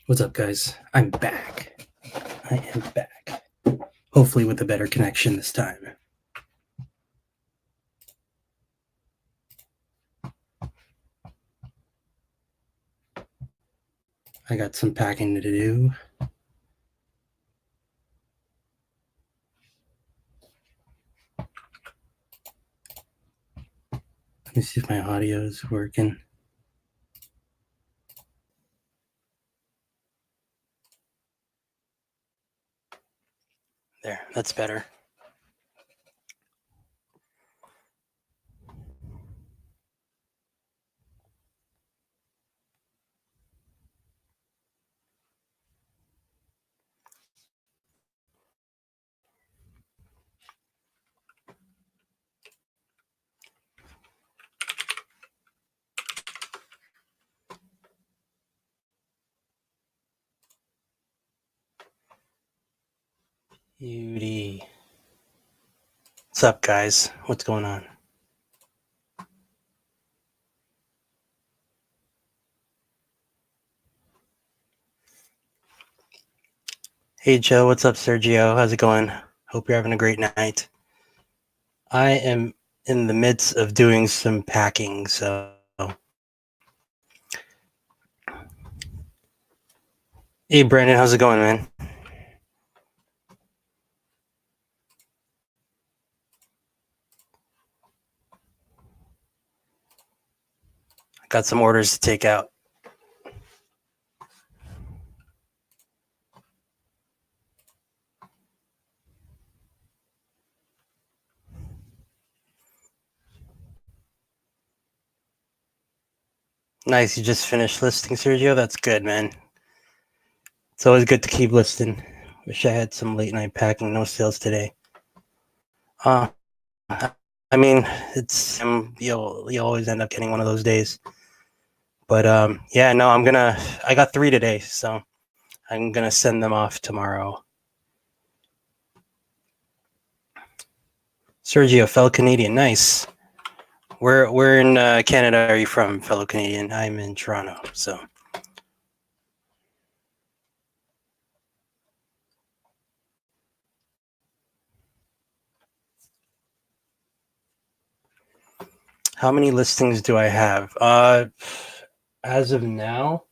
What's up, guys? I'm back. I am back. Hopefully, with a better connection this time. I got some packing to do. Let me see if my audio is working. There, that's better. Beauty. What's up, guys? What's going on? Hey, Joe. What's up, Sergio? How's it going? Hope you're having a great night. I am in the midst of doing some packing, so. Hey, Brandon. How's it going, man? I got some orders to take out. Nice. You just finished listing, Sergio? That's good, man. It's always good to keep listing. Wish I had some late night packing. No sales today. I mean, it's you always end up getting one of those days. But yeah, no, I got 3 today, so I'm gonna send them off tomorrow. Sergio, fellow Canadian, nice. Where in Canada are you from, fellow Canadian? I'm in Toronto, so. How many listings do I have? As of now,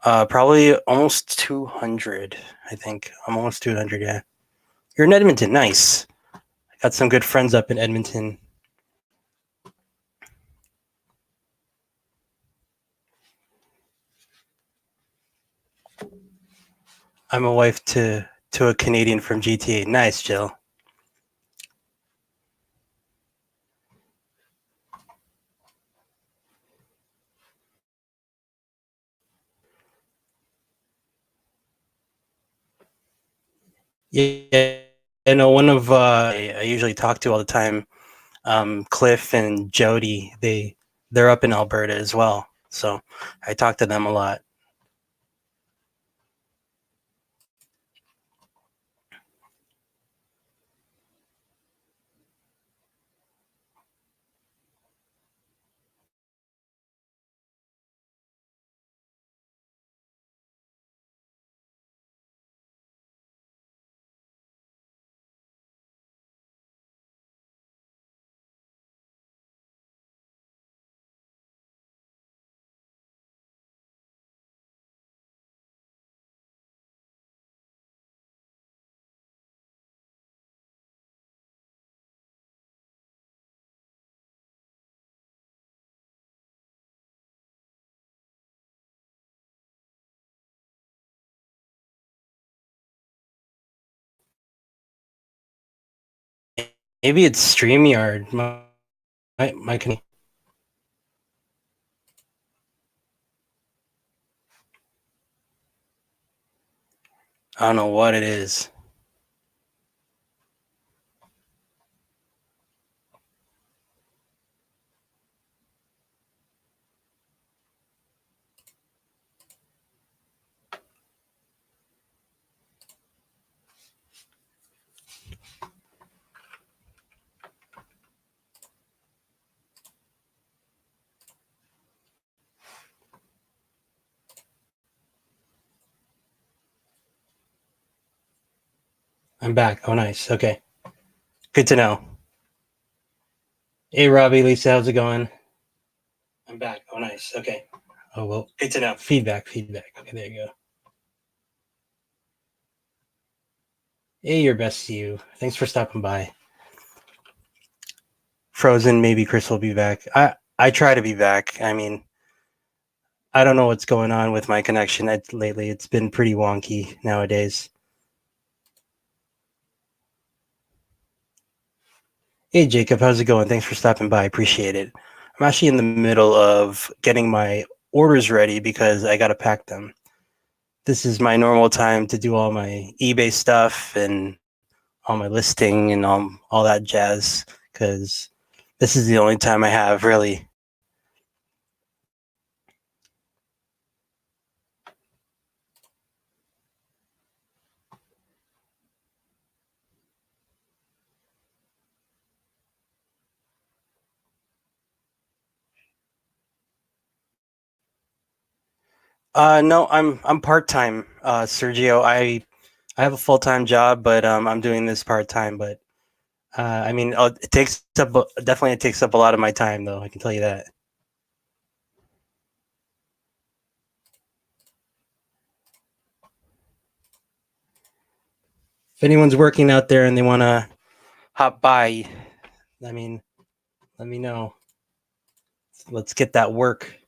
probably almost 200. I think I'm almost 200. Yeah, you're in Edmonton. Nice. I got some good friends up in Edmonton. I'm a wife to a Canadian from GTA. Nice, Jill. Yeah, one of I usually talk to all the time, Cliff and Jody. They're up in Alberta as well, so I talk to them a lot. Maybe it's StreamYard. My I don't know what it is. I'm back. Oh, nice. Okay. Good to know. Hey, Robbie, Lisa, how's it going? I'm back. Oh, nice. Okay. Oh, well, good to know. Feedback. Okay, there you go. Hey, your best to you. Thanks for stopping by. Frozen, maybe Chris will be back. I try to be back. I mean, I don't know what's going on with my connection lately. It's been pretty wonky nowadays. Hey, Jacob, how's it going? Thanks for stopping by. Appreciate it. I'm actually in the middle of getting my orders ready because I got to pack them. This is my normal time to do all my eBay stuff and all my listing and all that jazz because this is the only time I have, really. No, I'm part-time, Sergio. I have a full-time job, but I'm doing this part-time. But I mean, it takes up a lot of my time, though. I can tell you that. If anyone's working out there and they want to hop by, I mean, let me know. Let's get that work.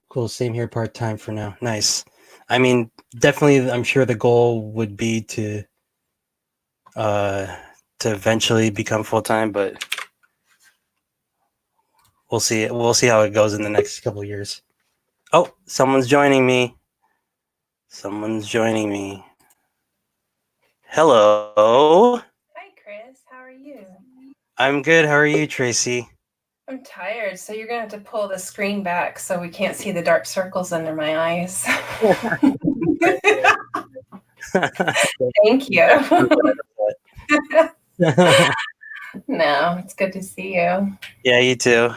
Cool. Same here, part-time for now. Nice. I mean, definitely, I'm sure the goal would be to eventually become full-time, but we'll see. We'll see how it goes in the next couple of years. Oh, someone's joining me. Hello. Hi, Chris. How are you? I'm good. How are you, Tracy? I'm tired, so you're going to have to pull the screen back so we can't see the dark circles under my eyes. Thank you. No, it's good to see you. Yeah, you too.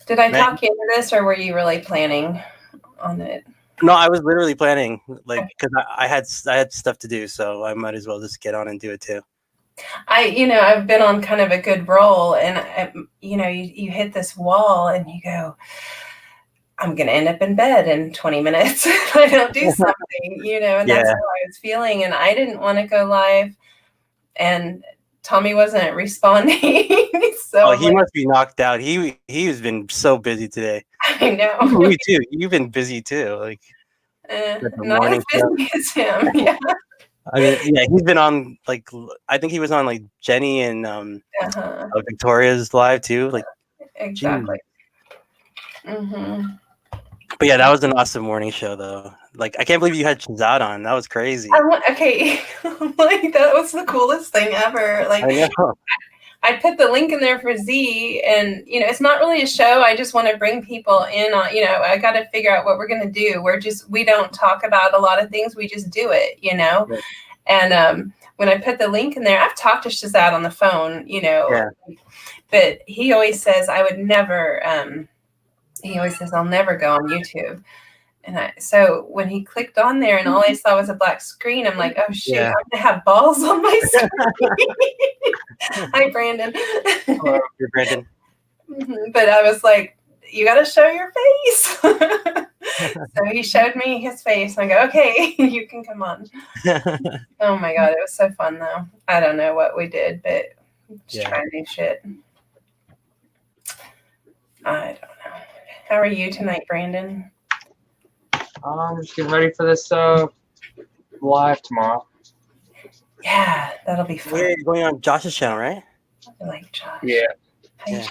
Did I talk you into this, or were you really planning on it? No, I was literally planning, like, because I had stuff to do, so I might as well just get on and do it too. I've been on kind of a good roll, and you hit this wall, and you go, I'm going to end up in bed in 20 minutes if I don't do something, and that's how I was feeling. And I didn't want to go live, and Tommy wasn't responding. So he must be knocked out. He's been so busy today. I know. Me too. You've been busy too. Like not as busy as him. Yeah. I mean, yeah, he's been on, like, I think he was on, like, Jenny and Victoria's live too. Like, exactly. Mm-hmm. But yeah, that was an awesome morning show, though. Like, I can't believe you had Shazad on. That was crazy. Okay, like, that was the coolest thing ever. Like, I know. I put the link in there for Z, and it's not really a show. I just want to bring people in on, I got to figure out what we're going to do. We don't talk about a lot of things. We just do it, Right. And when I put the link in there, I've talked to Shazad on the phone, but he always says I would never, he always says I'll never go on YouTube. And so when he clicked on there and all I saw was a black screen, I'm like, oh shit, I'm gonna have balls on my screen. Hi, Brandon. Hello, you're Brandon. But I was like, you got to show your face. So he showed me his face. And I go, okay, you can come on. Oh my God, it was so fun though. I don't know what we did, but just trying new shit. I don't know. How are you tonight, Brandon? I'm just getting ready for this live tomorrow. Yeah, that'll be fun. You're going on Josh's channel, right? I like Josh. Yeah. Hi,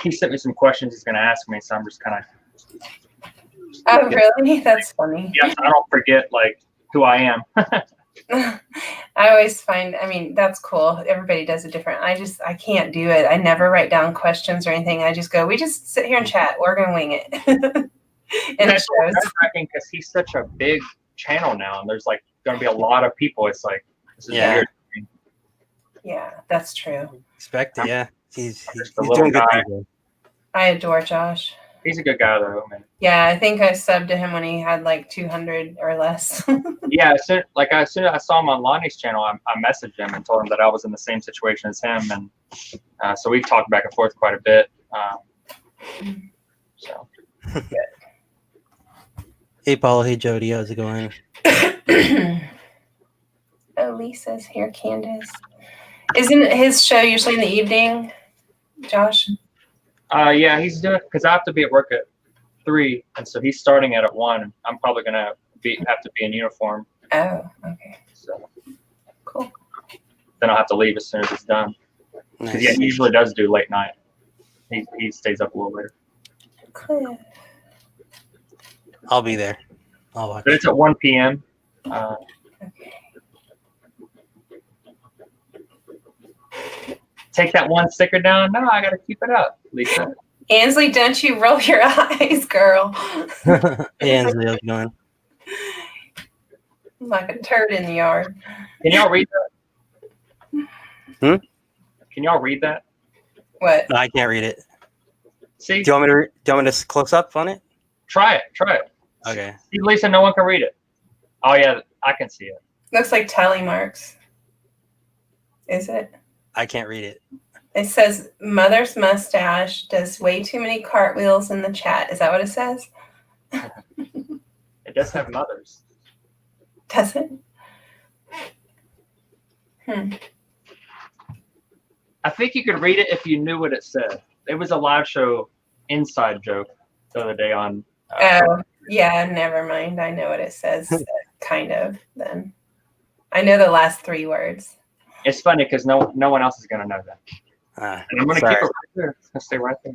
He sent me some questions he's going to ask me, so I'm just kind of... Oh, really? That's funny. Yeah, I don't forget, like, who I am. I always find, that's cool. Everybody does it different. I can't do it. I never write down questions or anything. I just go, we just sit here and chat. We're going to wing it. And it shows. Because he's such a big channel now, and there's, like, going to be a lot of people. It's like, this is weird. Yeah, that's true. Expect it, yeah. He's Just a doing little good guy. things, though. I adore Josh. He's a good guy though, man. Yeah, I think I subbed to him when he had like 200 or less. Yeah, as soon as I saw him on Lonnie's channel, I messaged him and told him that I was in the same situation as him, and so we talked back and forth quite a bit. So Hey, Paul. Hey, Jody. How's it going? Oh, Lisa's here, Candace. Isn't his show usually in the evening, Josh? yeah, he's doing because I have to be at work at 3, and so he's starting at 1. I'm probably gonna have to be in uniform. Oh, okay. So Cool. then I'll have to leave as soon as it's done. Nice. Because yeah, he usually does do late night. He stays up a little later. Cool. I'll be there. I'll watch. But it's at 1 p.m. Okay. Take that one sticker down. No, I got to keep it up, Lisa. Ansley, don't you roll your eyes, girl. Hey, Ansley. How's it going? Like a turd in the yard. Can y'all read that? Hmm? Can y'all read that? What? No, I can't read it. See? Do you want me to close up on it? Try it. Okay. See, Lisa, no one can read it. Oh, yeah, I can see it. Looks like tally marks. Is it? I can't read it. It says mother's mustache does way too many cartwheels in the chat. Is that what it says? It does have mothers. Does it? I think you could read it if you knew what it said. It was a live show inside joke the other day on. Oh, yeah, never mind. I know what it says, kind of, then. I know the last 3 words. It's funny because no one else is going to know that. And I'm going to keep it right there. It's going to stay right there.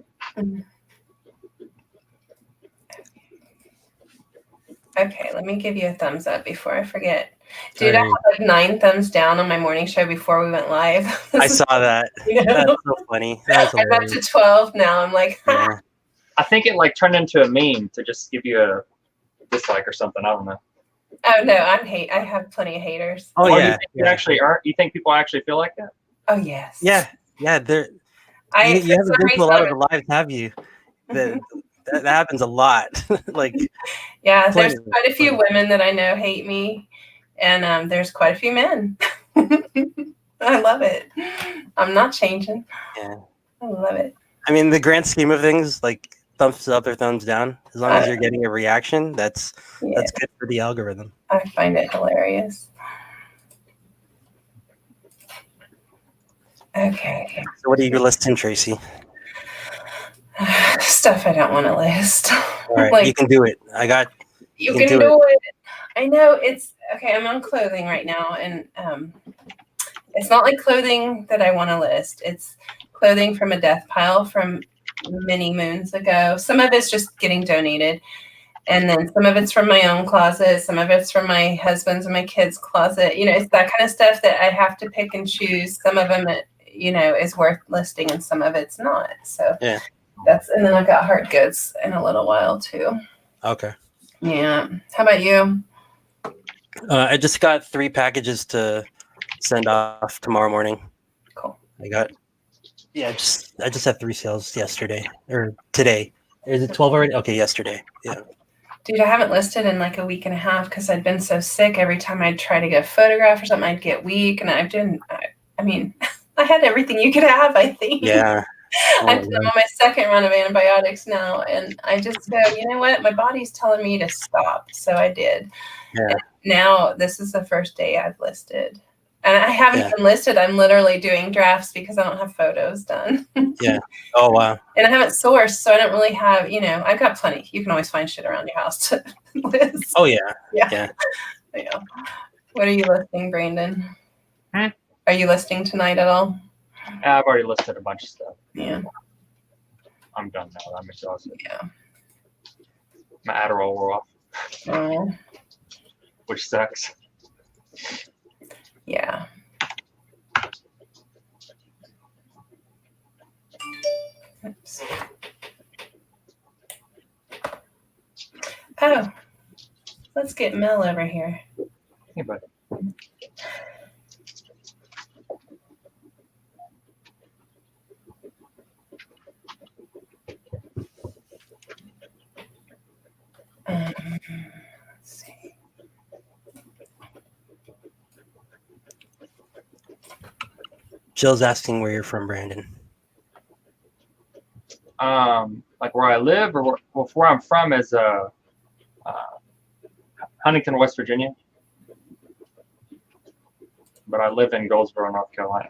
Okay, let me give you a thumbs up before I forget. Dude, I Alright. had like 9 thumbs down on my morning show before we went live. I saw that. You know? That's so funny. That's I'm up to hilarious. 12 now. I'm like, Yeah. I think it like turned into a meme to just give you a dislike or something. I don't know. oh no, I have plenty of haters. Oh Or yeah. You think you actually are? You think people actually feel like that? Oh yes. Yeah. There. I You for haven't some been to a lot of reason- the lives, have you? That happens a lot. Like. Yeah, Plenty there's of it. quite a few women that I know hate me, and there's quite a few men. I love it. I'm not changing. Yeah. I love it. I mean, the grand scheme of things, like thumbs up or thumbs down, as long as you're getting a reaction, that's good for the algorithm. I find it hilarious. Okay. So what are you listing, Tracy? Stuff I don't want to list. All right, Like, you can do it. you can can do do it. I know it's okay. I'm on clothing right now, and it's not like clothing that I want to list. It's clothing from a death pile from many moons ago. Some of it's just getting donated, and then some of it's from my own closet. Some of it's from my husband's and my kids' closet. You know, it's that kind of stuff that I have to pick and choose. Some of them, is worth listing, and some of it's not. So Yeah. and then I've got hard goods in a little while too. Okay. Yeah. How about you? I just got 3 packages to send off tomorrow morning. Cool. I just had 3 sales yesterday or today. Is it 12 already? Okay, yesterday. Yeah. Dude, I haven't listed in like a week and a half because I'd been so sick. Every time I'd try to get a photograph or something, I'd get weak. And I had everything you could have, I think. Yeah. I'm on my 2nd run of antibiotics now. And I just go, you know what? My body's telling me to stop. So I did. Yeah. And now this is the first day I've listed. And I haven't Yeah. even listed. I'm literally doing drafts because I don't have photos done. Yeah. Oh wow. And I haven't sourced, so I don't really have, I've got plenty. You can always find shit around your house to list. Oh yeah. Yeah. What are you listing, Brandon? Hmm? Are you listing tonight at all? I've already listed a bunch of stuff. Yeah. I'm done now. I'm exhausted. Yeah. My Adderall wore off, Oh, which sucks. yeah. Oops. Oh, let's get Mel over here. Hey, buddy. see. Jill's asking where you're from, Brandon. Like where I live, or where I'm from is Huntington, West Virginia. But I live in Goldsboro, North Carolina.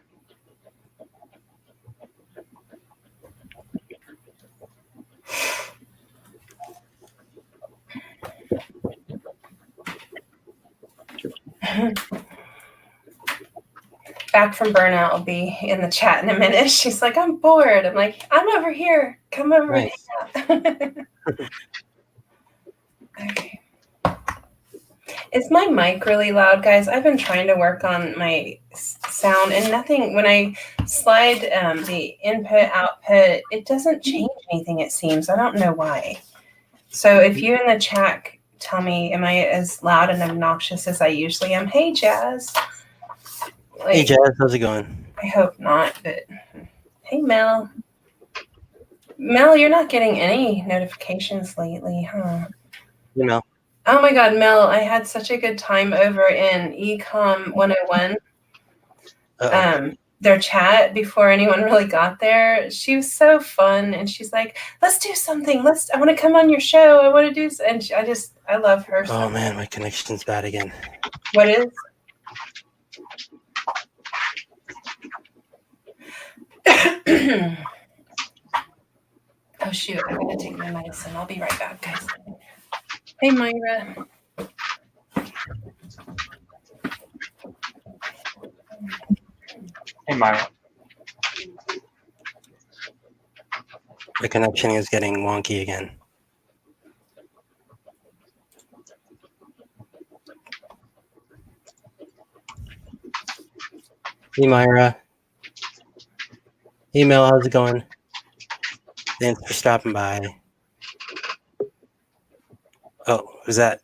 Back from burnout will be in the chat in a minute. She's like, I'm bored. I'm like, I'm over here. Come over. Nice. Okay. Is my mic really loud, guys? I've been trying to work on my sound and nothing. When I slide the input output, it doesn't change anything, it seems. I don't know why. So if you in the chat tell me, am I as loud and obnoxious as I usually am? Hey, Jazz. Hey, Jazz, how's it going? I hope not, but hey, Mel. Mel, you're not getting any notifications lately, huh? You know. Oh my God, Mel, I had such a good time over in Ecom 101. Their chat before anyone really got there. She was so fun, and she's like, let's do something. I want to come on your show. I want to do, and I love her. Oh man, my connection's bad again. What is? Oh shoot, I'm gonna take my medicine. I'll be right back, guys. Hey, Myra. Hey, Myra. The connection is getting wonky again. Hey, Myra. Hey, Mel, how's it going? Thanks for stopping by. Oh, who's that?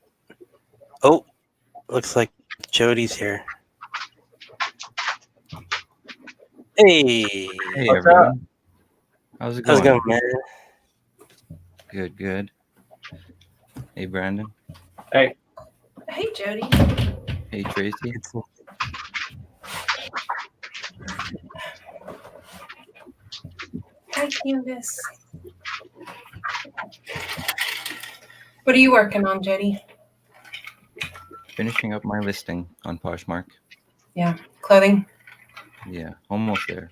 Oh, looks like Jody's here. Hey. Hey, What's everyone. How's it How's going? it going, man? Good, good. Hey, Brandon. Hey. Hey, Jody. Hey, Tracy. Hi, Candace. What are you working on, Jody? Finishing up my listing on Poshmark. Yeah, clothing. Yeah, almost there.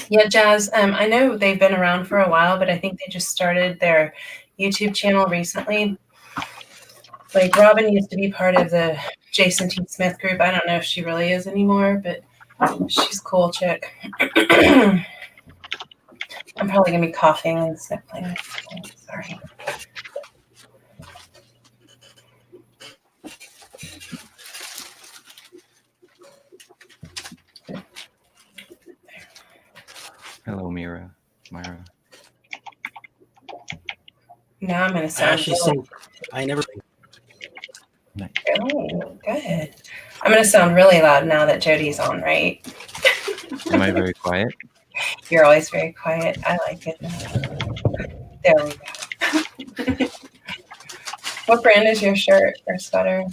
Yeah, Jazz. I know they've been around for a while, but I think they just started their YouTube channel recently. Like Robin used to be part of the Jason T. Smith group. I don't know if she really is anymore, but she's a cool chick. I'm probably gonna be coughing and sniffling. Sorry. Hello, Myra. Now I'm gonna I sound. actually sing. I never. Oh, good. I'm gonna sound really loud now that Jody's on, right? Am I very quiet? You're always very quiet. I like it. There we go. What brand is your shirt or sweater,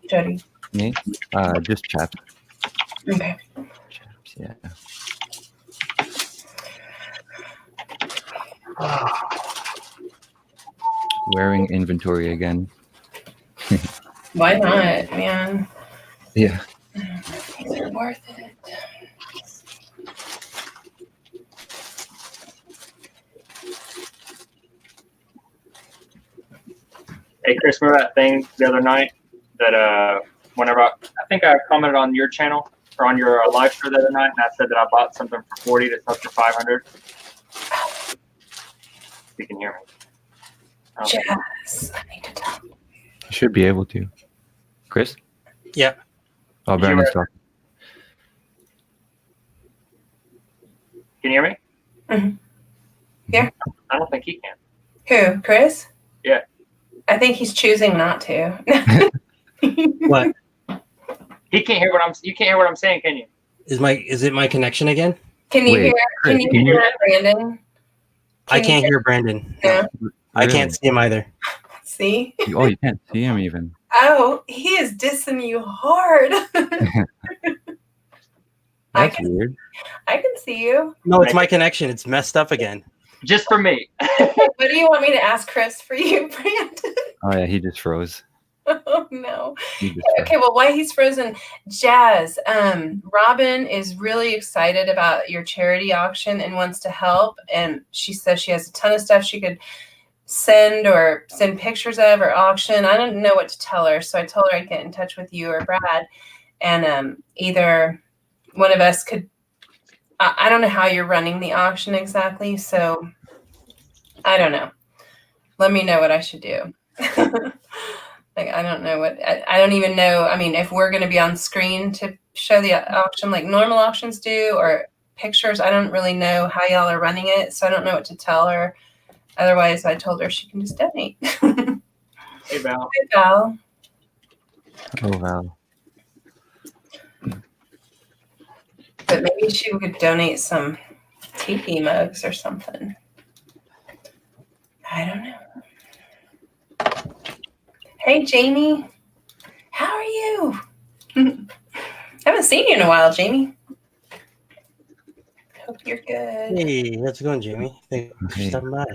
Jody? Me? Just chaps. Okay. Chaps, yeah. Wearing inventory again. Why not, man? Yeah. These are worth it. Hey, Chris, remember that thing the other night that whenever I think I commented on your channel or on your live show the other night, and I said that I bought something for 40 that's up to 500. You can hear me. Jazz, I need to talk. You should be able to. Chris? Yeah. Oh, Brandon's talking. Can you hear me? Mm-hmm. Yeah. I don't think he can. Who, Chris? Yeah. I think he's choosing not to. What? He can't hear what I'm. You can't hear what I'm saying, can you? Is it my connection again? Can you Wait, hear? Chris, Can you can hear you- that, Brandon? I Can you can't hear Brandon. No. I can't see him either. See? Oh, you can't see him even. Oh, he is dissing you hard. That's weird. I can see you. No, it's my connection. It's messed up again. Just for me. What do you want me to ask Chris for you, Brandon? Oh yeah, he just froze. Oh no. He just froze. Okay, well, while he's frozen, Jazz, Robin is really excited about your charity auction and wants to help. And she says she has a ton of stuff she could send pictures of or auction. I don't know what to tell her, so I told her I'd get in touch with you or Brad, and either one of us could. I don't know how you're running the auction exactly, so I don't know. Let me know what I should do. Like, I don't know I don't even know. I mean, if we're going to be on screen to show the auction like normal auctions do, or pictures, I don't really know how y'all are running it, so I don't know what to tell her. Otherwise, I told her she can just donate. Hey, Val. Hey, Val. Oh wow. But maybe she could donate some tiki mugs or something. I don't know. Hey, Jamie. How are you? Haven't seen you in a while, Jamie. Hope you're good. Hey, how's it going, Jamie? Thanks for Hey. stopping by.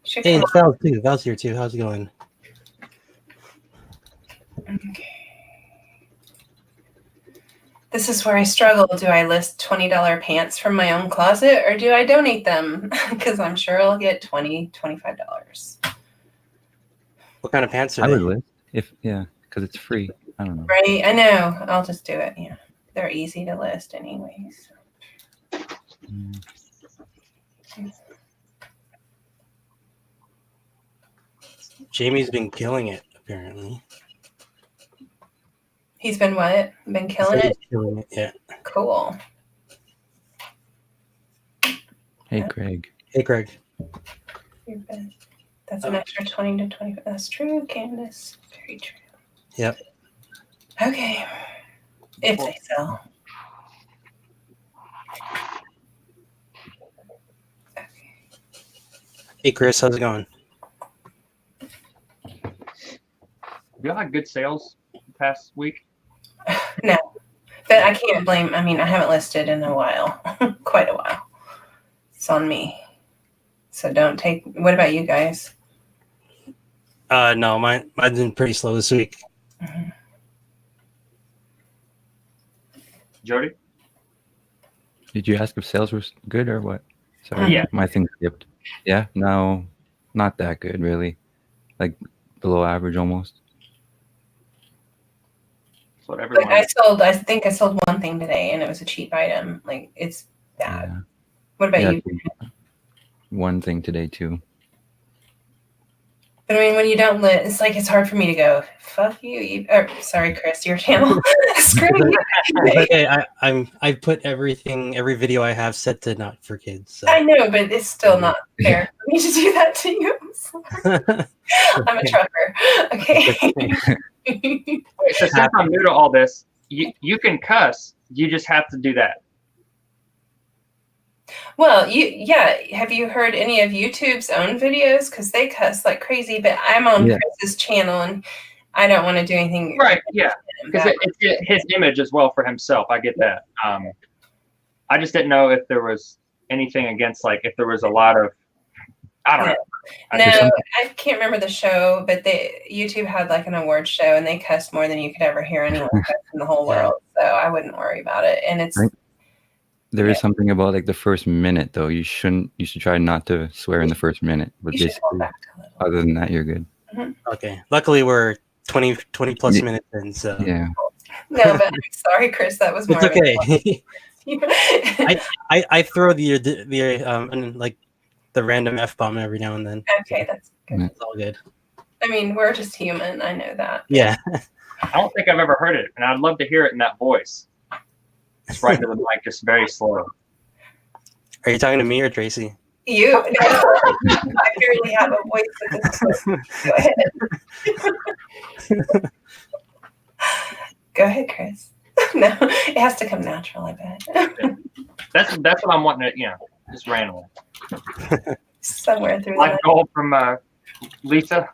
Should Hey, come it's Val too. Val's here too. How's it going? on. Okay. This is where I struggle. Do I list $20 pants from my own closet, or do I donate them? Because I'm sure I'll get $20, $25. What kind of pants I are would they? list because it's free. I don't know. Right? I know. I'll just do it. Yeah. They're easy to list anyways. Mm. Jamie's been killing it, apparently. He's been what? Been killing it? He's killing it, yeah. Cool. Hey, Greg. Hey, Craig. You're good. That's an extra 20 to 25. That's true, Candace. Very true. Yep. Okay. If they sell. Hey, Chris, how's it going? You all had good sales past week? No. But I can't blame, I mean, I haven't listed in a while. Quite a while. It's on me. So don't take, what about you guys? No, mine's been pretty slow this week. Mm-hmm. Jody? Did you ask if sales were good or what? Sorry, Yeah. my thing skipped. Yeah, no, not that good really. Like below average almost. That's what everyone. Like I think I sold one thing today and it was a cheap item. Like it's bad. Yeah. What about Yeah, you? one thing today too. But I mean, when you don't it's like it's hard for me to go, fuck you. Or, sorry, Chris, your channel. Screw you. It's okay. I put every video I have set to not for kids. So. I know, but it's still not fair for me to do that to you. I'm a trucker. Okay. Wait, so since I'm new to all this, you can cuss. You just have to do that. Well, have you heard any of YouTube's own videos? Because they cuss like crazy, but I'm on Chris's channel and I don't want to do anything. Right, yeah. Because it's his image as well for himself. I get that. I just didn't know if there was anything against, like, if there was a lot of, I don't know. No, I can't remember the show, but YouTube had like an award show and they cussed more than you could ever hear anyone cuss in the whole world. So I wouldn't worry about it. And it's... There is something about like the first minute though. You should try not to swear in the first minute. But basically, other than that, you're good. Mm-hmm. Okay. Luckily, we're 20 plus minutes in, so yeah. No, but I'm sorry, Chris. That was more. It's okay. I throw like the random F-bomb every now and then. Okay, that's good. It's all good. I mean, we're just human. I know that. Yeah. I don't think I've ever heard it, and I'd love to hear it in that voice. It's right to the mic, just very slow. Are you talking to me or Tracy? You. No, I barely have a voice at this point. Go ahead. Go ahead, Chris. No, it has to come natural, I bet. That's what I'm wanting to, just randomly. somewhere through the Life night. goal from Lisa.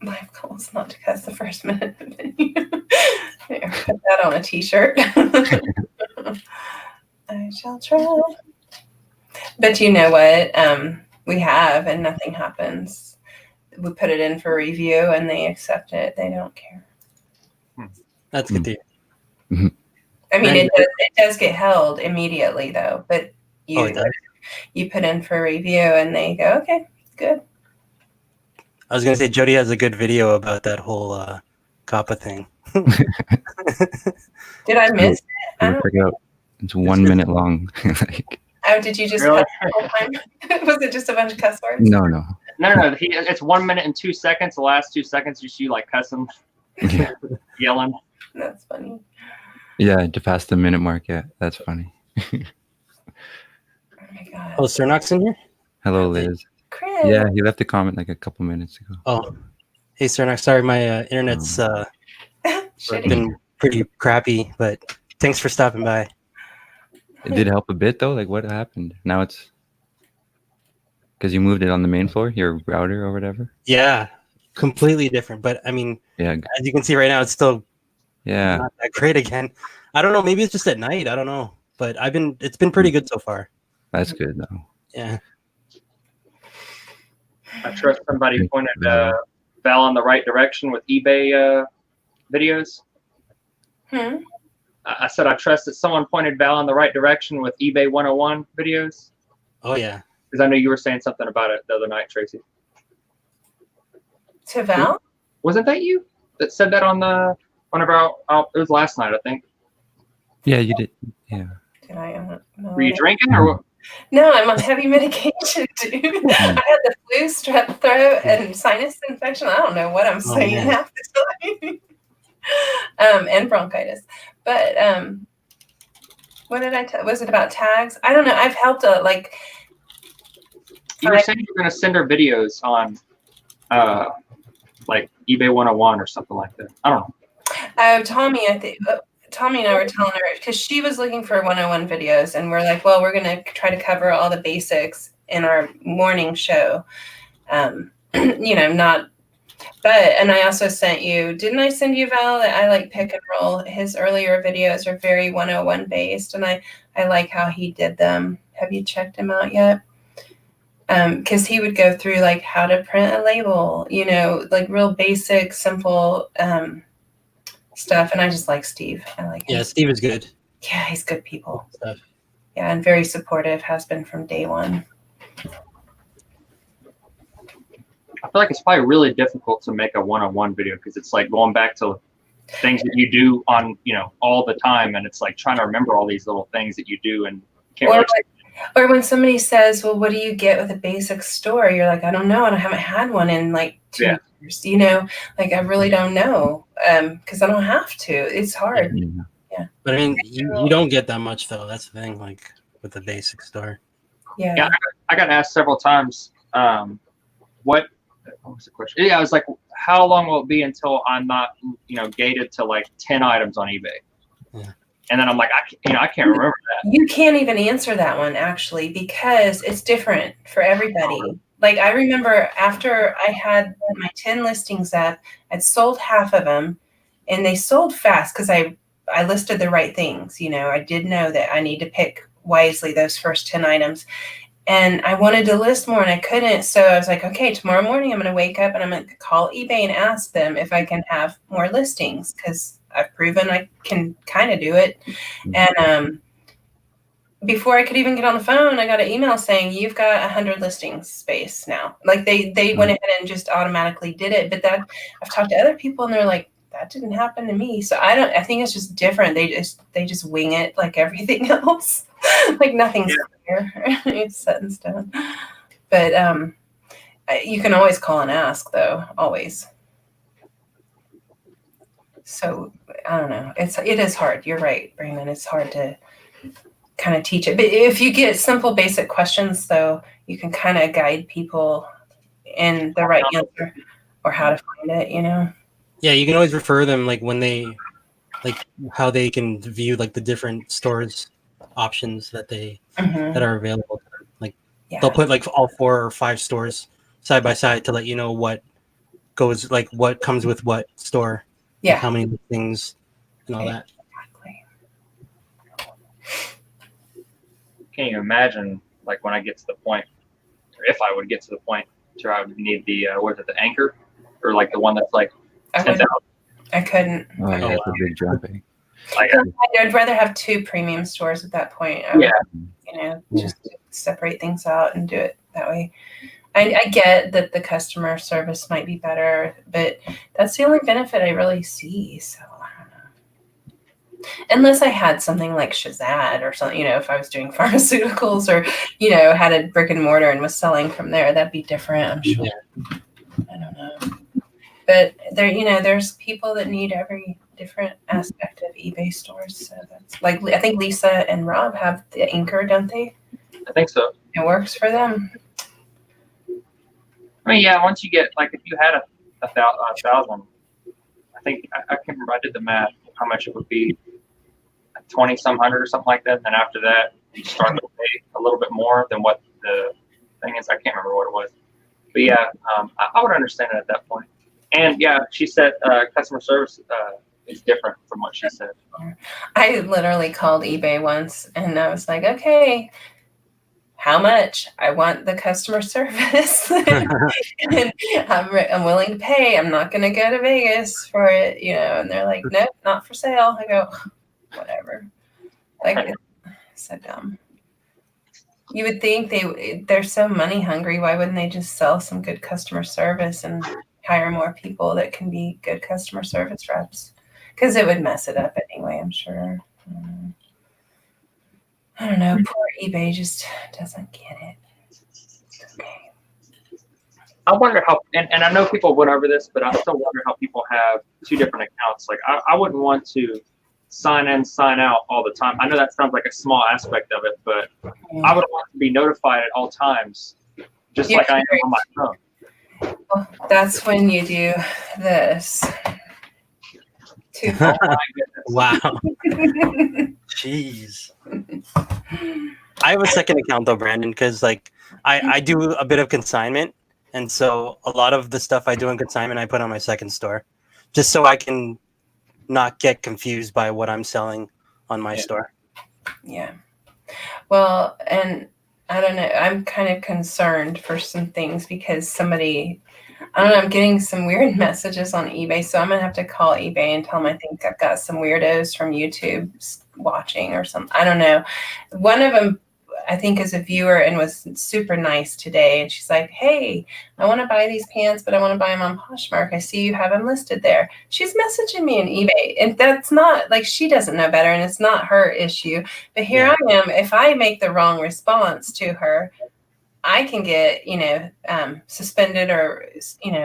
My goal is not to cuss the first minute of the video. Here, put that on a t-shirt. I shall try. But you know what? We have, and nothing happens. We put it in for review, and they accept it. They don't care. That's good to hear. I mean, And- it does get held immediately, though. But Oh, it does? you put in for review, and they go, okay, good. I was gonna say Jody has a good video about that whole COPPA thing. Did I miss it? I Go don't, check it out. It's 1 minute long. Like, oh, did you just Really? cuss the whole time? Was it just a bunch of cuss words? no. No. It's 1 minute and 2 seconds. The last 2 seconds, you see like cussing, Yeah, yelling. That's funny. yeah, to pass the minute mark. Yeah, that's funny. Oh my god. Oh, Cernoc's in here? Hello, Liz. Chris. Yeah, he left a comment like a couple minutes ago. Oh, hey Cernox, sorry my internet's Shitty. been pretty crappy, but thanks for stopping by. It did help a bit though. Like, what happened? Now it's because you moved it on the main floor, your router or whatever. Yeah, completely different. But I mean, Yeah, as you can see right now, it's still yeah. not that great again. I don't know. Maybe it's just at night. I don't know. But it's been pretty good so far. That's good though. Yeah. I trust somebody pointed Val in the right direction with eBay videos. Hmm? I said I trust that someone pointed Val in the right direction with eBay 101 videos. Oh yeah. Because I know you were saying something about it the other night, Tracy. To Val? Wasn't that you that said that on the one of our? It was last night, I think. Yeah, you did. Yeah. Did I? No, Were you drinking or what? No, I'm on heavy medication, dude. I had the flu, strep throat, and sinus infection. I don't know what I'm saying man. half the time. And bronchitis. But what did was it about tags? I don't know. I've helped like. You were saying you were going to send her videos on, like eBay 101 or something like that. I don't know. Oh, Tommy, I think. Tommy and I were telling her because she was looking for 101 videos, and we're like, well, we're going to try to cover all the basics in our morning show. You know, not, but, and I also sent you, didn't I send you, Val, that I like Pick and Roll? His earlier videos are very 101 based, and I like how he did them. Have you checked him out yet? Because he would go through like how to print a label, you know, like real basic, simple, stuff, and I just like Steve. I like him. Yeah, Steve is good. Yeah, he's good people. Stuff. Yeah, and very supportive, has been from day one. I feel like it's probably really difficult to make a 101 video because it's like going back to things that you do on, you know, all the time, and it's like trying to remember all these little things that you do and can't Or, really. or when somebody says, well, what do you get with a basic store? You're like, I don't know, and I haven't had one in like 2 years, you know, like I really don't know, because I don't have to. It's hard. Yeah. But I mean, you don't get that much though. That's the thing. Like with the basic store. Yeah. I got asked several times, what was the question? Yeah, I was like, how long will it be until I'm not, you know, gated to like 10 items on eBay? Yeah. And then I'm like, I can't remember that. You can't even answer that one actually, because it's different for everybody. Like I remember after I had my 10 listings up, I'd sold half of them, and they sold fast because I listed the right things. You know, I did know that I need to pick wisely those first 10 items. And I wanted to list more and I couldn't. So I was like, okay, tomorrow morning I'm going to wake up and I'm going to call eBay and ask them if I can have more listings, because I've proven I can kind of do it. And before I could even get on the phone, I got an email saying you've got 100 listings space now. Like they went ahead and just automatically did it. But that I've talked to other people and they're like, that didn't happen to me. So I think it's just different. They just wing it like everything else. Like nothing's clear. It's set in stone. But you can always call and ask though, always. So I don't know. It is hard. You're right, Brandon. It's hard to kind of teach it. But if you get simple, basic questions though, you can kind of guide people in the right answer or how to find it, you know? Yeah, you can always refer them like when they, like how they can view like the different stores options that Mhm. that are available. Like Yeah. they'll put like all 4 or 5 stores side by side to let you know what goes, like what comes with what store, like Yeah. how many things and all Right. that. Exactly. Can't you imagine, like, when I get to the point, or if I would get to the point, where I would need the what is it, the Anchor, or like the one that's like I 10,000. couldn't. Oh yeah, Oh, it's a big jump. Eh? Like, I'd rather have 2 premium stores at that point. I yeah, would, Yeah. just separate things out and do it that way. I get that the customer service might be better, but that's the only benefit I really see. So I don't know. Unless I had something like Shazad or something, if I was doing pharmaceuticals or, had a brick and mortar and was selling from there, that'd be different, I'm sure. Yeah. I don't know. But there's people that need every different aspect of eBay stores. So that's like, I think Lisa and Rob have the Anchor, don't they? I think so. It works for them. I mean, yeah, once you get, like, if you had a thousand, I think, I can't remember, I did the math, how much it would be, 20 some hundred or something like that. And then after that, you start to pay a little bit more than what the thing is. I can't remember what it was. But yeah, I would understand it at that point. And yeah, she said customer service is different from what she said. I literally called eBay once and I was like, okay, how much? I want the customer service. And I'm willing to pay. I'm not going to go to Vegas for it, and they're like, nope, not for sale. I go, whatever. Like, it's so dumb. You would think they're so money hungry. Why wouldn't they just sell some good customer service and hire more people that can be good customer service reps? Because it would mess it up anyway, I'm sure. I don't know. Poor eBay just doesn't get it. Okay. I wonder how, and I know people went over this, but I still wonder how people have 2 different accounts. Like, I wouldn't want to sign in, sign out all the time. I know that sounds like a small aspect of it, but I would want to be notified at all times, just like I am on my phone. Well, that's when you do this. Wow. Jeez. I have a second account though, Brandon, because like I do a bit of consignment, and so a lot of the stuff I do in consignment I put on my second store, just so I can not get confused by what I'm selling on my store. Yeah. Well, and I don't know. I'm kind of concerned for some things because I'm getting some weird messages on eBay. So I'm going to have to call eBay and tell them I think I've got some weirdos from YouTube watching or something. I don't know. One of them, I think, is a viewer and was super nice today. And she's like, hey, I want to buy these pants, but I want to buy them on Poshmark. I see you have them listed there. She's messaging me on eBay. And that's not, like, she doesn't know better and it's not her issue. But here I am. If I make the wrong response to her, I can get, suspended or,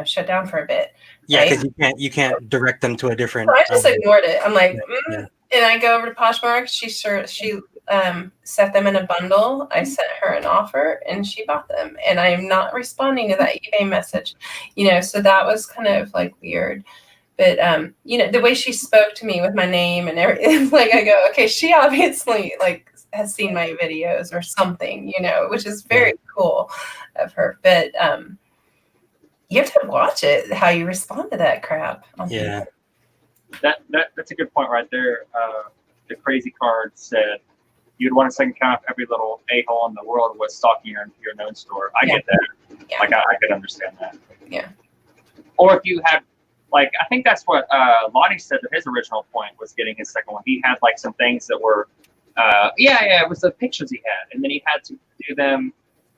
shut down for a bit. Yeah, because you can't direct them to a different. So I just ignored it. I'm like, Yeah. And I go over to Poshmark. She set them in a bundle. I sent her an offer, and she bought them. And I'm not responding to that eBay message, So that was kind of like weird. But the way she spoke to me with my name and everything, like I go, okay, she obviously like has seen my videos or something, which is very cool of her. But you have to watch it, how you respond to that crap. Yeah. That's a good point right there. The Crazy Card said you'd want a second account if every little a-hole in the world was stalking your known store. I get that. Yeah. Like, I could understand that. Yeah. Or if you had, like, I think that's what Lonnie said that his original point was getting his second one. He had, like, some things that were, it was the pictures he had. And then he had to do them.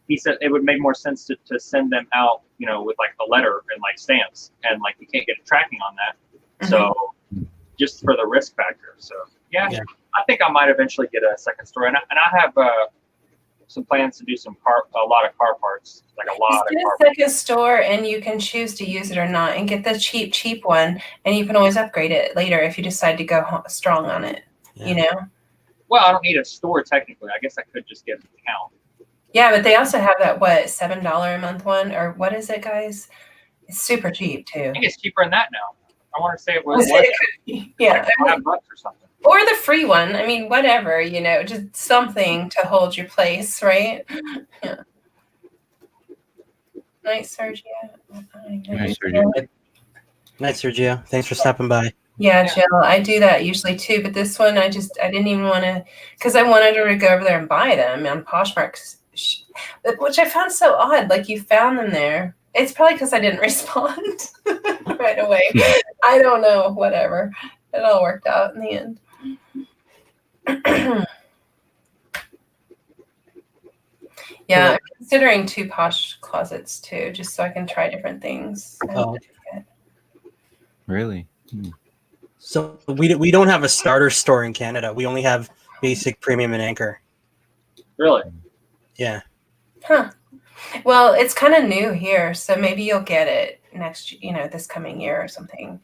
He said it would make more sense to send them out, with, like, a letter and, like, stamps. And, like, you can't get a tracking on that. Mm-hmm. So just for the risk factor. So, yeah. I think I might eventually get a second store. And I have some plans to do a lot of car parts, like a lot of car parts. Second store, and you can choose to use it or not, and get the cheap one, and you can always upgrade it later if you decide to go strong on it. Well, I don't need a store technically. I guess I could just get an account. Yeah, but they also have that $7 a month one, or what is it, guys? It's super cheap too. I think it's cheaper than that now. I want to say it was $5 or something. Or the free one. I mean, whatever, just something to hold your place, right? Yeah. Night, Sergio. Nice, Sergio. Night, Sergio. Thanks for stopping by. Yeah, Jill, I do that usually too, but this one I didn't even want to, because I wanted her to go over there and buy them on Poshmark, which I found so odd. Like, you found them there. It's probably because I didn't respond right away. I don't know. Whatever. It all worked out in the end. Yeah, I'm considering 2 Posh closets too, just so I can try different things. Oh. Really? So we don't have a starter store in Canada. We only have basic, premium, and anchor. Really? Yeah. Huh. Well, it's kind of new here, so maybe you'll get it this coming year or something.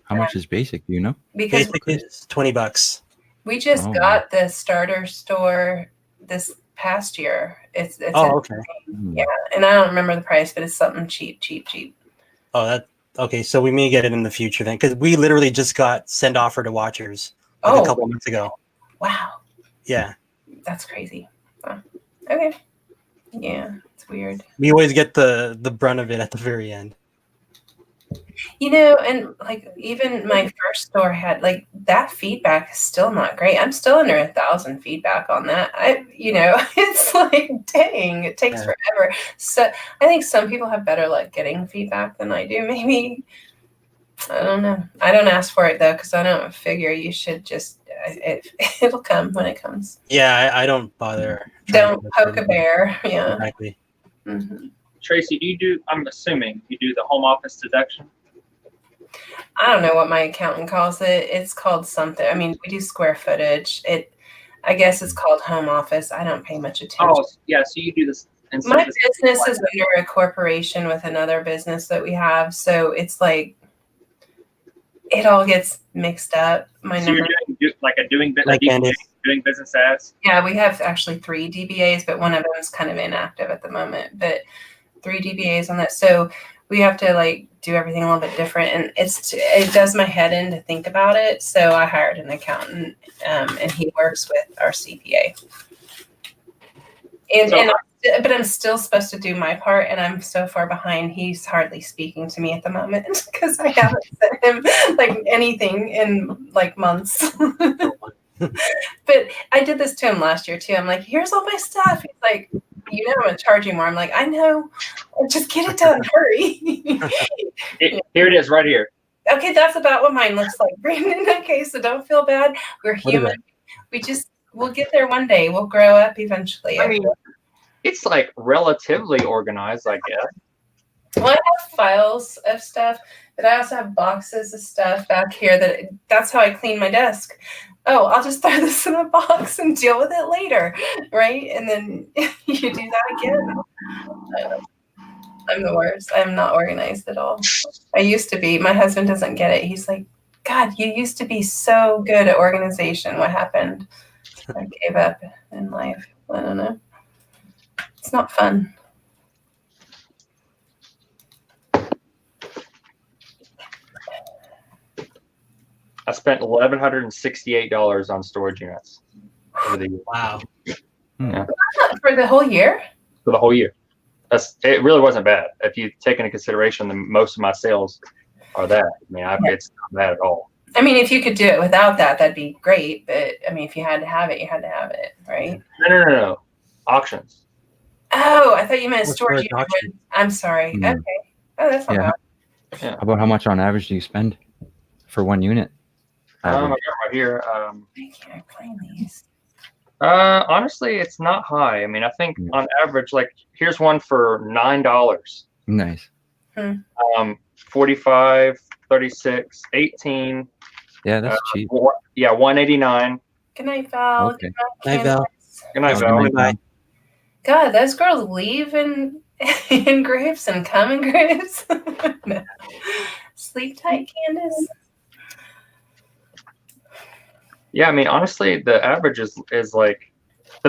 How much is basic? Do you know? Because Basic is $20. we just got the starter store this past year. It's Okay. Yeah, and I don't remember the price, but it's something cheap. Oh, okay. So we may get it in the future then, because we literally just got send offer to watchers a couple of months ago. Wow. Yeah. That's crazy. Wow. Okay. Yeah, it's weird. We always get the brunt of it at the very end. And like even my first store had like that feedback is still not great. I'm still under 1,000 feedback on that. It's like, dang, it takes forever. So I think some people have better luck getting feedback than I do. Maybe, I don't know. I don't ask for it though, because I don't figure you should just, it'll come when it comes. Yeah, I don't bother. Don't poke a bear. Yeah. Exactly. Mm-hmm. Tracy, I'm assuming you do the home office deduction? I don't know what my accountant calls it. It's called something. I mean, we do square footage. I guess it's called home office. I don't pay much attention. Oh, yeah. So you do this. My business is under a corporation with another business that we have. So it's like, it all gets mixed up. My number. You're doing business as? Yeah, we have actually 3 DBAs, but one of them is kind of inactive at the moment. But 3 DBAs on that. So we have to do everything a little bit different, and it does my head in to think about it. So I hired an accountant, and he works with our CPA. But I'm still supposed to do my part, and I'm so far behind. He's hardly speaking to me at the moment because I haven't sent him anything in months. But I did this to him last year too. I'm like, here's all my stuff. He's like, I'm gonna charge you more. I'm like, I know. Just get it done. Hurry. Here it is, right here. Okay, that's about what mine looks like, Brandon. Okay, so don't feel bad. We're human. We'll get there one day. We'll grow up eventually. I mean, it's relatively organized, I guess. Well, I have files of stuff, but I also have boxes of stuff back here. That's how I clean my desk. Oh, I'll just throw this in a box and deal with it later, right? And then you do that again. I'm the worst. I'm not organized at all. I used to be. My husband doesn't get it. He's like, God, you used to be so good at organization. What happened? I gave up in life. I don't know. It's not fun. I spent $1,168 on storage units over the year. Wow. Yeah. For the whole year? For the whole year. It really wasn't bad. If you take into consideration that most of my sales are that. I mean, it's not bad at all. I mean, if you could do it without that, that'd be great. But I mean, if you had to have it, you had to have it, right? No. Auctions. Oh, I thought you meant storage unit. I'm sorry. Okay. Oh, that's not bad. Yeah. How about how much on average do you spend for one unit? I got right here. I can't find these. Honestly, it's not high. I mean, I think on average, here's one for $9. Nice. 45, 36, 18. Yeah, that's cheap. Yeah, 189. Good night, Val. Okay. Good night, Val. Good night, Val. Good night. God, those girls leave in groups and come in groups. No. Sleep tight, Candace. Yeah, I mean, honestly, the average is the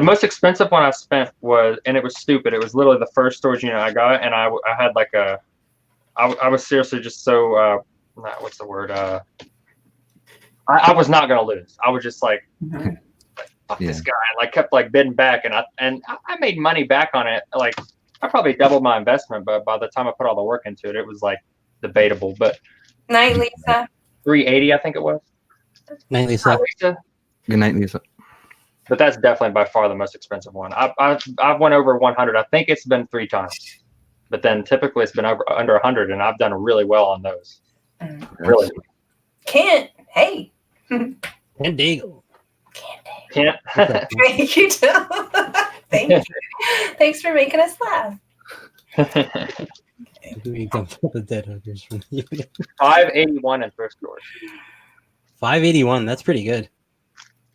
most expensive one I spent was, and it was stupid. It was literally the first storage unit I got, and I had I was seriously just so what's the word? I I was not gonna lose. I was just like, Mhm. fuck this guy, and like kept like bidding back, and I made money back on it. Like I probably doubled my investment, but by the time I put all the work into it, it was like debatable. But Night, Lisa. 380, I think it was. Night, Lisa. Lisa. Good night, Lisa. But that's definitely by far the most expensive one. I've went over 100. I think it's been 3 times, but then typically it's been under 100, and I've done really well on those. Mm. Really. Kent. Hey. And Deagle. Kent. Can't. Thank you, Jill. Thank you. Thanks for making us laugh. We come for the dead hunters from the union. 581 in thrift stores. 581. That's pretty good.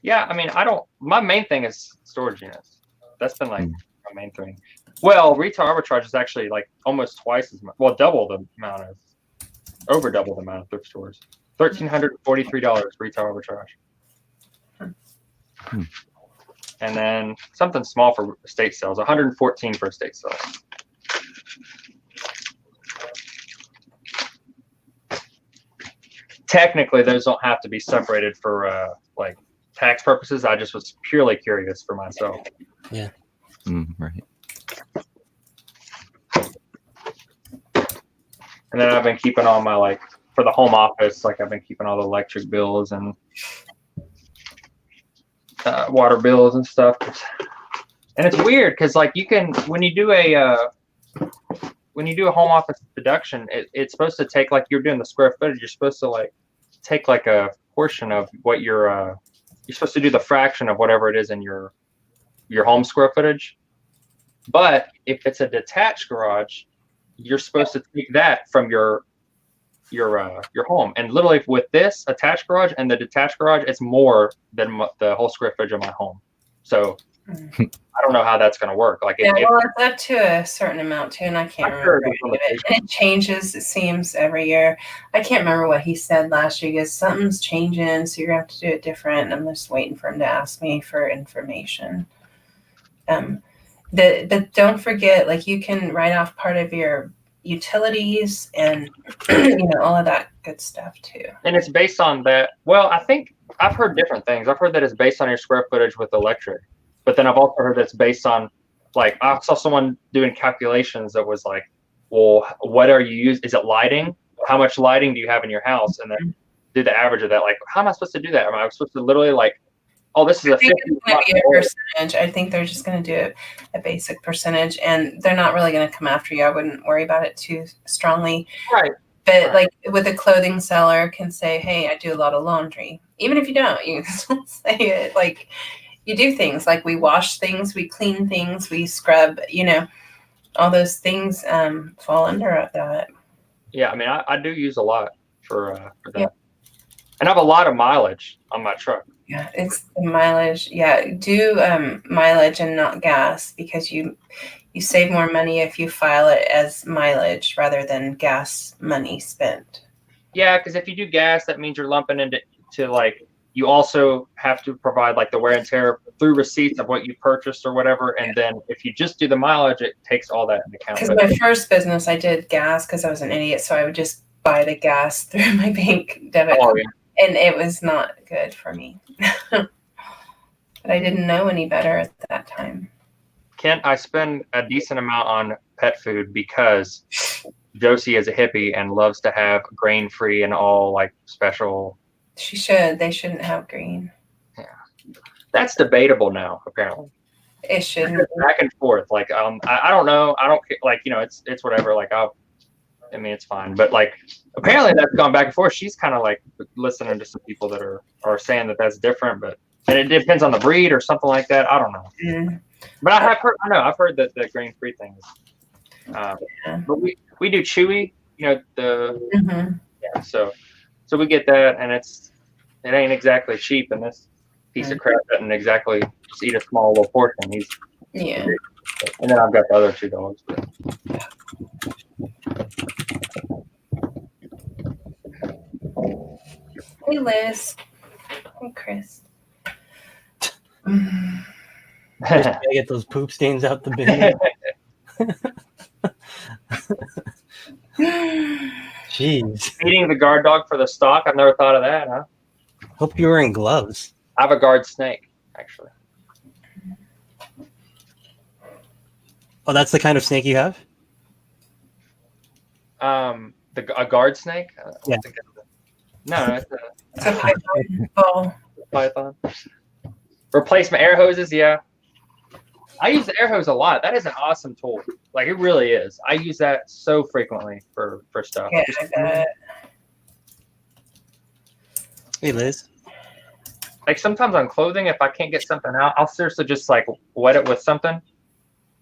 Yeah, I mean, my main thing is storage units. That's been like my main thing. Well, retail arbitrage is actually like almost twice as much. Well, over double the amount of thrift stores. $1,343 retail arbitrage. And then something small for estate sales, 114 for estate sales. Technically, those don't have to be separated for like tax purposes. I just was purely curious for myself. Right. And then I've been keeping all my, like, for the home office, like I've been keeping all the electric bills and water bills and stuff. And it's weird because, like, you can, when you do a home office deduction, it's supposed to take, like, you're doing the square footage, you're supposed to, like, take, like, a portion of what you're supposed to do the fraction of whatever it is in your home square footage. But if it's a detached garage, you're supposed to take that from your home. And literally with this attached garage and the detached garage, it's more than the whole square footage of my home. So I don't know how that's going to work. Like, Yeah, well, it's up to a certain amount too, and I can't remember any of it. And it changes, it seems, every year. I can't remember what he said last year. He goes, something's changing, so you're going to have to do it different. I'm just waiting for him to ask me for information. But don't forget, like, you can write off part of your utilities and all of that good stuff too. And it's based on that. Well, I think I've heard different things. I've heard that it's based on your square footage with electric, but then I've also heard that's based on, like, I saw someone doing calculations that was like, well, what are you using? Is it lighting? How much lighting do you have in your house? And then do the average of that. Like, how am I supposed to do that? Am I supposed to literally, like, oh, this is I think it's going to be a percentage. I think they're just going to do a basic percentage, and they're not really going to come after you. I wouldn't worry about it too strongly. Right. But like with a clothing seller can say, hey, I do a lot of laundry. Even if you don't, you can still say it. Like, you do things like we wash things, we clean things, we scrub, all those things fall under that. Yeah, I mean, I do use a lot for that. Yeah. And I have a lot of mileage on my truck. Yeah, it's the mileage. Yeah, do mileage and not gas, because you save more money if you file it as mileage rather than gas money spent. Yeah, because if you do gas, that means you're lumping into like, you also have to provide like the wear and tear through receipts of what you purchased or whatever. And then if you just do the mileage, it takes all that into account. Because my first business, I did gas because I was an idiot. So I would just buy the gas through my bank debit card. Yeah. And it was not good for me. But I didn't know any better at that time. Kent, I spend a decent amount on pet food because Josie is a hippie and loves to have grain-free and all, like, special. She should. They shouldn't have green. Yeah. That's debatable now, apparently. It shouldn't. Back and forth. Like, I don't know. I don't, like, it's whatever. Like, I mean, it's fine. But, like, apparently that's gone back and forth. She's kind of, like, listening to some people that are saying that that's different. And it depends on the breed or something like that. I don't know. Mm. But I've heard that the grain-free thing is. But we do Chewy, yeah, so we get that, and it ain't exactly cheap, and this piece of crap doesn't exactly just eat a small little portion. Yeah. And then I've got the other 2 dogs. Hey, Liz. Hey, Chris. I get those poop stains out the bin. Jeez. Feeding the guard dog for the stock. I've never thought of that, huh? Hope you're wearing gloves. I have a guard snake, actually. Oh, that's the kind of snake you have? A guard snake? Yeah. No, it's It's a python ball. a python. Replacement air hoses, yeah. I use the air hose a lot. That is an awesome tool. Like, it really is. I use that so frequently for stuff. Yeah, I bet. Hey, Liz. Like, sometimes on clothing, if I can't get something out, I'll seriously just like wet it with something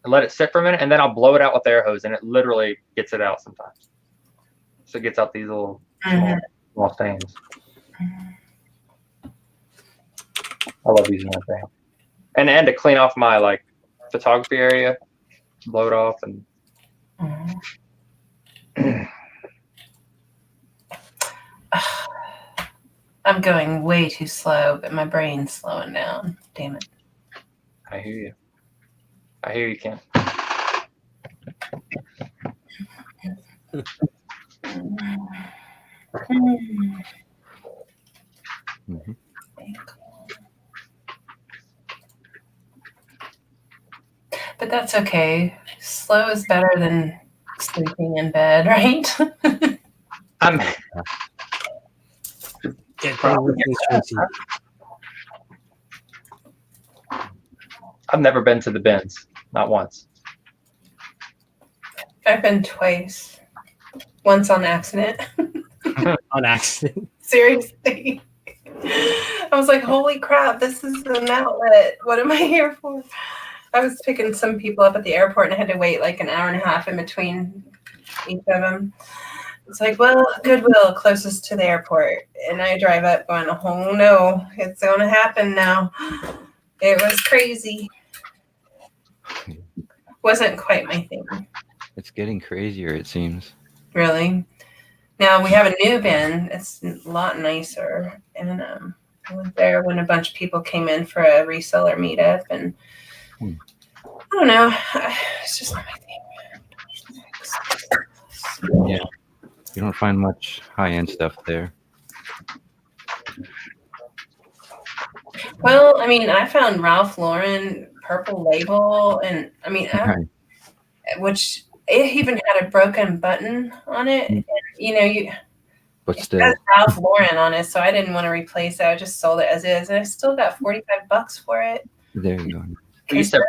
and let it sit for a minute, and then I'll blow it out with the air hose, and it literally gets it out sometimes. So it gets out these little small stains. I love using that thing. And to clean off my like photography area, blow it off, and I'm going way too slow, but my brain's slowing down. Damn it. I hear you. I hear you, Ken. Mhm. But that's okay. Slow is better than sleeping in bed, right? I'm Get down with this, Tracy. I've never been to the bins, not once. I've been twice. Once on accident. On accident. Seriously. I was like, holy crap, this is an outlet. What am I here for? I was picking some people up at the airport and I had to wait like an hour and a half in between each of them. It's like, well, Goodwill closest to the airport. And I drive up going, oh no, it's going to happen now. It was crazy. Wasn't quite my thing. It's getting crazier, it seems. Really. Now we have a new bin. It's a lot nicer. And I went there when a bunch of people came in for a reseller meetup. And I don't know. It's just not my thing. Yeah. You don't find much high-end stuff there. Well, I mean, I found Ralph Lauren Purple Label. And I mean, which it even had a broken button on it. And, you know, But it still, has Ralph Lauren on it, so I didn't want to replace it. I just sold it as is, and I still got $45 for it. there you go. You said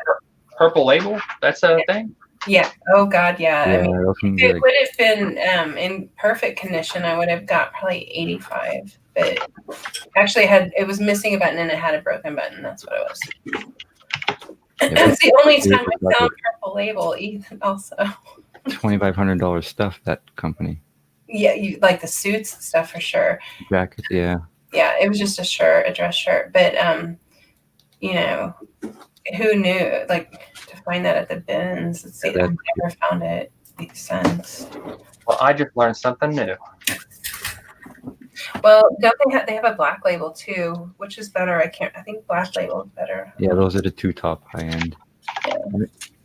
Purple Label? That's a thing? Yeah. Oh God, yeah. Yeah, I mean, those can if be it like, would have been in perfect condition, I would have got probably 85. But actually, it was missing a button and it had a broken button. That's what it was. Yeah, It's the only time I like found Purple Label, Ethan. Also. $2,500 stuff, that company. Yeah, you like the suits and stuff for sure. Jackets, yeah. Yeah, it was just a shirt, a dress shirt. But you know, who knew? Like to find that at the bins. Let's see, I never found it. Makes sense. Well, I just learned something new. Well, don't they have a black label too, which is better. I think black label is better. Yeah, those are the two top high-end.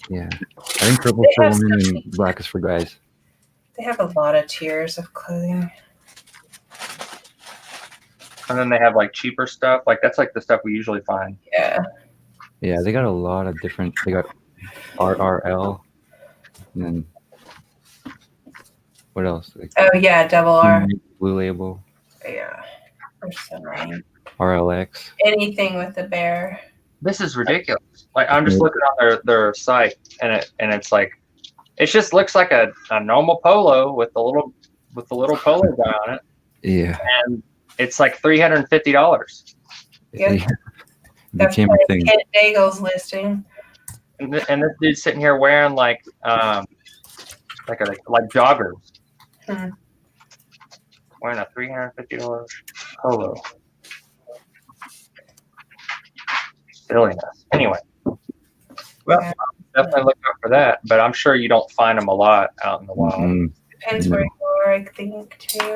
Yeah. I think purple They for have women some- and black is for guys. They have a lot of tiers of clothing. And then they have like cheaper stuff. Like that's like the stuff we usually find. Yeah. Yeah, they got a lot of different. They got RRL, and then what else? Like Oh yeah, double R. Blue Label, Yeah. Or something. RLX. Anything with a bear. This is ridiculous. Like I'm just looking on their site, and it's like it just looks like a normal polo with the little polo guy on it, Yeah, and it's like $350. Yeah. It That's became like a thing. Kent Daigle's listing. And this dude's sitting here wearing like joggers, wearing a $350 polo. Silliness. Anyway, well, definitely look out for that. But I'm sure you don't find them a lot out in the wild. Mm, Depends where you are, I think, too.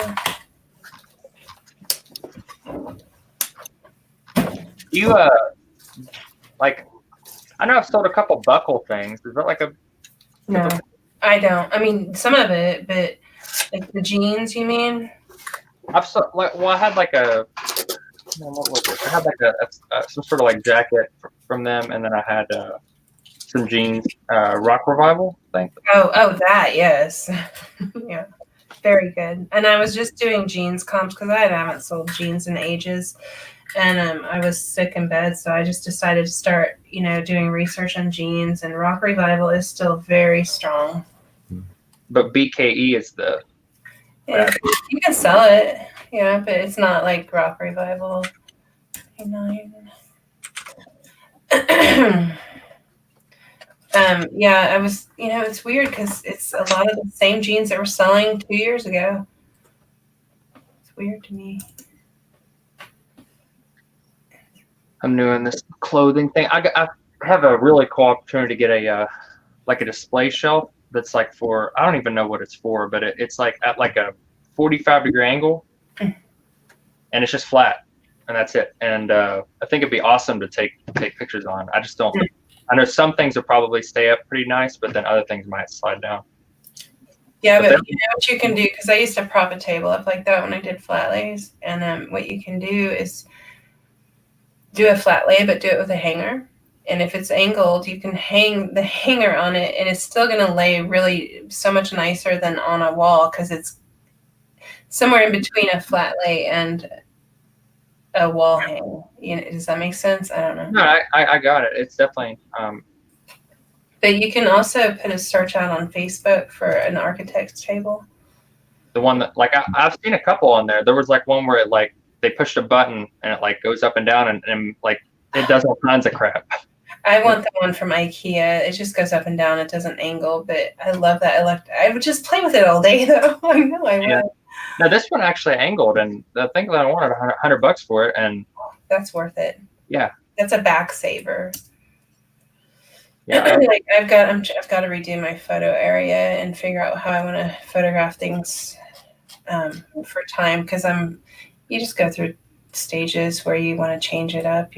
You like I know I've sold a couple buckle things. Is that like a No, I don't. I mean, some of it, but like the jeans, you mean? I've sold I had like a what was it? I had like some sort of like jacket from them, and then I had some jeans, Rock Revival, I think. Oh, that, yes. Yeah, very good. And I was just doing jeans comps because I haven't sold jeans in ages. And I was sick in bed, so I just decided to start, doing research on jeans. And Rock Revival is still very strong. But BKE is the. Yeah, you can sell it, but it's not like Rock Revival. Yeah, I was, it's weird because it's a lot of the same jeans that were selling 2 years ago. It's weird to me. I'm doing this clothing thing. I have a really cool opportunity to get a display shelf that's like for, I don't even know what it's for, but it's like at like a 45-degree angle, and it's just flat, and that's it. And I think it'd be awesome to take pictures on. I just don't. I know some things will probably stay up pretty nice, but then other things might slide down. Yeah, but you know what you can do, because I used to prop a table up like that when I did flat lays, and what you can do is do a flat lay, but do it with a hanger. And if it's angled, you can hang the hanger on it, and it's still going to lay really so much nicer than on a wall, because it's somewhere in between a flat lay and a wall hang. Does that make sense? I don't know. No, I got it. It's definitely. But you can also put a search out on Facebook for an architect's table. The one that, like, I've seen a couple on there. There was like one where it like they pushed a button and it like goes up and down and like it does all kinds of crap. I want the one from IKEA. It just goes up and down. It doesn't angle, but I love that. I would just play with it all day, though. I know I would. Yeah. No, this one actually angled, and I think that I wanted $100 for it, and that's worth it. Yeah, that's a back saver. Yeah, I've got to redo my photo area and figure out how I want to photograph things for time, because you just go through stages where you want to change it up,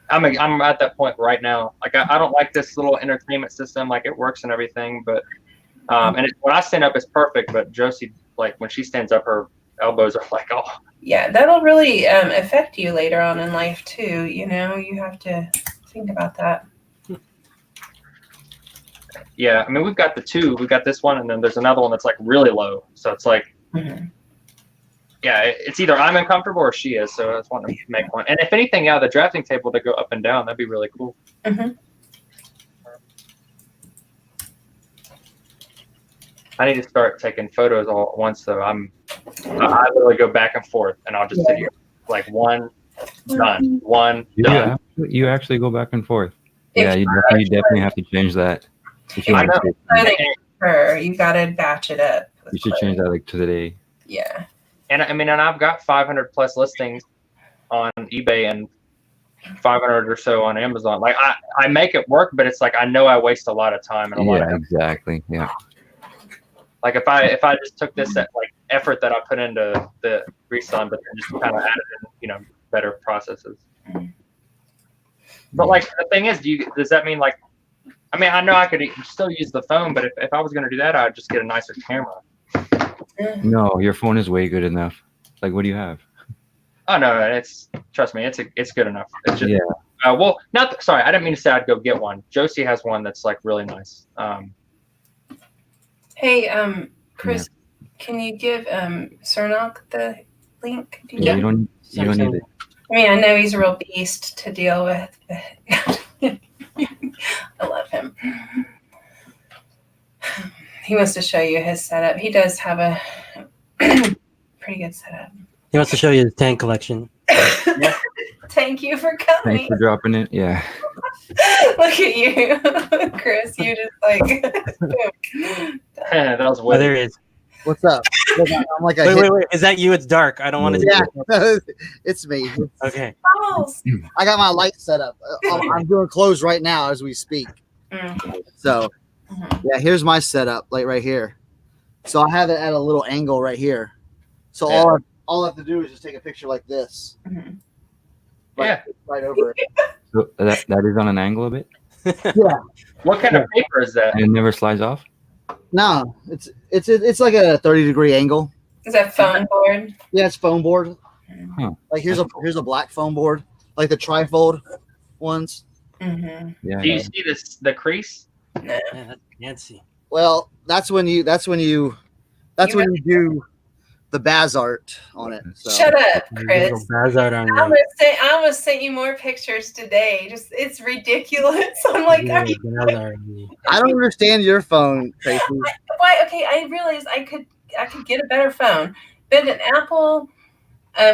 I'm at that point right now. Like I don't like this little entertainment system. Like it works and everything, but and when I stand up, it's perfect. But Josie, like when she stands up, her elbows are like, oh. Yeah, that'll really affect you later on in life too. You have to think about that. Yeah, I mean we've got the two. We've got this one, and then there's another one that's like really low. So it's like. Mm-hmm. Yeah, it's either I'm uncomfortable or she is, so I just want to make one. And if anything, the drafting table to go up and down, that'd be really cool. Mm-hmm. I need to start taking photos all at once, though. I literally go back and forth, and I'll just sit here, like one, done, one, done. You actually go back and forth. Yeah, you definitely have to change that. I know. You got to batch it up. You should change that like to today. Yeah. And I mean, and I've got 500 plus listings on eBay and 500 or so on Amazon. Like I make it work, but it's like I know I waste a lot of time and a lot of effort. Exactly. Yeah. Like if I just took this like effort that I put into the reselling, but then just kind of added in, better processes. But like the thing is, does that mean like? I mean, I know I could still use the phone, but if I was going to do that, I'd just get a nicer camera. No, your phone is way good enough. Like, what do you have? Oh no, trust me, it's good enough. It's just, sorry, I didn't mean to say I'd go get one. Josie has one that's like really nice. Hey, Chris, can you give Cernok the link? You don't need it. I mean, I know he's a real beast to deal with. I love him. He wants to show you his setup. He does have a pretty good setup. He wants to show you his tank collection. Thank you for coming. Thanks for dropping it. Yeah. Look at you, Chris. You just like. That was weird. There it is. What's up? I'm like wait. Is that you? It's dark. I don't want to. Yeah, it's me. Okay. I got my light set up. I'm doing clothes right now as we speak. So, yeah, here's my setup, like right here. So I have it at a little angle right here. So all I have to do is just take a picture like this. Right over it. So that is on an angle a bit. Yeah. What kind of paper is that? And it never slides off. No, it's like a 30-degree angle. Is that foam board? Yeah, it's foam board. Like here's a black foam board, like the trifold ones. Mm-hmm. Yeah. Do you see the crease? No. Yeah, that's fancy. Well, that's when you do the Baz art on it. So. Shut up, Chris. Bazard on I almost sent you more pictures today. Just it's ridiculous. I'm like, are you, I don't understand your phone, Tracy. why? Okay, I realized I could get a better phone, but an Apple,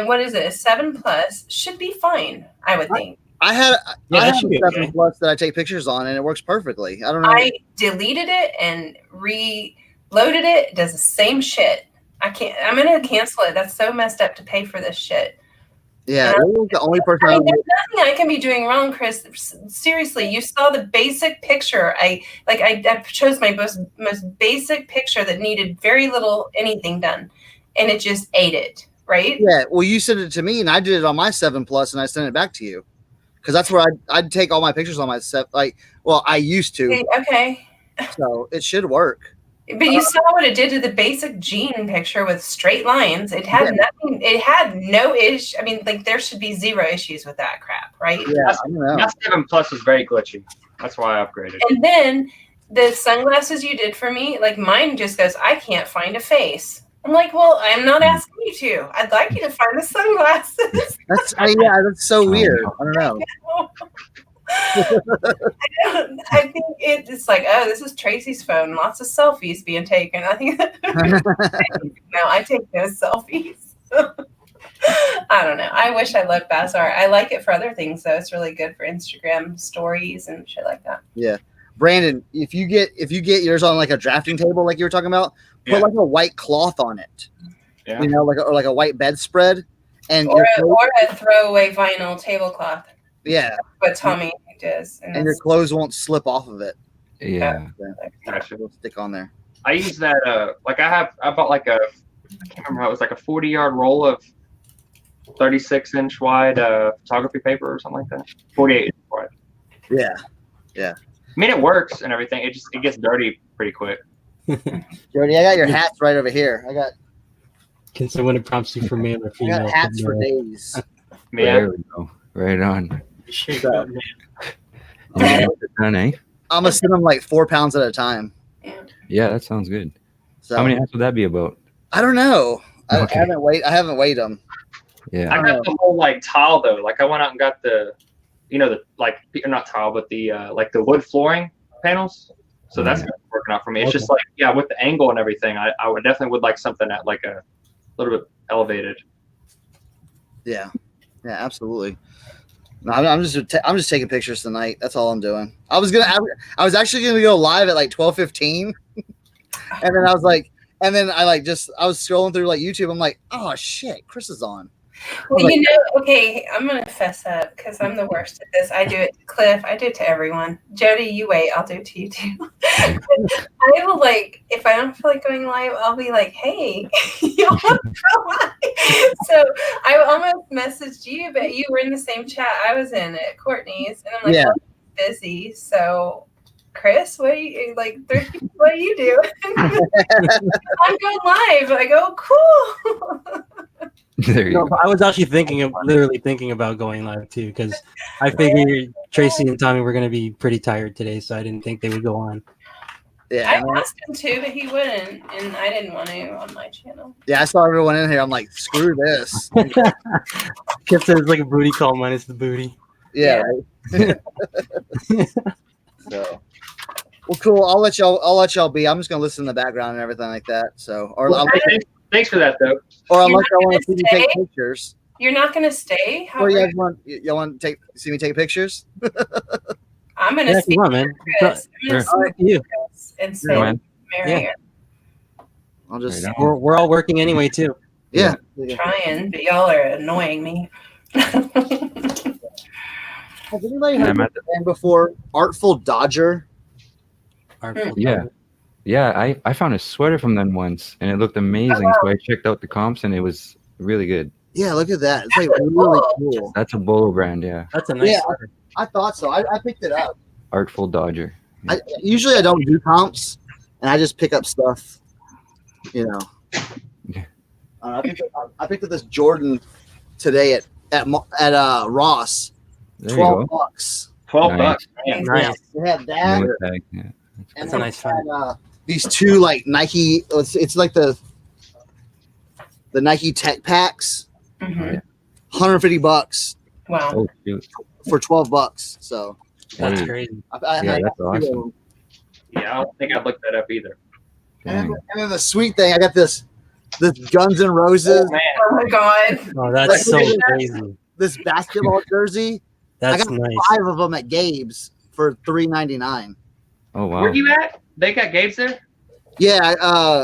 what is it? A 7 Plus should be fine. I would think. I have that a should be 7 okay. Plus that I take pictures on, and it works perfectly. I don't know. I deleted it and reloaded it. It does the same shit. I'm gonna cancel it. That's so messed up to pay for this shit. Yeah, you're the only person. I mean, there's nothing I can be doing wrong, Chris. Seriously, you saw the basic picture. I chose my most basic picture that needed very little anything done, and it just ate it. Right? Yeah. Well, you sent it to me, and I did it on my 7 Plus, and I sent it back to you because that's where I'd take all my pictures on my set. I used to. Okay. So it should work. But you saw what it did to the basic Gene picture with straight lines. It had nothing. It had no issue. I mean, like there should be zero issues with that crap, right? Yeah, I don't know. My 7 Plus was very glitchy. That's why I upgraded. And then the sunglasses you did for me, like mine just goes, I can't find a face. I'm like, well, I'm not asking you to. I'd like you to find the sunglasses. That's so weird. I don't know. I think it's like, oh, this is Tracy's phone. Lots of selfies being taken. I think no, I take no selfies. I don't know. I wish I loved Bazar. I like it for other things though. It's really good for Instagram stories and shit like that. Yeah, Brandon, if you get yours on like a drafting table, like you were talking about, put like a white cloth on it. Yeah. You know, like a white bedspread, and or a throwaway vinyl tablecloth. Yeah, what Tommy does, and your clothes won't slip off of it. Yeah. Gotcha. It'll stick on there. I use that. I bought like I can't remember how it was, like a 40-yard roll of 36-inch wide photography paper or something like that. 48 inch wide. Yeah. I mean, it works and everything. It gets dirty pretty quick. Jody, I got your hats right over here. I got Can someone prompts you for male or I female? got hats for days. Yeah. There we go. Right on. So, Done, eh? I'm gonna send them like 4 pounds at a time. Yeah, that sounds good. So How many hats would that be about? I don't know. Okay. I haven't weighed them. Yeah. I got the whole like tile though. Like I went out and got the, not tile, but the like the wood flooring panels. So that's working out for me. It's just like, with the angle and everything, I would definitely like something at like a little bit elevated. Yeah, absolutely. No, I'm just taking pictures tonight. That's all I'm doing. I was actually gonna go live at like 12:15, and then I was scrolling through like YouTube. I'm like, oh shit, Chris is on. Well, okay, I'm gonna fess up because I'm the worst at this. I do it to Cliff. I do it to everyone. Jody, you wait. I'll do it to you too. I will if I don't feel like going live, I'll be like, hey, you want to go live? So I almost messaged you, but you were in the same chat I was in at Courtney's, and I'm like, I'm busy. So Chris, what do you do? I'm going live. I go, cool. There you go. I was actually literally thinking about going live too, because I figured Tracy and Tommy were going to be pretty tired today, so I didn't think they would go on. Yeah, I asked him to, but he wouldn't, and I didn't want to on my channel. Yeah, I saw everyone in here. I'm like, screw this. Kip says like a booty call minus the booty. Yeah. Right? So, well, cool. I'll let y'all be. I'm just gonna listen in the background and everything like that. So, Thanks for that though. Or unless I want to see you take pictures. You're not going to stay? Or you guys want to see me take pictures? I'm going to see man. Chris. You. And say, marry her. I'll just. We're all working anyway too. Yeah. Trying, but y'all are annoying me. Has anybody heard of the band before? Artful Dodger. Yeah, I found a sweater from them once, and it looked amazing. So I checked out the comps, and it was really good. Yeah, look at that. It's like really cool. That's a Bolo brand, yeah. That's a nice sweater. I thought so. I picked it up. Artful Dodger. Usually I don't do comps, and I just pick up stuff, Yeah. I picked up this Jordan today at Ross. There you $12. go. $12. Nice. Man. Nice. They had that. No tag, yeah. And That's a nice find. these two like Nike. It's like the Nike Tech Packs. Mhm. $150 Wow. Oh, shoot. for $12. So That's Hey, crazy. I Yeah, had that's two of awesome. them. Yeah, I don't think I'd look that up either. And dang. then the sweet thing, I got this Guns N' Roses, Oh, man. Oh my god. Oh, that's so crazy. this basketball jersey. That's I got nice. 5 of them at Gabe's for $3.99. Oh, wow. Where you at? They got Gabe's there? Yeah,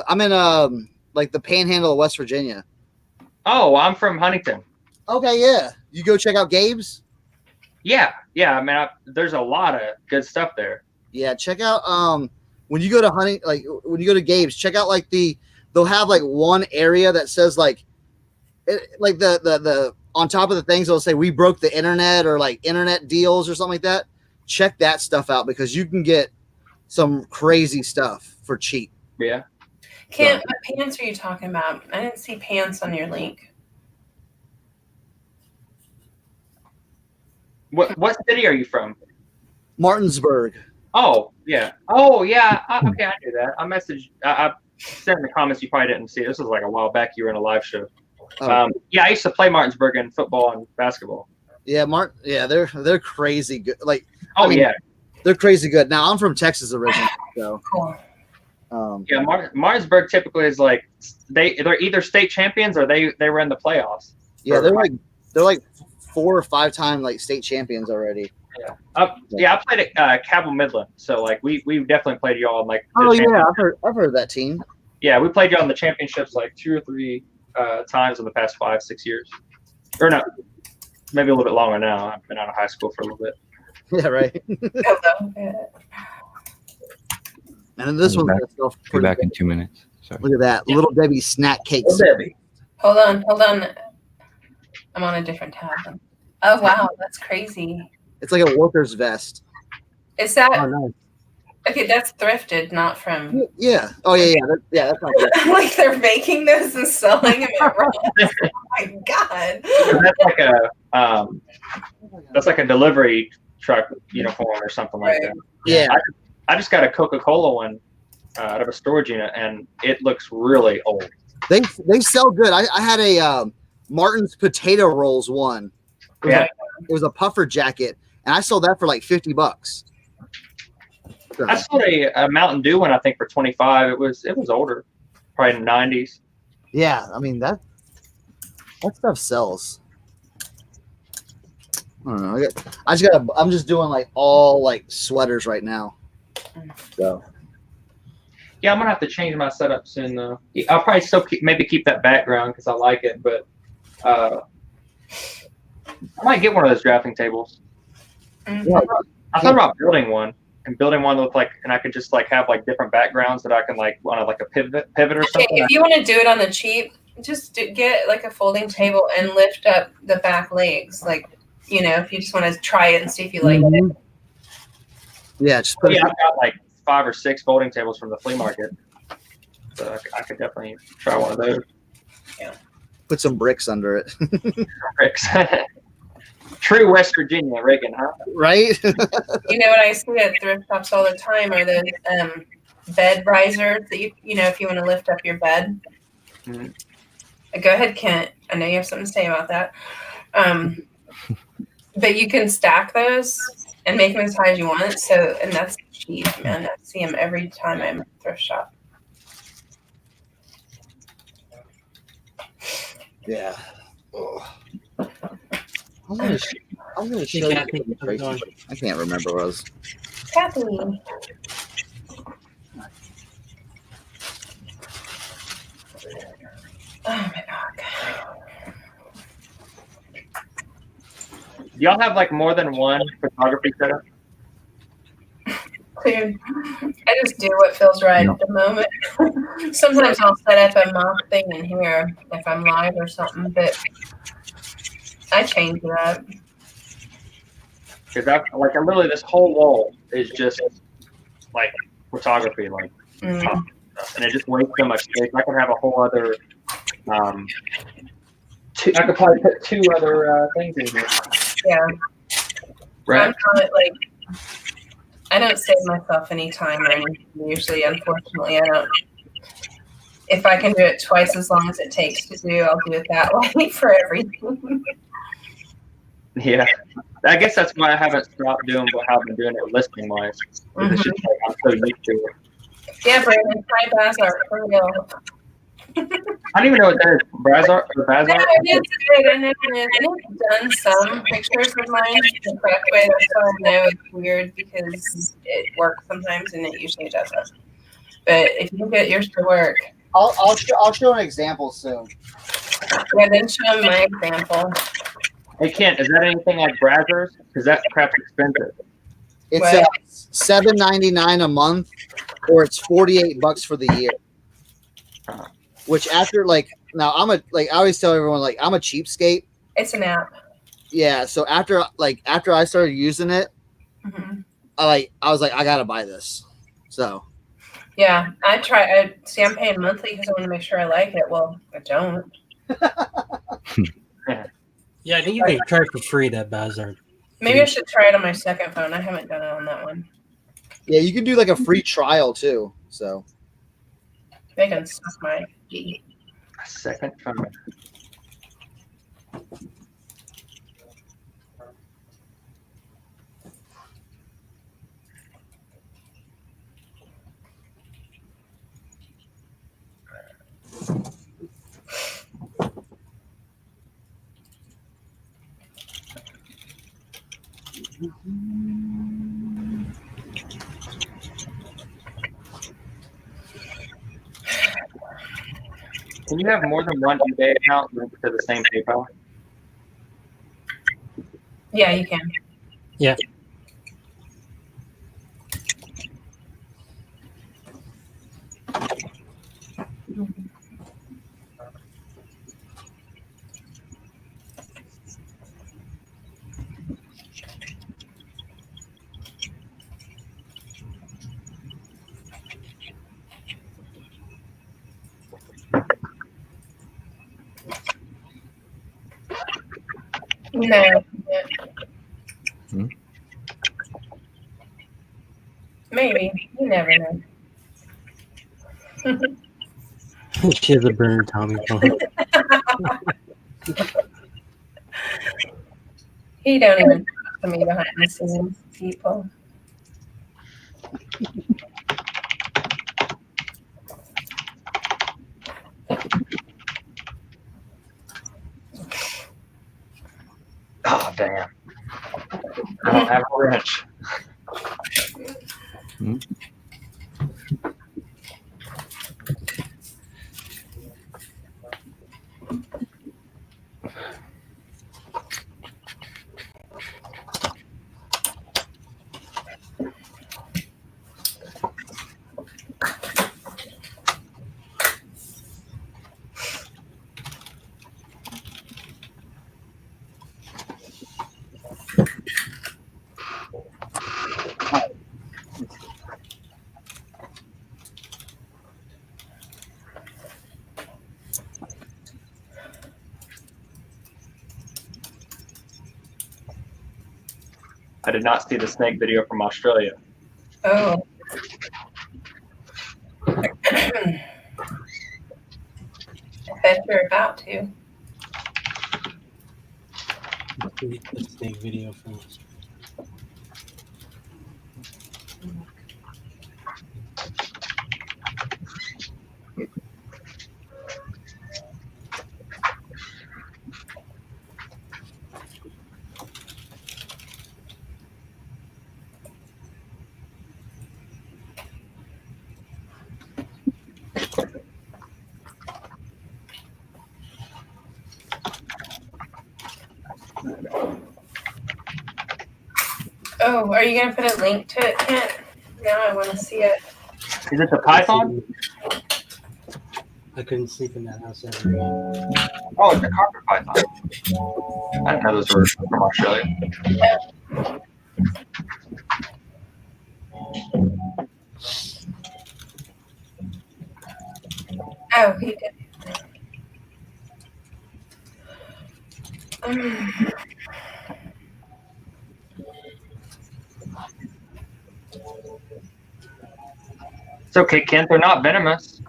I'm in like the Panhandle of West Virginia. Oh, I'm from Huntington. Okay, yeah. You go check out Gabe's. Yeah. I mean, there's a lot of good stuff there. Yeah, check out when you go to when you go to Gabe's, check out like they'll have like one area that says like the on top of the things they'll say we broke the internet or like internet deals or something like that. Check that stuff out because you can get some crazy stuff for cheap. Yeah. Kent, what pants are you talking about? I didn't see pants on your link. What city are you from? Martinsburg. Oh, yeah. Okay, I knew that. I sent in the comments. You probably didn't see it. This was like a while back. You were in a live show. Oh. Yeah, I used to play Martinsburg in football and basketball. Yeah, Yeah, they're crazy good. Like, Oh, I mean, yeah. they're crazy good. Now I'm from Texas originally, so Cool. Yeah, Martinsburg typically is like they're either state champions or they were in the playoffs. yeah, they're like 4 or 5 time like state champions already. Yeah, I played at Cabell Midland, so like we definitely played y'all in like. Oh yeah, I've heard of that team. Yeah, we played y'all in the championships like 2 or 3 times in the past 5-6 years, or no, maybe a little bit longer now. I've been out of high school for a little bit. Yeah, right. And then this I'll one's be got stuff Be pretty back good. in 2 minutes. Sorry. Look at that. Little Debbie snack cakes. Debbie. Hold on. I'm on a different tab. Oh wow, that's crazy. It's like a worker's vest. Is that Oh, nice. okay? That's thrifted, not from. Yeah. Oh yeah, that's not good. Like they're making this and selling them at Ross. Oh my god. That's like a delivery truck uniform or something like that. Yeah. I just got a Coca-Cola one out of a storage unit, and it looks really old. They sell good. I had a Martin's potato rolls one. Yeah. It was a puffer jacket, and I sold that for like $50. So, I sold a Mountain Dew one, I think, for $25. It was older, probably in the 90s. yeah, I mean that stuff sells. I don't know. I'm just doing like all like sweaters right now. So Yeah, I'm gonna have to change my setup soon, though. I'll probably still keep that background because I like it, but I might get one of those drafting tables. yeah, I thought about building one that looked like, and I could just like have like different backgrounds that I can like on like a pivot or Okay, something. if you want to do it on the cheap, just get like a folding table and lift up the back legs. Like, if you just want to try it and see if you like it. yeah, just put Yeah, I've got like 5 or 6 folding tables from the flea market, so I could definitely try one of those. put some bricks under it. Bricks. True West Virginia rigging, huh? Right? What I see at thrift shops all the time are those bed risers that if you want to lift up your bed. Mhm. Go ahead, Kent. I know you have something to say about that. But you can stack those and make them as high as you want. And that's cheap, man. I see them every time I'm at a thrift shop. Yeah. I'm gonna show you. Kathy, how's it going? I can't remember what it was. Kathy. Oh my god. Y'all have like more than one photography setup? Dude, I just do what feels right at the moment. Sometimes I'll set up a mock thing in here if I'm live or something, but I change it up. Because literally this whole wall is just like photography, like Mm. and it just wastes so much space. I could have a whole other I could probably put 2 other things in here. Yeah. Right. I'm not like, I don't save myself any time or anything. Usually, unfortunately, I don't. If I can do it twice as long as it takes to do, I'll do it that way for everything. Yeah. I guess that's why I haven't stopped doing what I've been doing it listing wise. It's just like I'm so used to it. Yeah, Brandon, try Bazaar for real. I don't even know what that is. Brazar or Bazaar? No, it is good. I know it is. And I've done some pictures of mine the correct way. That's why I know it's weird because it works sometimes and it usually doesn't. But if you can get yours to work, I'll show an example soon. yeah, then show them my example. Hey Kent, is that anything like Brazzers? Because that crap's expensive. It's Well- $7.99 a month, or it's $48 for the year. Which after now I always tell everyone I'm a cheapskate. It's an app. Yeah, so after I started using it, Mm-hmm. I was like, I gotta buy this. So Yeah, I'm paying monthly because I want to make sure I like it. Well, I don't. Yeah, I think you can try for free that Bazaar. Maybe I should try it on my second phone. I haven't done it on that one. yeah, you can do a free trial too. So They can suck my G. Second phone. Can you have more than one eBay account linked to the same PayPal? Yeah, you can. Yeah. No. Hmm? Maybe. You never know. She has a burner Tommy phone. He don't even talk to me behind the scenes, people. Oh damn! I don't have a wrench. Hmm? I did not see the snake video from Australia. Oh. I bet you're about to. Let's take video from us. Oh, are you gonna put a link to it, Kent? Now I want to see it. Is it the Python? I couldn't sleep in that house ever again. Oh, it's the carpet python. I didn't know those were from Australia. Oh, he did. It's okay, Kent. They're not venomous.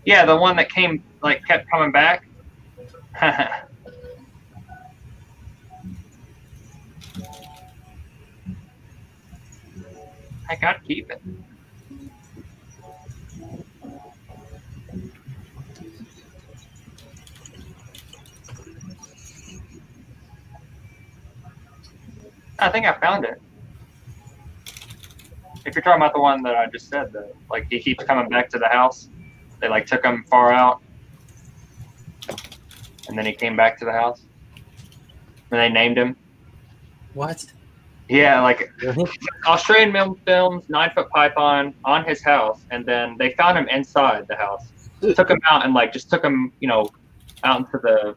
Yeah, the one that came, like, kept coming back. I gotta keep it. I think I found it. If you're talking about the one that I just said, that like he keeps coming back to the house. They like took him far out, and then he came back to the house. And they named him. What? Yeah, like Australian films 9-foot python on his house, and then they found him inside the house. Took him out and like just took him, out into the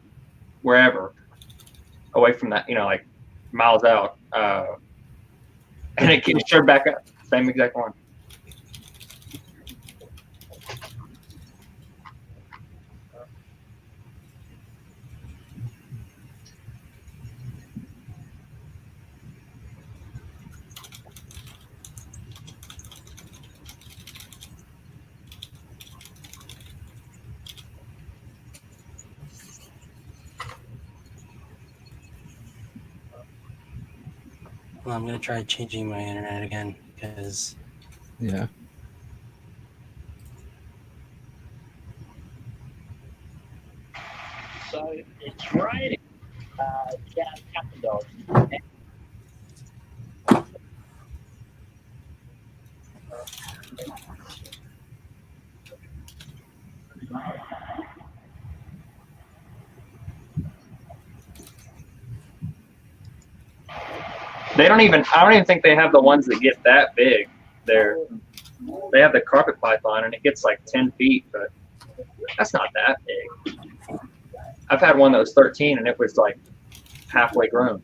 wherever, away from that, like miles out, and it showed back up, same exact one. Well, I'm gonna try changing my internet again because Yeah. So it's raining Captain Dog. I don't even think they have the ones that get that big there. They have the carpet python and it gets like 10 feet, but that's not that big. I've had one that was 13 and it was like halfway grown.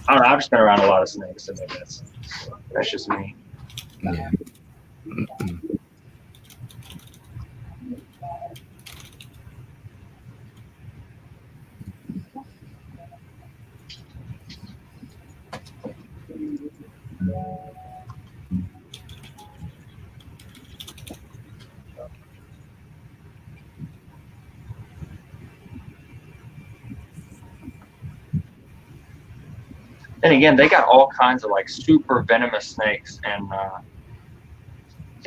I don't know, I've just been around a lot of snakes, so maybe that's just me. Yeah. And again, they got all kinds of like super venomous snakes in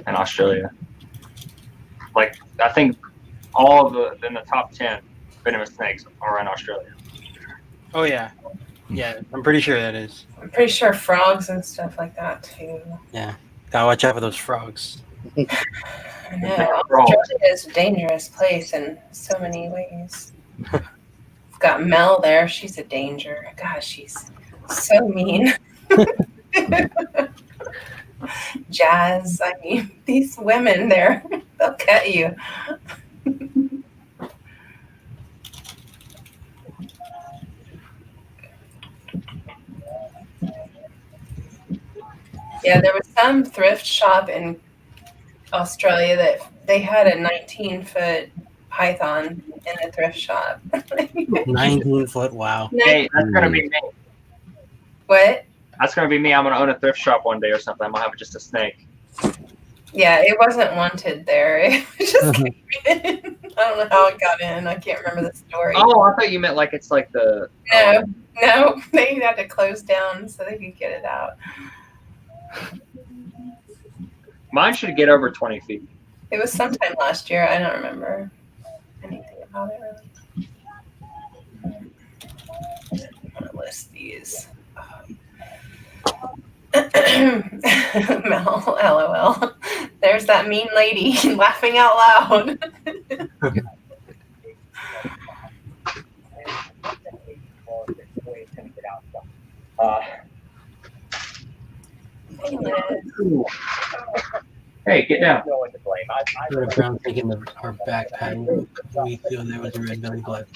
Australia. Like I think all of in the top 10 venomous snakes are in Australia. oh yeah, I'm pretty sure that is. I'm pretty sure frogs and stuff like that too. Gotta watch out for those frogs. I know. Australia is a dangerous place in so many ways. We've got Mel there. She's a danger. Gosh, she's so mean. Jazz. I mean, these women there, they'll cut you. Yeah, there was some thrift shop in Australia that they had a 19-foot python in the thrift shop. 19-foot, wow. Hey, that's gonna be me. What? That's gonna be me. I'm gonna own a thrift shop one day or something. I'm gonna have just a snake. Yeah, it wasn't wanted there. It just came in. I don't know how it got in. I can't remember the story. Oh, I thought you meant like it's like the. No, they had to close down so they could get it out. Mine should get over 20 feet. It was sometime last year. I don't remember anything about it really. I'm gonna list these. Mel, LOL. There's that mean lady laughing out loud. Hey, get down. No one to blame. I Got a brown snake in our back patio a week ago. There was a red belly blood.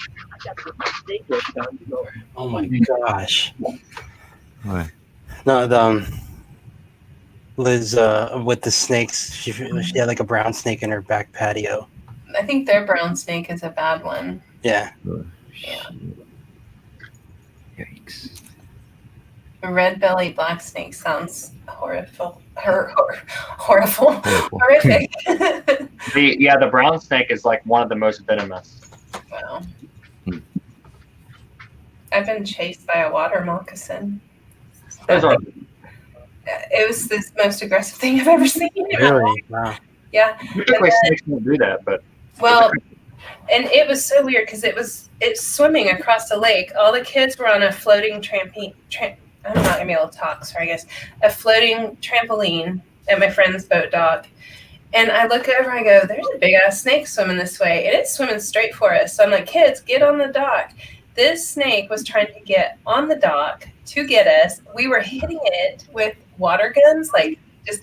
got the mistake was done to go. Oh my gosh. What? No, Liz with the snakes. She had like a brown snake in her back patio. I think their brown snake is a bad one. Yeah. Yeah. Yikes. A red belly black snake sounds horrible. Horrible. Horrible. Horrific. The brown snake is like one of the most venomous. Wow. Hmm. I've been chased by a water moccasin. Those are It was the most aggressive thing I've ever seen. Really? Wow. Yeah. typically snakes don't do that, but Well, and it was so weird because it's swimming across the lake. All the kids were on a floating trampoline. I'm not gonna be able to talk, sorry guys. A floating trampoline at my friend's boat dock. And I look over, I go, there's a big ass snake swimming this way. And it's swimming straight for us. So I'm like, kids, get on the dock. This snake was trying to get on the dock to get us. We were hitting it with water guns, like just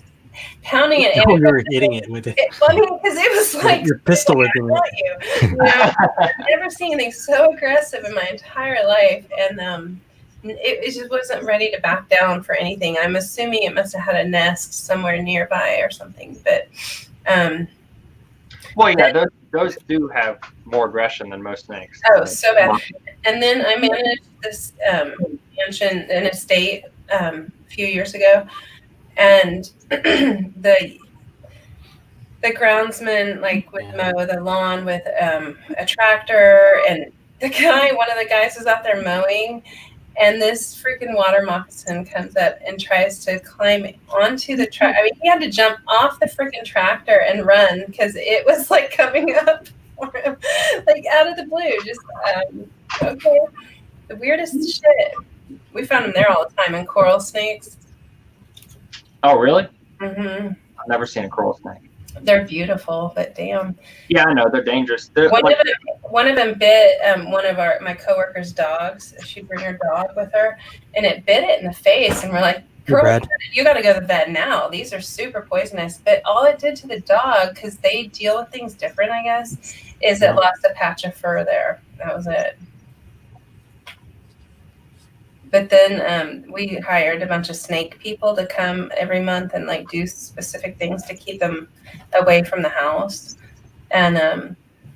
pounding it. Oh, you were hitting it with it. Well, I mean, because it was like Your pistol whipping I it. got you. I've never seen anything so aggressive in my entire life, and it just wasn't ready to back down for anything. I'm assuming it must have had a nest somewhere nearby or something. But well, yeah, those do have more aggression than most snakes. oh, so bad. And then I managed this mansion, an estate, a few years ago, and the groundsman would mow the lawn with a tractor, and one of the guys was out there mowing, and this freaking water moccasin comes up and tries to climb onto the track. I mean, he had to jump off the freaking tractor and run because it was like coming up for him, like out of the blue. Just okay, the weirdest shit. We found them there all the time, and coral snakes. Oh, really? Mm-hmm. I've never seen a coral snake. They're beautiful, but damn. Yeah, I know they're dangerous. They're One of them bit one of my coworkers' dogs. She'd bring her dog with her, and it bit it in the face. And we're like, You're "Girl, bad. you got to go to the vet now. These are super poisonous." But all it did to the dog, because they deal with things different, I guess, is it lost a patch of fur there. That was it. But then we hired a bunch of snake people to come every month and do specific things to keep them away from the house. And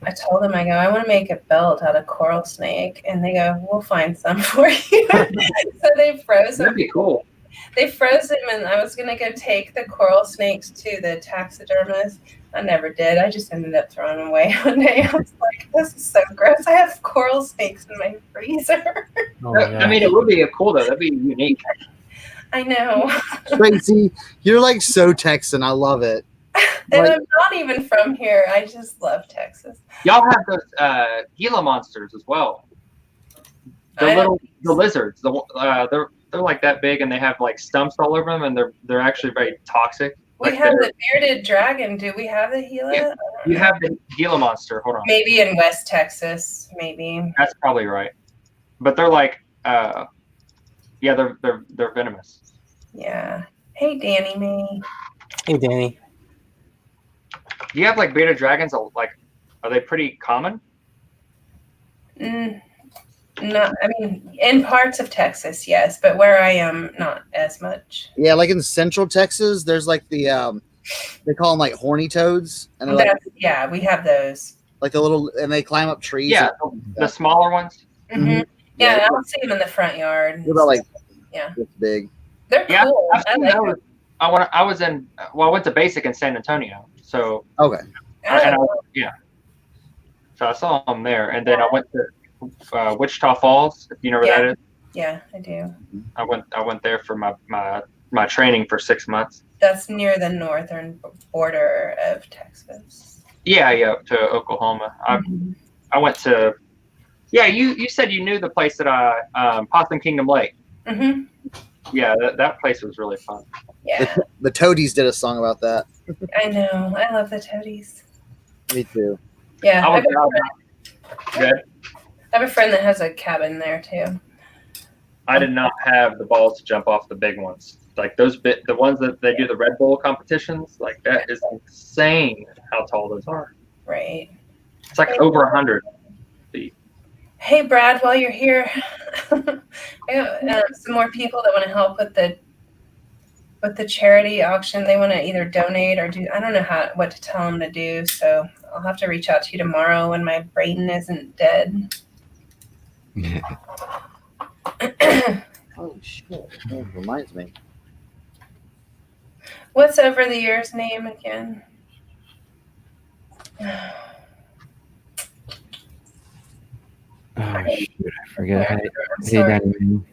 I told them, I go, I want to make a belt out of coral snake. And they go, we'll find some for you. So they froze them. That'd be cool. They froze them, and I was going to go take the coral snakes to the taxidermist. I never did. I just ended up throwing them away one day. I was like, this is so gross. I have coral snakes in my freezer. Oh my I mean, it would be cool though. That'd be unique. I know. Tracy, you're like so Texan. I love it. And I'm not even from here. I just love Texas. Y'all have those Gila monsters as well. The lizards. They're like that big, and they have like stumps all over them, and they're actually very toxic. We have the bearded dragon. Do we have the Gila? Yeah. You have the Gila monster. Hold on. Maybe in West Texas. Maybe. That's probably right. But they're like, they're venomous. Yeah. Hey, Danny Mae. Hey, Danny. Do you have like bearded dragons? Like, are they pretty common? No, I mean, in parts of Texas, yes, but where I am, not as much. Yeah, like in Central Texas, there's like the they call them like horny toads, and they're like, yeah, we have those. like the little, and they climb up trees. Yeah, the smaller ones. Mm-hmm. Yeah, I'll see them in the front yard. They're about like yeah, this big. they're Yeah, cool. I've seen those. I went to basic in San Antonio, so Okay. so I saw them there, and then I went to Wichita Falls. If you know where that is. Yeah, I do. I went there for my training for 6 months. That's near the northern border of Texas. Yeah, to Oklahoma. I went to. Yeah, you said you knew the place that Possum Kingdom Lake. Mm-hmm. Yeah, that place was really fun. Yeah, The Toadies did a song about that. I know. I love the toadies. Me too. Yeah, Good. I have a friend that has a cabin there too. I did not have the balls to jump off the big ones. Like the ones that they do the Red Bull competitions, like that is insane how tall those are. Right. It's like over 100 feet. Hey, Brad, while you're here, I got some more people that want to help with the charity auction. They want to either donate or do, I don't know what to tell them to do. So I'll have to reach out to you tomorrow when my brain isn't dead. Oh shit! That reminds me. What's Over the Years name again? Oh shoot, I forget. I'm Hey, sorry. Danny, man.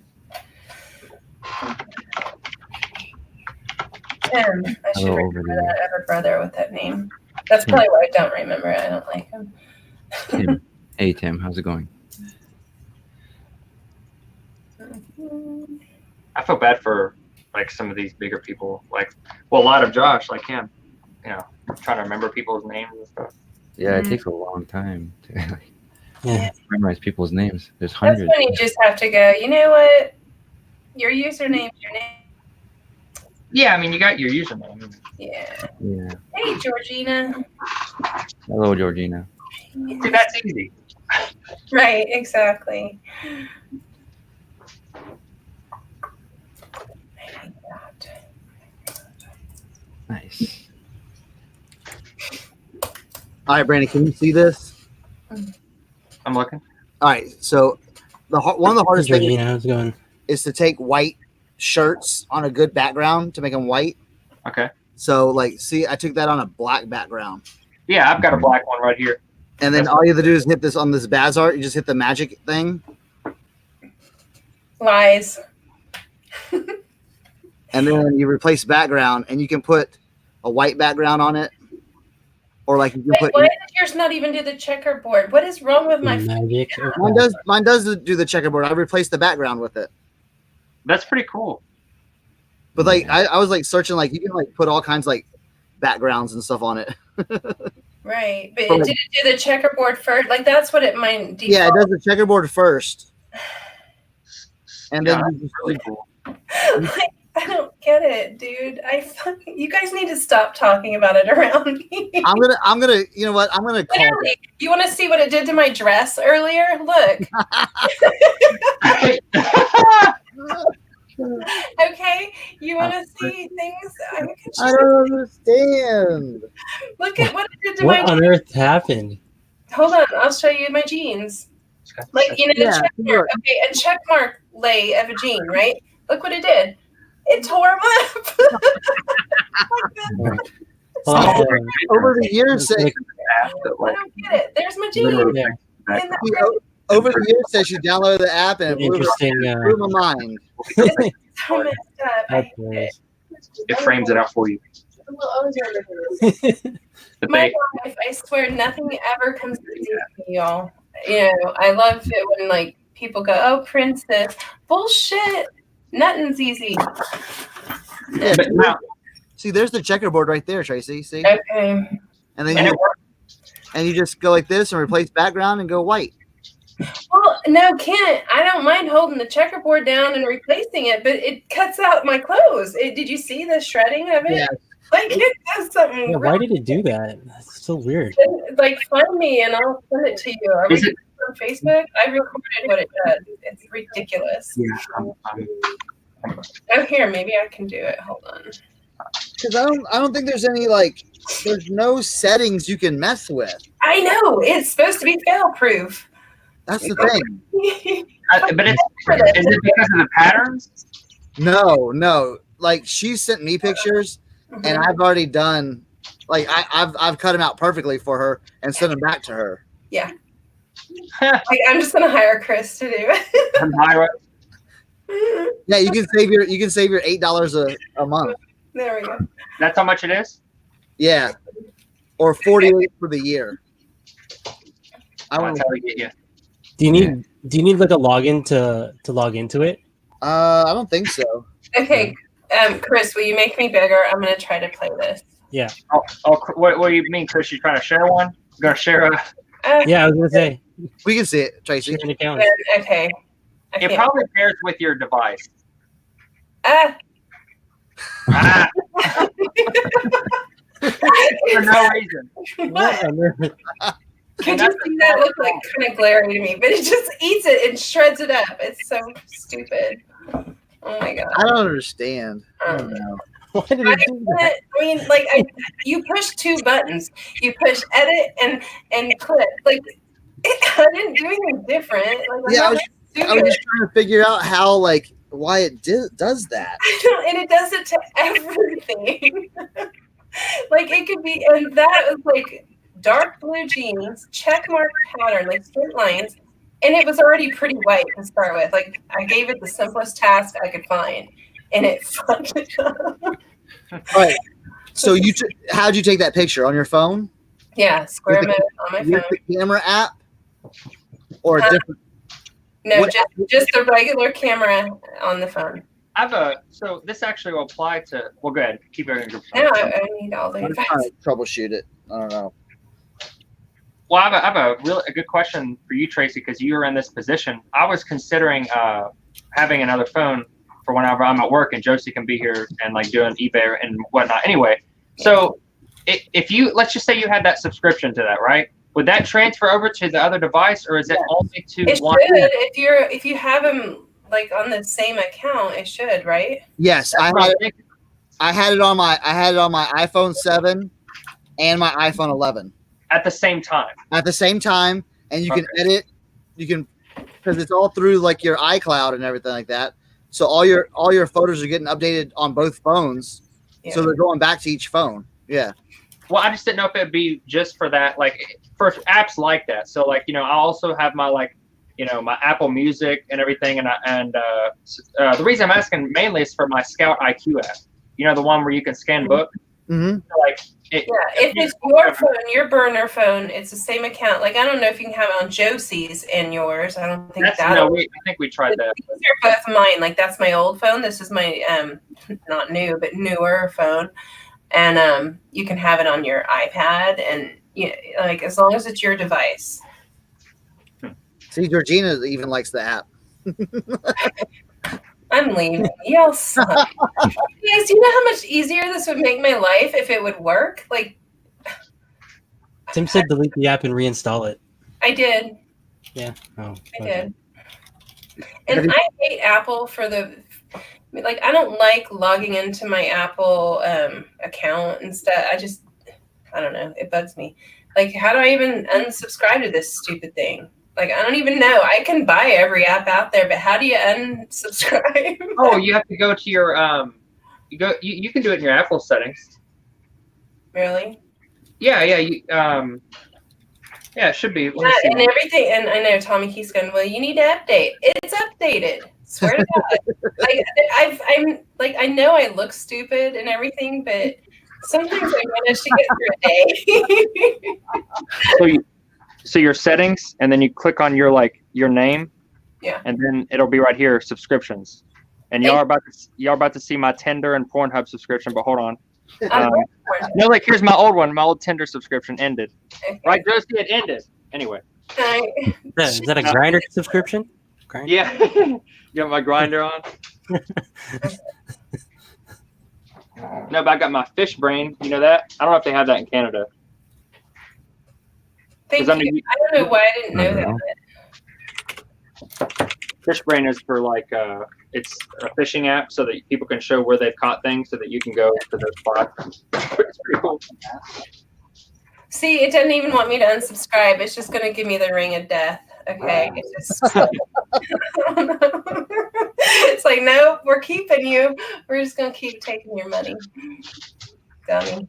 Tim. I should Hello, remember Over the that. I have a brother with that name. That's probably why I don't remember it. I don't like him. Tim. Hey Tim, how's it going? I feel bad for like some of these bigger people, like a lot of Josh, like him, trying to remember people's names and stuff. Yeah, it Mhm. takes a long time to Yeah. memorize people's names. There's That's hundreds. when you just have to go, you know what? Your username's your name. Yeah, I mean, you got your username. Yeah. Yeah. Hey, Georgina. Hello, Georgina. See, that's easy. Right, exactly. I hate that. Nice. All right, Brandon, can you see this? I'm looking. All right, so one of the hardest things Georgina, how's it going? is to take white shirts on a good background to make them white. Okay. So, like, see, I took that on a black background, Yeah, I've got a black one right here. and then all you have to do is hit this on this Bazart. You just hit the magic thing, Lies. and then you replace background, and you can put a white background on it, or like you can Wait, put. why did yours not even do the checkerboard? What is wrong with my Magic. Mine does do the checkerboard. I replaced the background with it. That's pretty cool. But like I was like searching, like you can like put all kinds like backgrounds and stuff on it. Right, but Right. did it do the checkerboard first? Like that's what it might default. Yeah, it does the checkerboard first, and then Yeah, you just, really cool. Like, I don't get it, dude. You guys need to stop talking about it around me. I'm gonna you know what, I'm gonna call it. Literally, you want to see what it did to my dress earlier? Look. Okay, you want to see things? I can I just don't understand. look at what it did to What my. on earth happened? Hold on, I'll show you my jeans. Like the Yeah, check mark. Okay, a check mark lay of a jean, right? Look what it did. It tore them up. Hold on, Over the years, It's like- App that, I like, don't get it. There's my jeans. literally Yeah. fixes In that. the over the years since you downloaded the app, and it blew Interesting. my mind. so messed up. I That's hate it. hilarious. It frames it out for you. But My they, life, I swear, nothing ever comes easy to me, y'all. You know, I love it when like people go, "Oh, princess, bullshit. Nothing's easy." Yeah, but now, see, there's the checkerboard right there, Tracy. See, Okay. and then and it works. you just go like this and replace background and go white. Well, no, Kent, I don't mind holding the checkerboard down and replacing it, but it cuts out my clothes. Did you see the shredding of it? Yeah. Like it does something. Yeah, why did it do that? That's so weird. Like find me and I'll send it to you. Are we Is it- on Facebook? I recorded what it does. It's ridiculous. Yeah, Oh, here, maybe I can do it. Hold on. Because I don't think there's any like there's no settings you can mess with. I know it's supposed to be fail-proof. That's the thing. but is it because of the patterns? No. Like she sent me pictures, and I've already done. Like I've cut them out perfectly for her and sent them back to her. Like, I'm just gonna hire Chris to do it. And Myra, Yeah, you can save your $8 a month. There we go. that's how much it is? Yeah, or 48 for the year. I That's want. how we get you. Do you need like a login to log into it? I don't think so. Okay, Chris, will you make me bigger? I'm gonna try to play this. What do you mean, Chris? You trying to share one? You're gonna share a? Yeah, I was gonna say We can see it, Tracy. share an account. Okay. It can't. probably pairs with your device. Ah. Ah. For no reason. What on earth? Could you see that look like kind of glary to me? But it just eats it and shreds it up. It's so stupid. Oh my god. I don't understand. I don't know. Why did it do that? I mean, like, you push 2 buttons. You push edit and clip. Like, I didn't do anything different. Like, Yeah, I was stupid. just trying to figure out how, like, why it does that. And it does it to everything. Like, it could be, and that was like dark blue jeans, check mark pattern, like straight lines, and it was already pretty white to start with. Like, I gave it the simplest task I could find, and it fucked it up. Right. So how'd you take that picture on your phone? Yeah, square mode on my With phone. the camera app, or a different? No, what- just a regular camera on the phone. So this actually will apply to. Well, go ahead. Keep it in your No, I need all the I'm advice. trying to troubleshoot it. I don't know. Well, I have a good question for you, Tracy, because you are in this position. I was considering having another phone for whenever I'm at work and Josie can be here and like doing eBay and whatnot. Anyway, so if you, let's just say you had that subscription to that, right? Would that transfer over to the other device, or is it only to It one? should. If you have them like on the same account, it should, right? Yes, I had it on my iPhone 7 and my iPhone 11 At the same time. at the same time, and you can edit. You can, because it's all through like your iCloud and everything like that. So all your photos are getting updated on both phones. Yeah. So they're going back to each phone. Yeah. Well, I just didn't know if it'd be just for that, like for apps like that. So like, I also have my my Apple Music and everything, and the reason I'm asking mainly is for my Scout IQ app. The one where you can scan books. Mm-hmm. Like, If it's your phone, your burner phone, it's the same account. Like, I don't know if you can have it on Josie's and yours. I don't think that. I think we tried that. These are both mine. Like, that's my old phone. This is my not new but newer phone, and you can have it on your iPad, and like as long as it's your device. See, Georgina even likes the app. I'm leaving. Y'all suck. Guys, do you know how much easier this would make my life if it would work? Like, Tim said delete the app and reinstall it. I did. Yeah. Oh, I did. And I hate Apple for I don't like logging into my Apple account and stuff. I don't know. It bugs me. Like, how do I even unsubscribe to this stupid thing? Like, I don't even know. I can buy every app out there, but how do you unsubscribe? Oh, you have to go to your you can do it in your Apple settings. Really? Yeah, it should be. Let me see. And everything. And I know Tommy keeps going, well, you need to update. It's updated. Swear to God. I know I look stupid and everything, but sometimes I manage to get through a day. So your settings, and then you click on your name. Yeah. And then it'll be right here, subscriptions. And y'all are about to see my Tinder and Pornhub subscription, but hold on. No, here's my old one. My old Tinder subscription ended. Okay. Right, Josie, it ended. Anyway. Is that a Grindr subscription? Grindr? Yeah. You got my grinder on? No, but I got my Fish Brain. You know that? I don't know if they have that in Canada. Thank you. I don't know why I didn't know that. Fish Brain is for it's a fishing app so that people can show where they've caught things so that you can go to their spots. It's pretty cool. See, it doesn't even want me to unsubscribe. It's just going to give me the ring of death. Okay. It's just, it's like, no, we're keeping you. We're just going to keep taking your money. Dummy.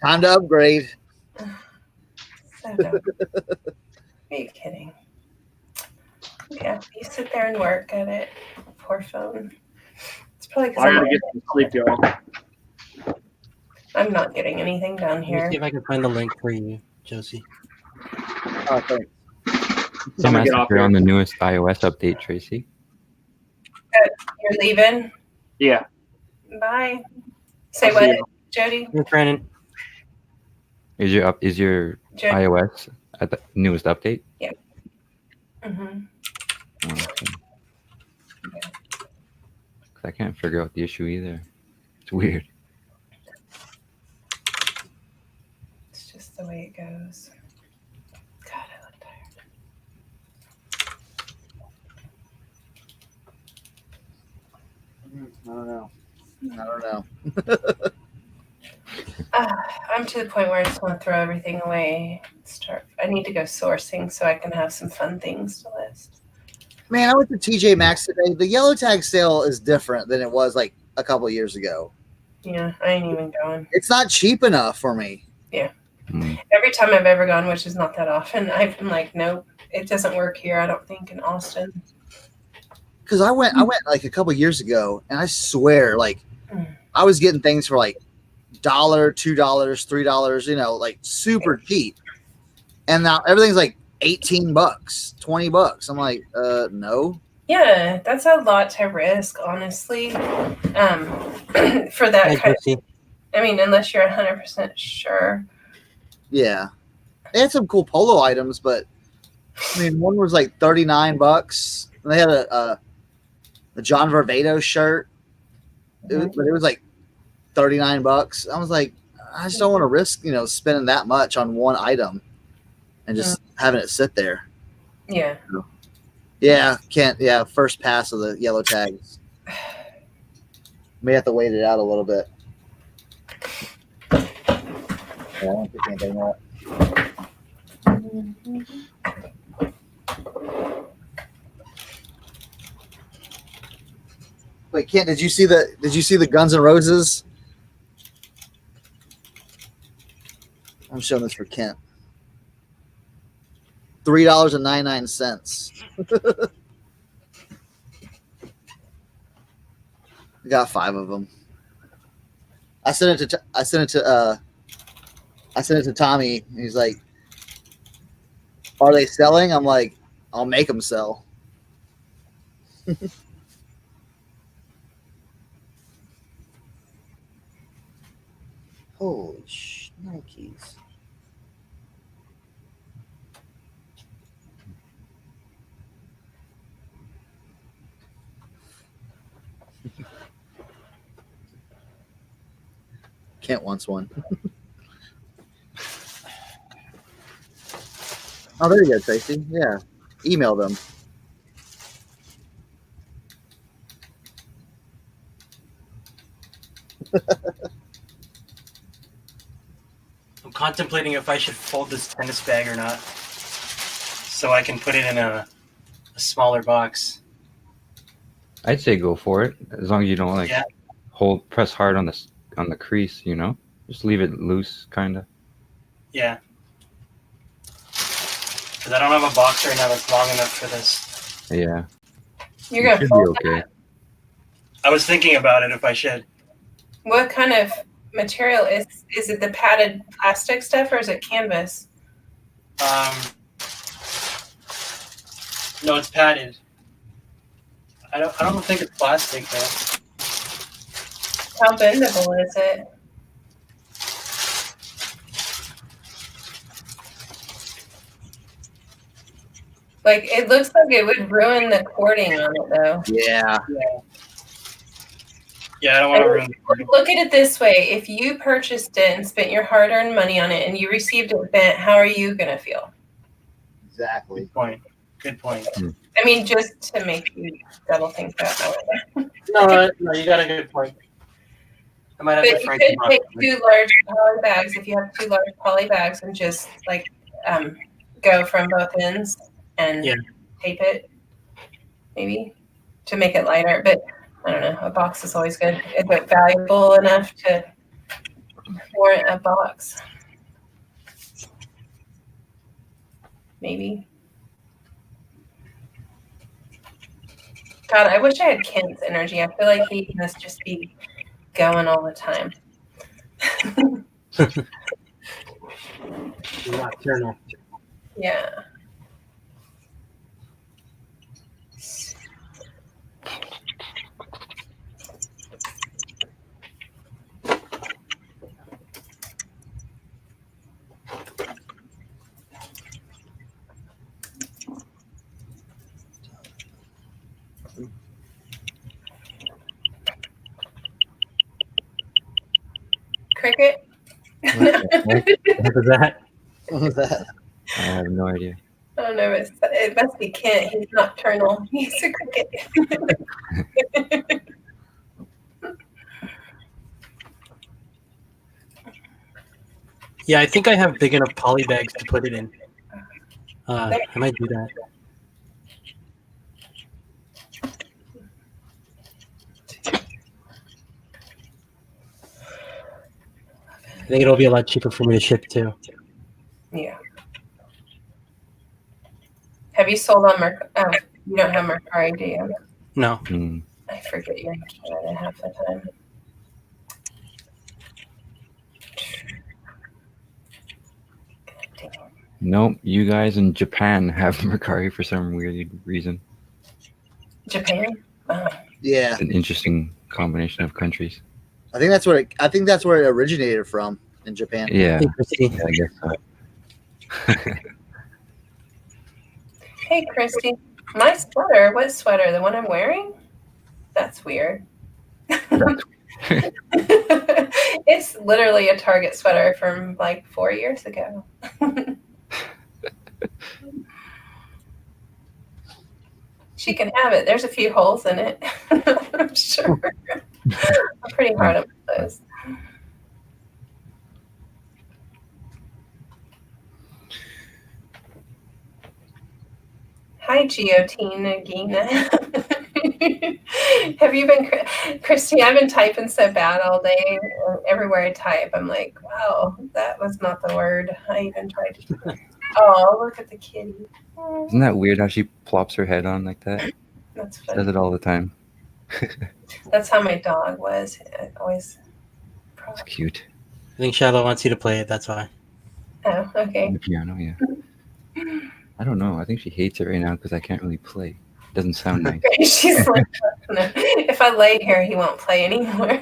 Time to upgrade. So dumb. Are you kidding? Yeah, you sit there and work at it. Poor phone. It's probably because I gotta get some sleep, y'all. I'm not getting anything done Let me here. see if I can find the link for you, Josie. Oh, thanks. So I'm gonna get off you're here. on the newest iOS update, Tracy. You're leaving? Yeah. Bye. Say I'll see what, you. Jody? Hey, Brandon. Is your Jody. iOS at the newest update? Mm-hmm. Okay. I can't figure out the issue either. It's weird. It's just the way it goes. God, I look tired. I don't know. I don't know. I'm to the point where I just want to throw everything away. I need to go sourcing so I can have some fun things to list. Man, I went to TJ Maxx today. The yellow tag sale is different than it was like a couple of years ago. Yeah, I ain't even going. It's not cheap enough for me. Every time I've ever gone, which is not that often, I've been like, nope, it doesn't work here. I don't think in Austin. Because I went like a couple of years ago, and I swear, like I was getting things for like $1, $2, $3, you know, like super cheap. And now everything's like $18, $20. I'm like, no. Yeah, that's a lot to risk, honestly. For that Hi, kind Jesse. of, I mean, unless you're 100% sure. Yeah. They had some cool polo items, but I mean, one was like $39. And they had a John Varvatos shirt, but it was like $39. I was like, I just don't want to risk, you know, spending that much on one item and just having it sit there. Yeah. Yeah, can't. Yeah, first pass of the yellow tags. May have to wait it out a little bit. Yeah, I don't pick anything up. Wait, Kent, did you see the Guns N' Roses? I'm showing this for Kent. $3.99. I got 5 of them. I sent it to Tommy. He's like, "Are they selling?" I'm like, "I'll make them sell." Holy shnikes. Kent wants one. Oh, there you go, Tracy. Yeah. Email them. I'm contemplating if I should fold this tennis bag or not, so I can put it in a smaller box. I'd say go for it, as long as you don't like Yeah. press hard on the crease. You know, just leave it loose, kind of. Yeah. Because I don't have a box right now that's long enough for this. Yeah. You're It going to should be fold okay. that? I was thinking about it if I should. What kind of material is it? The padded plastic stuff or is it canvas? No, it's padded. I don't think it's plastic though. How bendable is it? Like, it looks like it would ruin the cording on it, though. Yeah. Yeah, I don't want to ruin the Look at it this way. If you purchased it and spent your hard-earned money on it and you received it bent, how are you going to feel? Exactly. Good point. Good point. I mean, just to make you double think that way. No, you got a good point. I might have But to you Frank could him up. take 2 large poly bags, if you have 2 large poly bags, and just, like, go from both ends and tape it, maybe, to make it lighter. But I don't know. A box is always good. Is it valuable enough to warrant a box? Maybe. God, I wish I had Kent's energy. I feel like he must just be going all the time. Nocturnal. Yeah. cricket? What was that? What was that? I have no idea. I don't know. It must be Kent. He's nocturnal. He's a cricket. Yeah, I think I have big enough poly bags to put it in. I might do that. I think it'll be a lot cheaper for me to ship too. Yeah. Have you sold on Mercari? Oh, you don't have Mercari, do you? No. Hmm. I forget you're in Canada half the time. Nope, you guys in Japan have Mercari for some weird reason. Japan? Oh. Yeah, It's an interesting combination of countries. I think that's where it originated from in Japan. Yeah, Hey, Christy. I guess so. Hey, Christy. My sweater. What sweater? The one I'm wearing? That's weird. It's literally a Target sweater from like 4 years ago. She can have it. There's a few holes in it. I'm sure. I'm pretty hard on those. Hi, Giotina Gina. Have you been, Christy? I've been typing so bad all day. Everywhere I type, I'm like, wow, that was not the word I even tried to do. Oh, look at the kitty. Oh, Isn't that weird how she plops her head on like that? that's She does funny. it all the time. That's how my dog was. I always. It's cute. I think Shiloh wants you to play it. That's why. Oh, okay. The piano, yeah. I don't know. I think she hates it right now because I can't really play. It doesn't sound nice. She's like, no, if I lay here, he won't play anymore.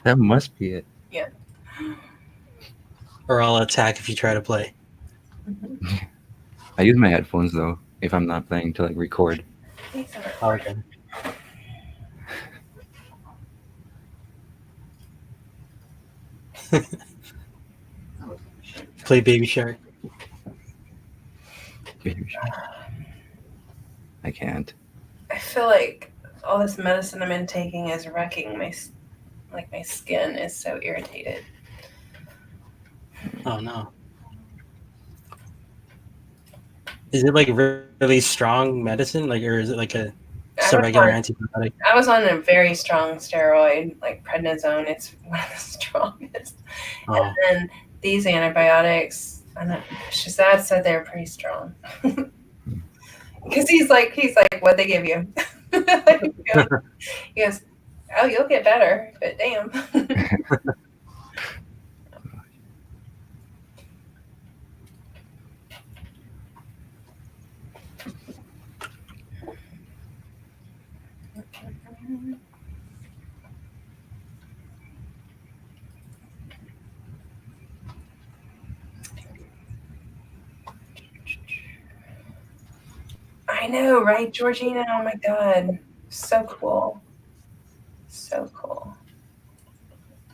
That must be it. Or I'll attack if you try to play. I use my headphones though if I'm not playing to like record. Okay. Play Baby Shark. I can't. I feel like all this medicine I'm taking is wrecking my skin is so irritated. Oh no. Is it like really strong medicine? Like, or is it like just a regular antibiotic? I was on a very strong steroid, like prednisone. It's one of the strongest. Oh. And then these antibiotics, Shazad said they were pretty strong. Because he's like, what'd they give you? He goes, oh, you'll get better, but damn. I know, right, Georgina? Oh my God. So cool. So cool.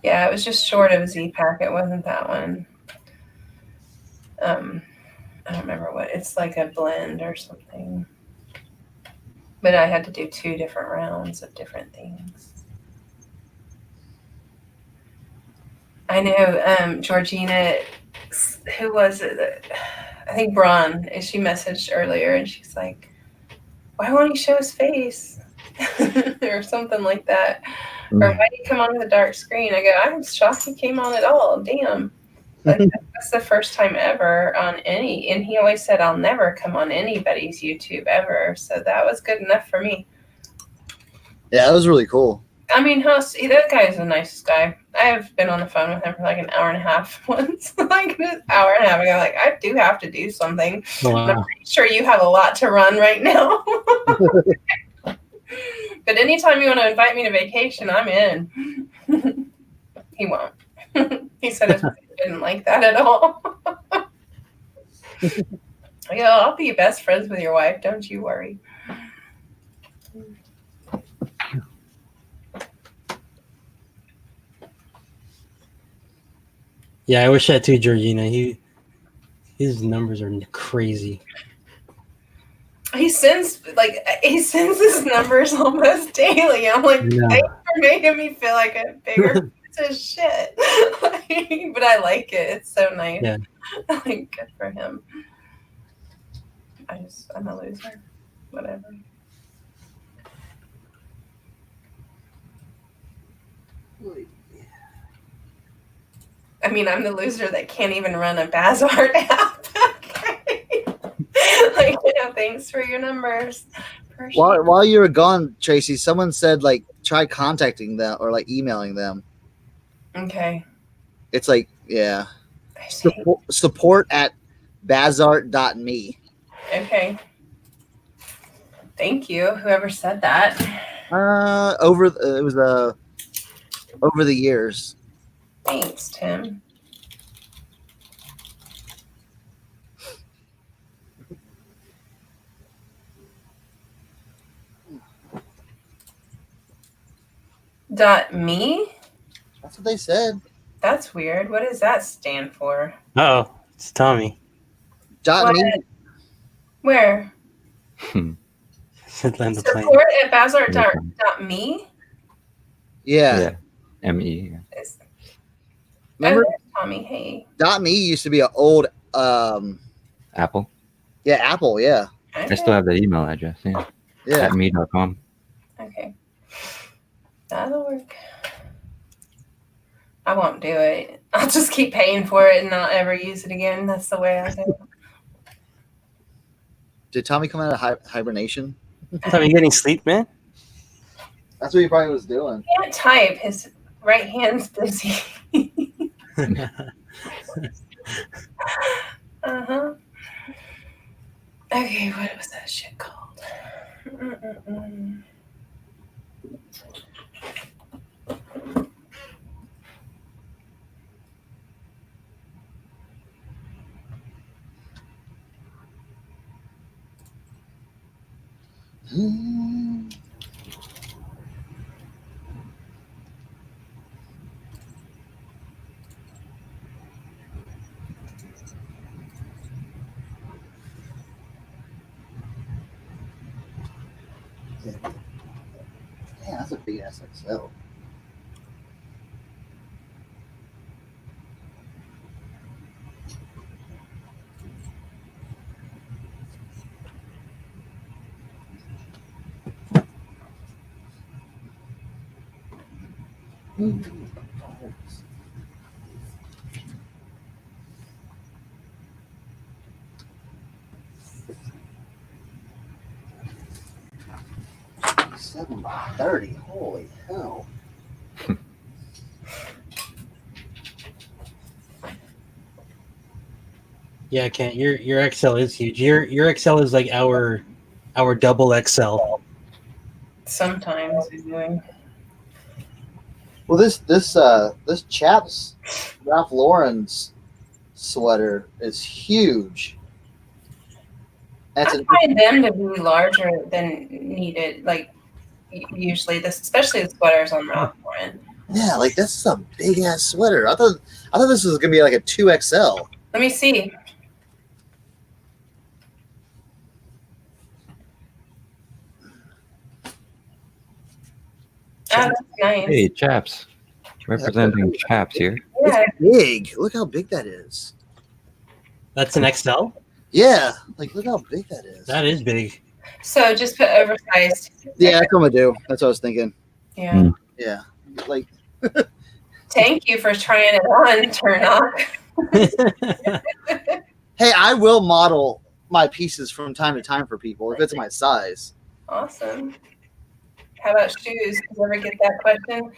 Yeah, it was just short of a Z-Pack. It wasn't that one. I don't remember what. It's like a blend or something. But I had to do 2 different rounds of different things. I know, Georgina, who was it? I think Braun, she messaged earlier and she's like, why won't he show his face? Or something like that. Or why did he come on with a dark screen? I go, I'm shocked he came on at all. Damn. But that's the first time ever on any, and he always said, I'll never come on anybody's YouTube ever. So that was good enough for me. Yeah, that was really cool. I mean, that guy is the nicest guy. I have been on the phone with him for like an hour and a half once. Like an hour and a half ago, like, I do have to do something. Oh, wow. I'm pretty sure you have a lot to run right now. But anytime you want to invite me to vacation, I'm in. He won't. He said his wife didn't like that at all. Yeah, I'll be best friends with your wife. Don't you worry. Yeah, I wish that too, Georgina. His numbers are crazy. He sends his numbers almost daily. I'm like, No. thanks for making me feel like a bigger piece of shit. But I like it. It's so nice. Yeah. Like, good for him. I'm a loser. Whatever. I mean, I'm the loser that can't even run a Bazart app. Like, thanks for your numbers. While you were gone, Tracy, someone said like try contacting them or like emailing them. Okay. It's like, yeah. I see. Support at bazart.me. Okay. Thank you, whoever said that. Over the years. Thanks, Tim. .me? That's what they said. That's weird. What does that stand for? Oh, it's Tommy. .me. Where? Land the plane. Support at Bazart.me? Yeah. ME. Yeah. Remember, Tommy, hey. .me used to be an old Apple. yeah, Apple, yeah. Okay. I still have that email address. Yeah. Yeah. At me.com. Okay. That'll work. I won't do it. I'll just keep paying for it and not ever use it again. That's the way I do it. Did Tommy come out of hibernation? Tommy, you getting sleep, man? That's what he probably was doing. He can't type. His right hand's busy. Uh-huh. Okay, what was that shit called? Mm-mm-mm. Yeah, that's a big ass XL. $7.30. Holy hell! Yeah, Kent, your XL is huge. Your XL is like our double XL. Sometimes he's doing. Well, this Chaps Ralph Lauren's sweater is huge. That's I find them to be larger than needed. Like usually, especially the sweaters on Ralph Lauren. yeah, like this is a big ass sweater. I thought this was gonna be like a 2XL. Let me see. Oh, that's nice. Hey, Chaps. Representing Chaps here. Yeah. It's big. Look how big that is. That's an XL? Yeah, like look how big that is. That is big. So just put oversized. Yeah, that's what I'm gonna do. That's what I was thinking. Yeah. Mm. Yeah, like Thank you for trying it on, Turnock. hey, I will model my pieces from time to time for people if it's my size. Awesome. How about shoes? Did you ever get that question?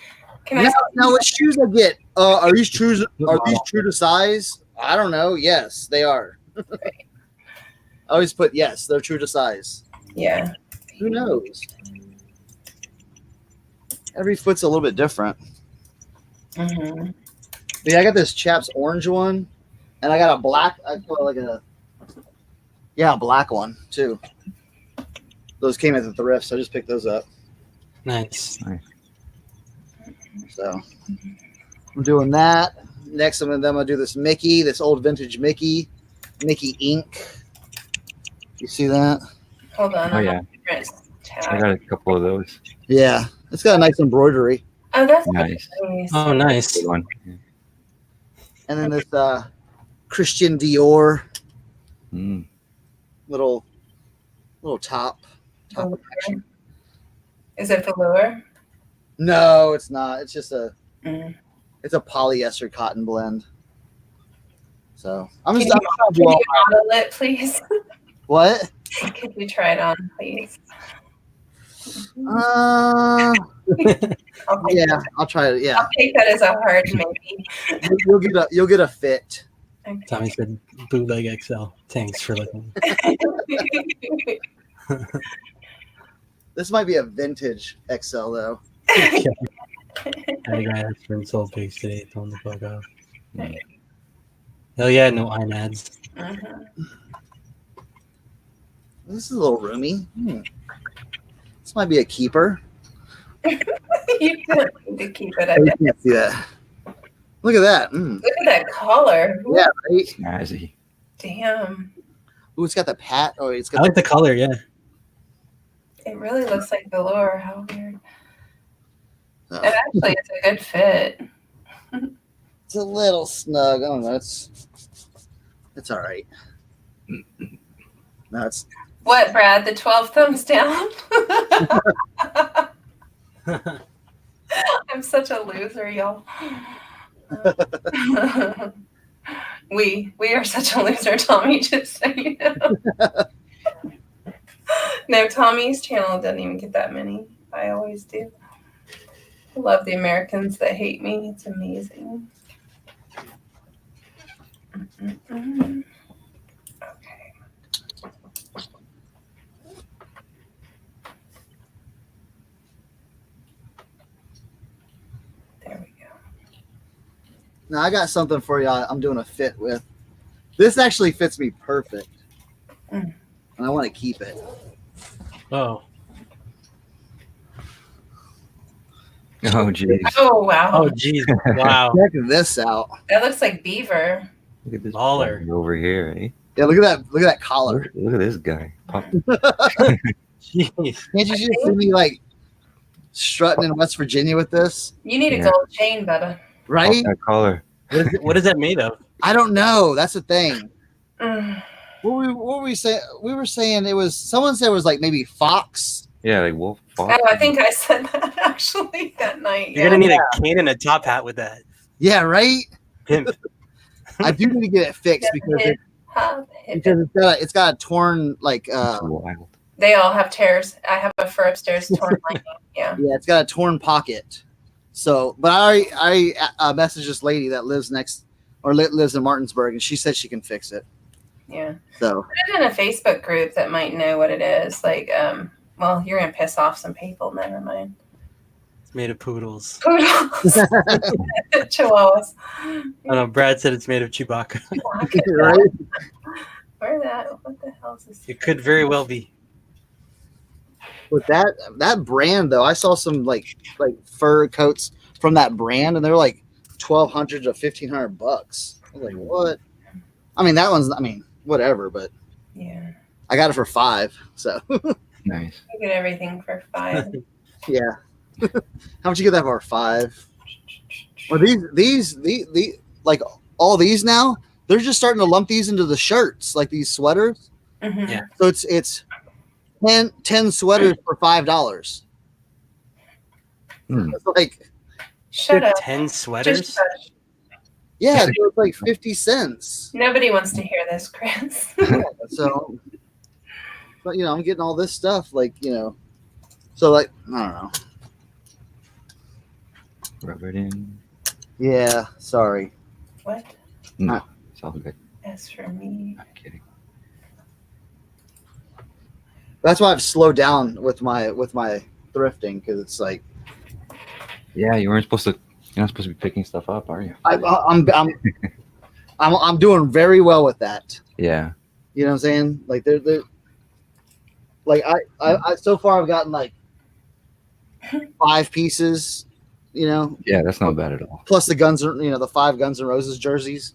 Can I? Now, what shoes I get? Are these true to size? I don't know. Yes, they are. I always put yes. They're true to size. Yeah. Who knows? Every foot's a little bit different. Mm-hmm. But yeah, I got this Chaps orange one, and I got a black. I put like a black one too. Those came at the thrift, so I just picked those up. Nice. So I'm doing that. Next, I'm gonna do this Mickey, this old vintage Mickey ink. You see that? Hold on. Oh I'm yeah, on a different tab. I got a couple of those. Yeah, it's got a nice embroidery. Oh, that's Nice. nice. Oh, nice. Good one. Yeah. And then this Christian Dior Mm. little top. Velour. Is it velour? No, it's not. It's just Mm. it's a polyester cotton blend. So I'm Can just you, I'm can gonna you model it, please? what? Could you try it on, please? Uh, I'll take, yeah, I'll try it. Yeah, I'll take that as a hard maybe. you'll get a fit. Tommy said bootleg XL. Thanks for looking. This might be a vintage XL though. I got asked for sold pigs today. Throwing the fuck off. Hell yeah, no iNads. Mhm. This is a little roomy. This might be a keeper. You don't need to keep it. Oh, you can't see that. Look at that. Look at that collar. Yeah, right. Snazzy. Damn. Ooh, it's got the pat. Oh, it's I got like the color. Yeah. It really looks like velour. How weird. Oh, It actually is a good fit. it's a little snug. I don't know. It's all right. No, it's What, Brad? The 12 thumbs down? I'm such a loser, y'all. we are such a loser, Tommy, just so you know. No, Tommy's channel doesn't even get that many. I always do. I love the Americans that hate me. It's amazing. Mm-mm-mm. Okay. There we go. now I got something for you. I'm doing a fit with. This actually fits me perfect, Mm. and I want to keep it. Oh. Oh jeez. Oh, wow. Oh, geez. Wow. Check this out. That looks like beaver. Look at this Baller. bugger over here, eh? Yeah, look at that. Look at that collar. Look at this guy. Pop. Jeez. Can't you just see me like strutting in West Virginia with this? You need a Yeah. gold chain, Bubba. Right? That collar. What is that made of? I don't know. That's the thing. Mm. What were we saying? We were saying it was. Someone said it was like maybe fox. Yeah, like wolf. Oh, I think I said that actually that night. You're gonna need a cane and a top hat with that. Yeah, right. Pimp. I do need to get it fixed because it's got a torn like That's wild. They all have tears. I have a fur upstairs torn lining. Yeah. yeah, it's got a torn pocket. So, but I messaged this lady that lives lives in Martinsburg, and she said she can fix it. Yeah. So Put it in a Facebook group that might know what it is. Like, well, you're gonna piss off some people. Never mind. It's made of poodles. Poodles. Chihuahuas. I don't know. Brad said it's made of Chewbacca. right? Where that? What the hell is this? It could very well be. With that brand though, I saw some like fur coats from that brand, and they're like $1,200 to $1,500. I was like, what? I mean, that one's. I mean, whatever, but Yeah. I got it for $5. So Nice. You get everything for $5. yeah. How much you get that for? $5. Well, these like all these now, they're just starting to lump these into the shirts, like these sweaters. Mhm. Yeah. So it's 10 sweaters for $5. Hmm. It's like, Shut up. 10 Just sweaters? shush. yeah, so it's like 50 cents. Nobody wants to hear this, Chris. So, but I'm getting all this stuff, like so like I don't know. Rub it in. Yeah, sorry. What? No, it's all good. As for me. I'm kidding. That's why I've slowed down with my thrifting, because it's like Yeah, you weren't supposed to. You're not supposed to be picking stuff up, are you? I'm doing very well with that. Yeah. You know what I'm saying? Like they're like I so far I've gotten like 5 pieces, You know, Yeah, that's not bad at all. plus the the 5 Guns N' Roses jerseys.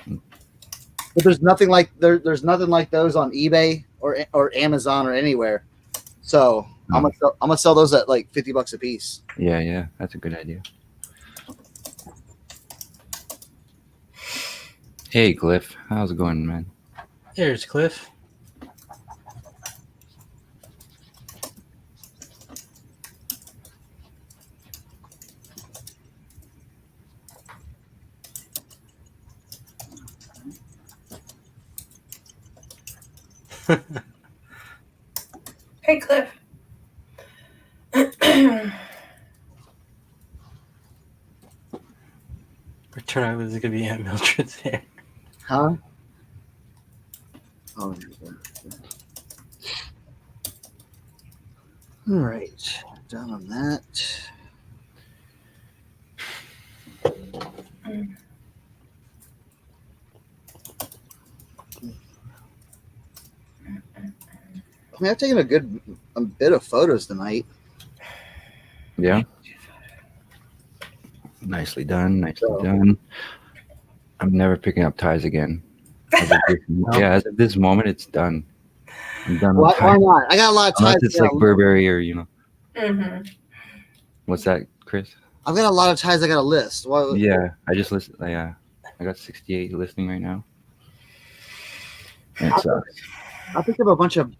But there's nothing like there's nothing like those on eBay or Amazon or anywhere. So I'm gonna sell those at like $50 a piece. Yeah, that's a good idea. Hey, Cliff, how's it going, man? There's Cliff. Hey, Cliff. Return I was gonna be at Mildred's hair. Huh? Oh, all right. Done on that. I mean, I've taken a bit of photos tonight. Yeah. Nicely done. Nicely done. I'm never picking up ties again. As of this moment, it's done. I'm done. Why with ties. not? I got a lot of ties. Unless it's like Burberry or Mm-hmm. what's that, Chris? I've got a lot of ties I got a list. Why, Yeah, I just listed. Yeah, I got 68 listing right now. And it sucks. I picked up a bunch of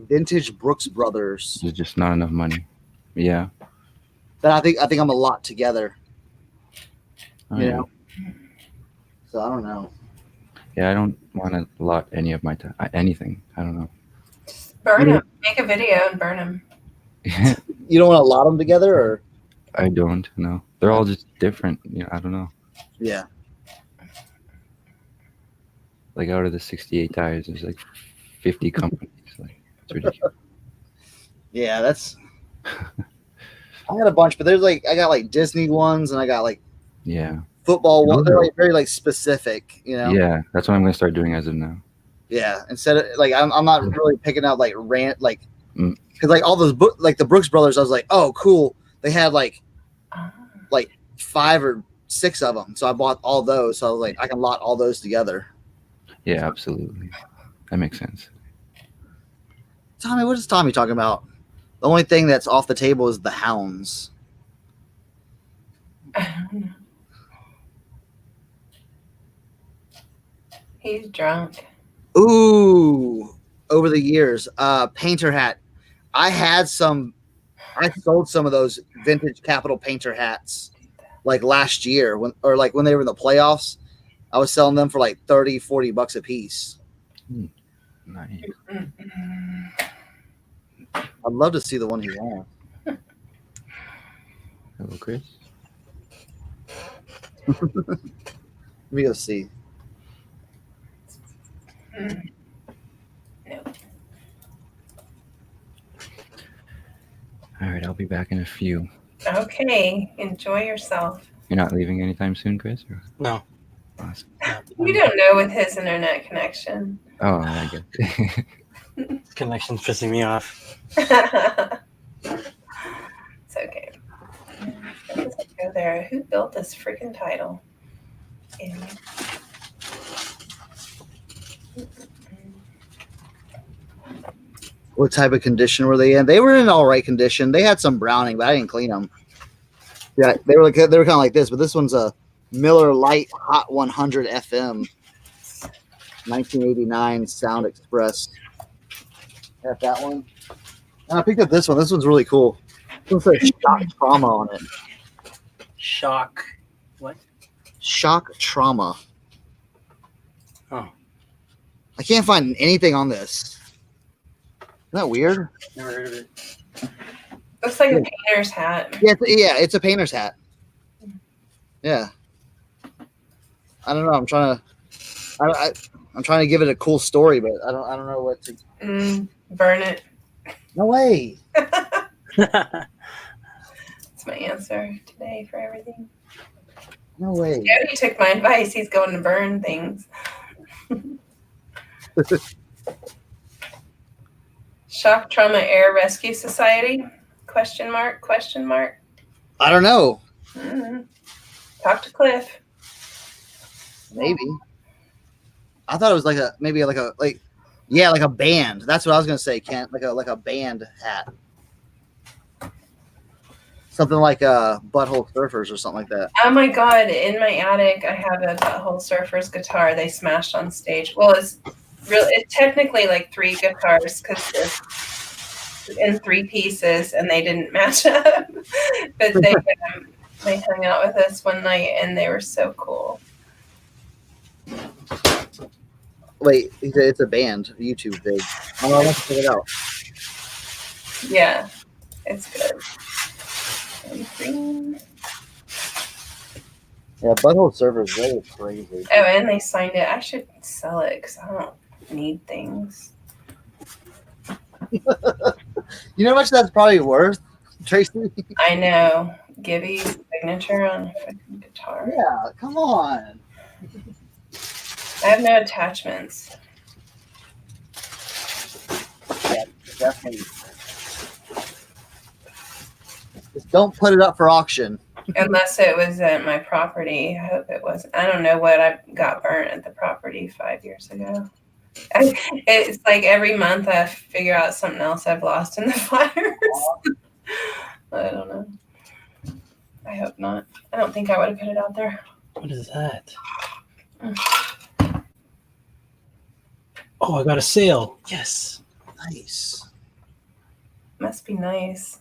vintage Brooks Brothers There's just not enough money. Yeah. that I think I'm a lot together. Oh, You yeah. know? So I don't know. Yeah, I don't want to lot any of my anything. I don't know. Burn them. Make a video and burn them. You don't want to lot them together, or I don't know. They're all just different. I don't know. yeah. Like out of the 68 tires, there's like 50 companies. Like it's ridiculous. Yeah, that's. I got a bunch, but there's I got like Disney ones, and I got like Yeah. football ones. They're like very specific, you know. Yeah, that's what I'm gonna start doing as of now. Yeah, instead of I'm not really picking out because Mm. all those the Brooks Brothers, I was like, oh, cool. They had like 5 or 6 of them, so I bought all those. So I was like, I can lot all those together. Yeah, absolutely. That makes sense. Tommy, what is Tommy talking about? The only thing that's off the table is the hounds. I don't know. He's drunk. Ooh, over the years, painter hat. I sold some of those vintage Capital Painter hats like last year when they were in the playoffs. I was selling them for like $30-$40 a piece. Nice. I'd love to see the one he's on. Hello, Chris. Let me go see. No. All right, I'll be back in a few. Okay. Enjoy yourself. You're not leaving anytime soon, Chris? Or? No. Awesome. We don't know with his internet connection. Oh, I get it. Connection's pissing me off. It's okay. Let's go there. Who built this freaking title? Idiot. What type of condition were they in? They were in all right condition. They had some browning, but I didn't clean them. Yeah, they were kind of like this, but this one's a Miller Lite Hot 100 FM, 1989 Sound Express. Got that one. And I picked up this one. This one's really cool. This one says Shock Trauma on it. Shock. What? Shock Trauma. Oh. I can't find anything on this. Isn't that weird? Never heard of it. Looks like a painter's hat. Yeah, it's a painter's hat. Yeah. I don't know. I'm trying to give it a cool story, but I don't know what to. Burn it. No way. That's my answer today for everything. No way. Jody took my advice. He's going to burn things. Shock Trauma Air Rescue Society? Question mark? I don't know. Mm. Talk to Cliff. Maybe. I thought it was like a like a band. That's what I was gonna say, Kent. Like a band hat. Something like Butthole Surfers or something like that. Oh my God! In my attic, I have a Butthole Surfers guitar. They smashed on stage. Well, it's technically like 3 guitars because it's in 3 pieces, and they didn't match up. But they hung out with us one night, and they were so cool. Wait, it's a band. YouTube vid. Oh, I want to check it out. Yeah, it's good. And green. Yeah, Butthole Surfers, that is crazy. Oh, and they signed it. I should sell it because I don't need things. You know how much that's probably worth, Tracy? I know. Gibby's signature on a freaking guitar. Yeah, come on. I have no attachments. Yeah, definitely. Just don't put it up for auction. Unless it was at my property. I hope it wasn't. I don't know what I got burnt at the property 5 years ago. It's like every month I figure out something else I've lost in the fires. I don't know. I hope not. I don't think I would have put it out there. What is that? Oh, I got a sale. Yes. Nice. Must be nice.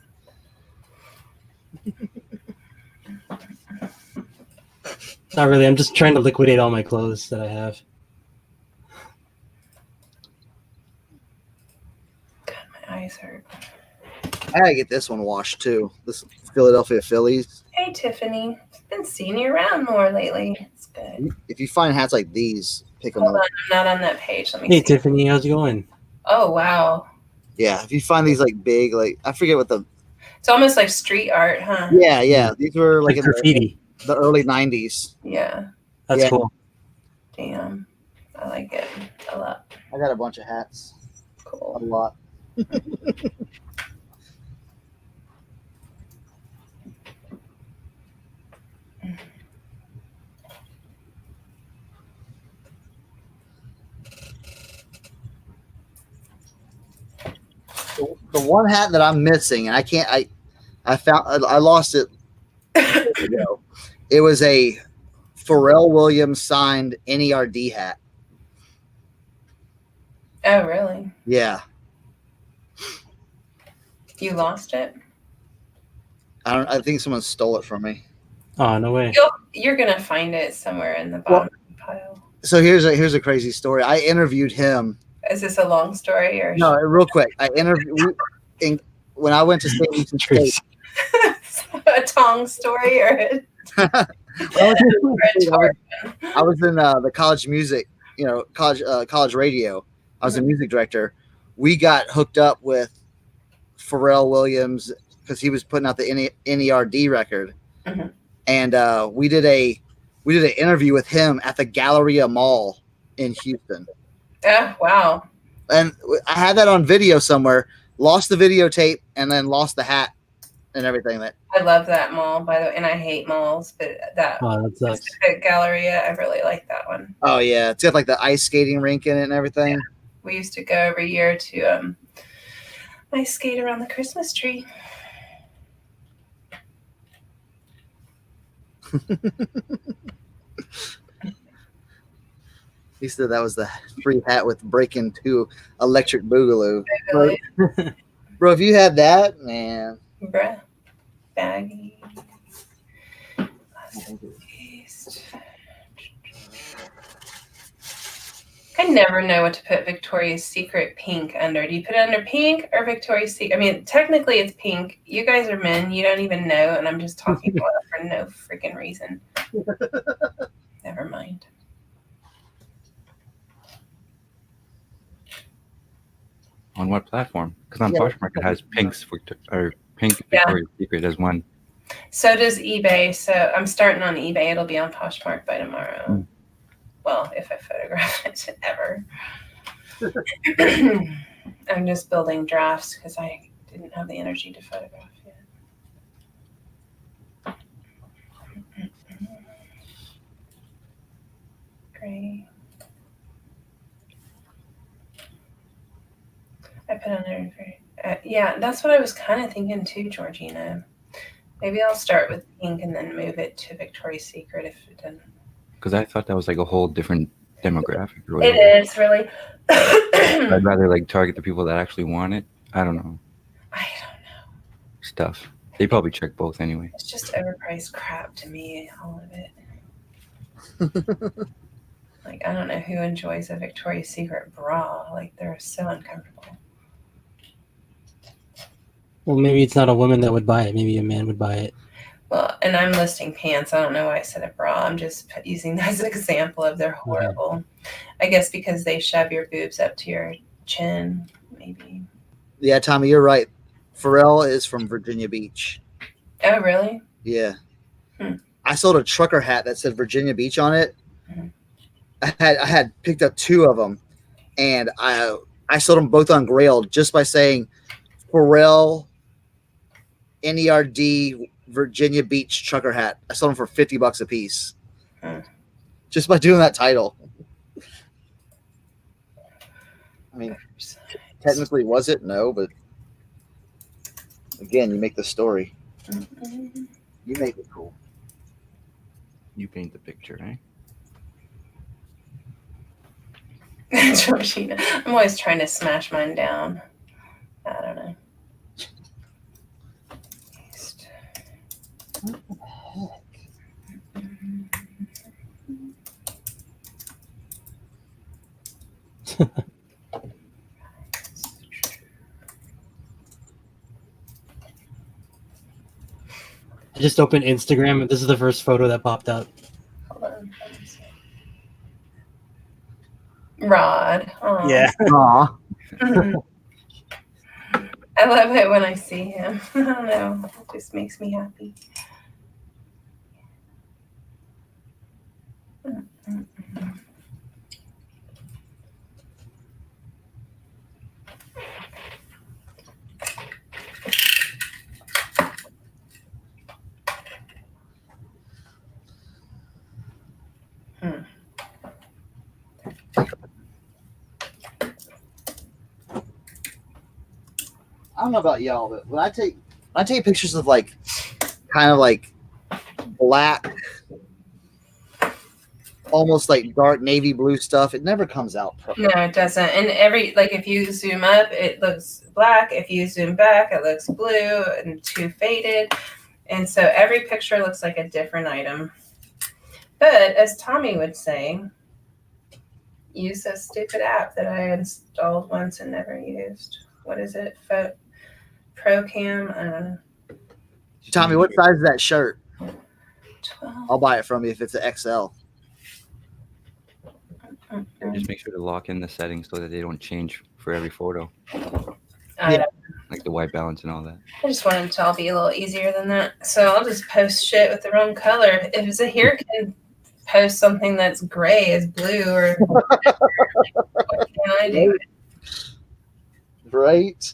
Not really. I'm just trying to liquidate all my clothes that I have. God, my eyes hurt. I gotta get this one washed too. This Philadelphia Phillies. Hey, Tiffany. I've been seeing you around more lately. It's good. If you find hats like these, pick them Hold up. on, I'm not on that page. Let me Hey, see. Tiffany, how's it going? Oh, wow. Yeah, if you find these like big, like I forget what the. It's almost like street art, huh? Yeah. These were like Like in graffiti. the early '90s. Yeah. That's Yeah. cool. Damn. I like it a lot. I got a bunch of hats. A Cool. lot. The one hat that I'm missing, and I can't. I lost it. years ago. It was a Pharrell Williams signed NERD hat. Oh, really? Yeah, You lost it? I think someone stole it from me. Oh, no way. You're going to find it somewhere in the bottom of the pile. So here's a crazy story. I interviewed him. Is this a long story or No, real quick. I interviewed when I went to St. Lucie State. a Tong story or I was in the college music, college radio. I was a music director. We got hooked up with Pharrell Williams because he was putting out the NERD record, Mhm. and we did an interview with him at the Galleria Mall in Houston. Oh, wow. And I had that on video somewhere. Lost the videotape and then lost the hat and everything. I love that mall, by the way, and I hate malls, but that Oh, that sucks. Pacific Galleria, I really like that one. Oh yeah, it's got like the ice skating rink in it and everything. We used to go every year to ice skate around the Christmas tree. He said that was the free hat with Breaking 2 Electric Boogaloo. Really, Bro, if you had that, man. bruh. Baggy. I never know what to put Victoria's Secret pink under. Do you put it under pink or Victoria's Secret? I mean, technically it's pink. You guys are men. You don't even know, and I'm just talking about it for no freaking reason. Never mind. On what platform? Because on Yeah. Poshmark it has pink Yeah. Victoria's Secret as one. So does eBay. So I'm starting on eBay. It'll be on Poshmark by tomorrow. Mm. Well, if I photograph it ever. I'm just building drafts because I didn't have the energy to photograph yet. put under. Yeah, that's what I was kind of thinking too, Georgina. Maybe I'll start with pink and then move it to Victoria's Secret if it doesn't. Because I thought that was like a whole different demographic. Or It whatever. is really. I'd rather like target the people that actually want it. I don't know. I don't know. Stuff. They probably check both anyway. It's just overpriced crap to me, all of it. Like, I don't know who enjoys a Victoria's Secret bra. Like, they're so uncomfortable. Well, maybe it's not a woman that would buy it. Maybe a man would buy it. Well, and I'm listing pants. I don't know why I said a bra. I'm just using that as an example of they're horrible. I guess because they shove your boobs up to your chin, maybe. Yeah, Tommy, you're right. Pharrell is from Virginia Beach. Oh, really? Yeah. Hmm. I sold a trucker hat that said Virginia Beach on it. Mhm. I had picked up 2 of them, and I sold them both on Grailed just by saying Pharrell NERD Virginia Beach trucker hat. I sold them for $50 a piece. Hmm. Just by doing that title. I mean, technically, was it? No, but again, you make the story. Mhm. You make it cool. You paint the picture, right? Georgina. I'm always trying to smash mine down. I don't know. I just opened Instagram, and this is the first photo that popped up. Hold on. Rod. Aw. Yeah. Aw. I love it when I see him. I don't know. It just makes me happy. I don't know about y'all, but when I take pictures of like kind of like black, almost like dark navy blue stuff, it never comes out perfect. No, it doesn't. And if you zoom up, it looks black. If you zoom back, it looks blue and too faded. And so every picture looks like a different item. But as Tommy would say, use a stupid app that I installed once and never used. What is it? Procam? I don't know. Tommy, what size is that shirt? 12. I'll buy it from you if it's an XL. Just make sure to lock in the settings so that they don't change for every photo, I like the white balance and all that. just wanted it to all be a little easier than that. So I'll just post shit with the wrong color. If Zahir can post something that's gray as blue, or what can I do? Right?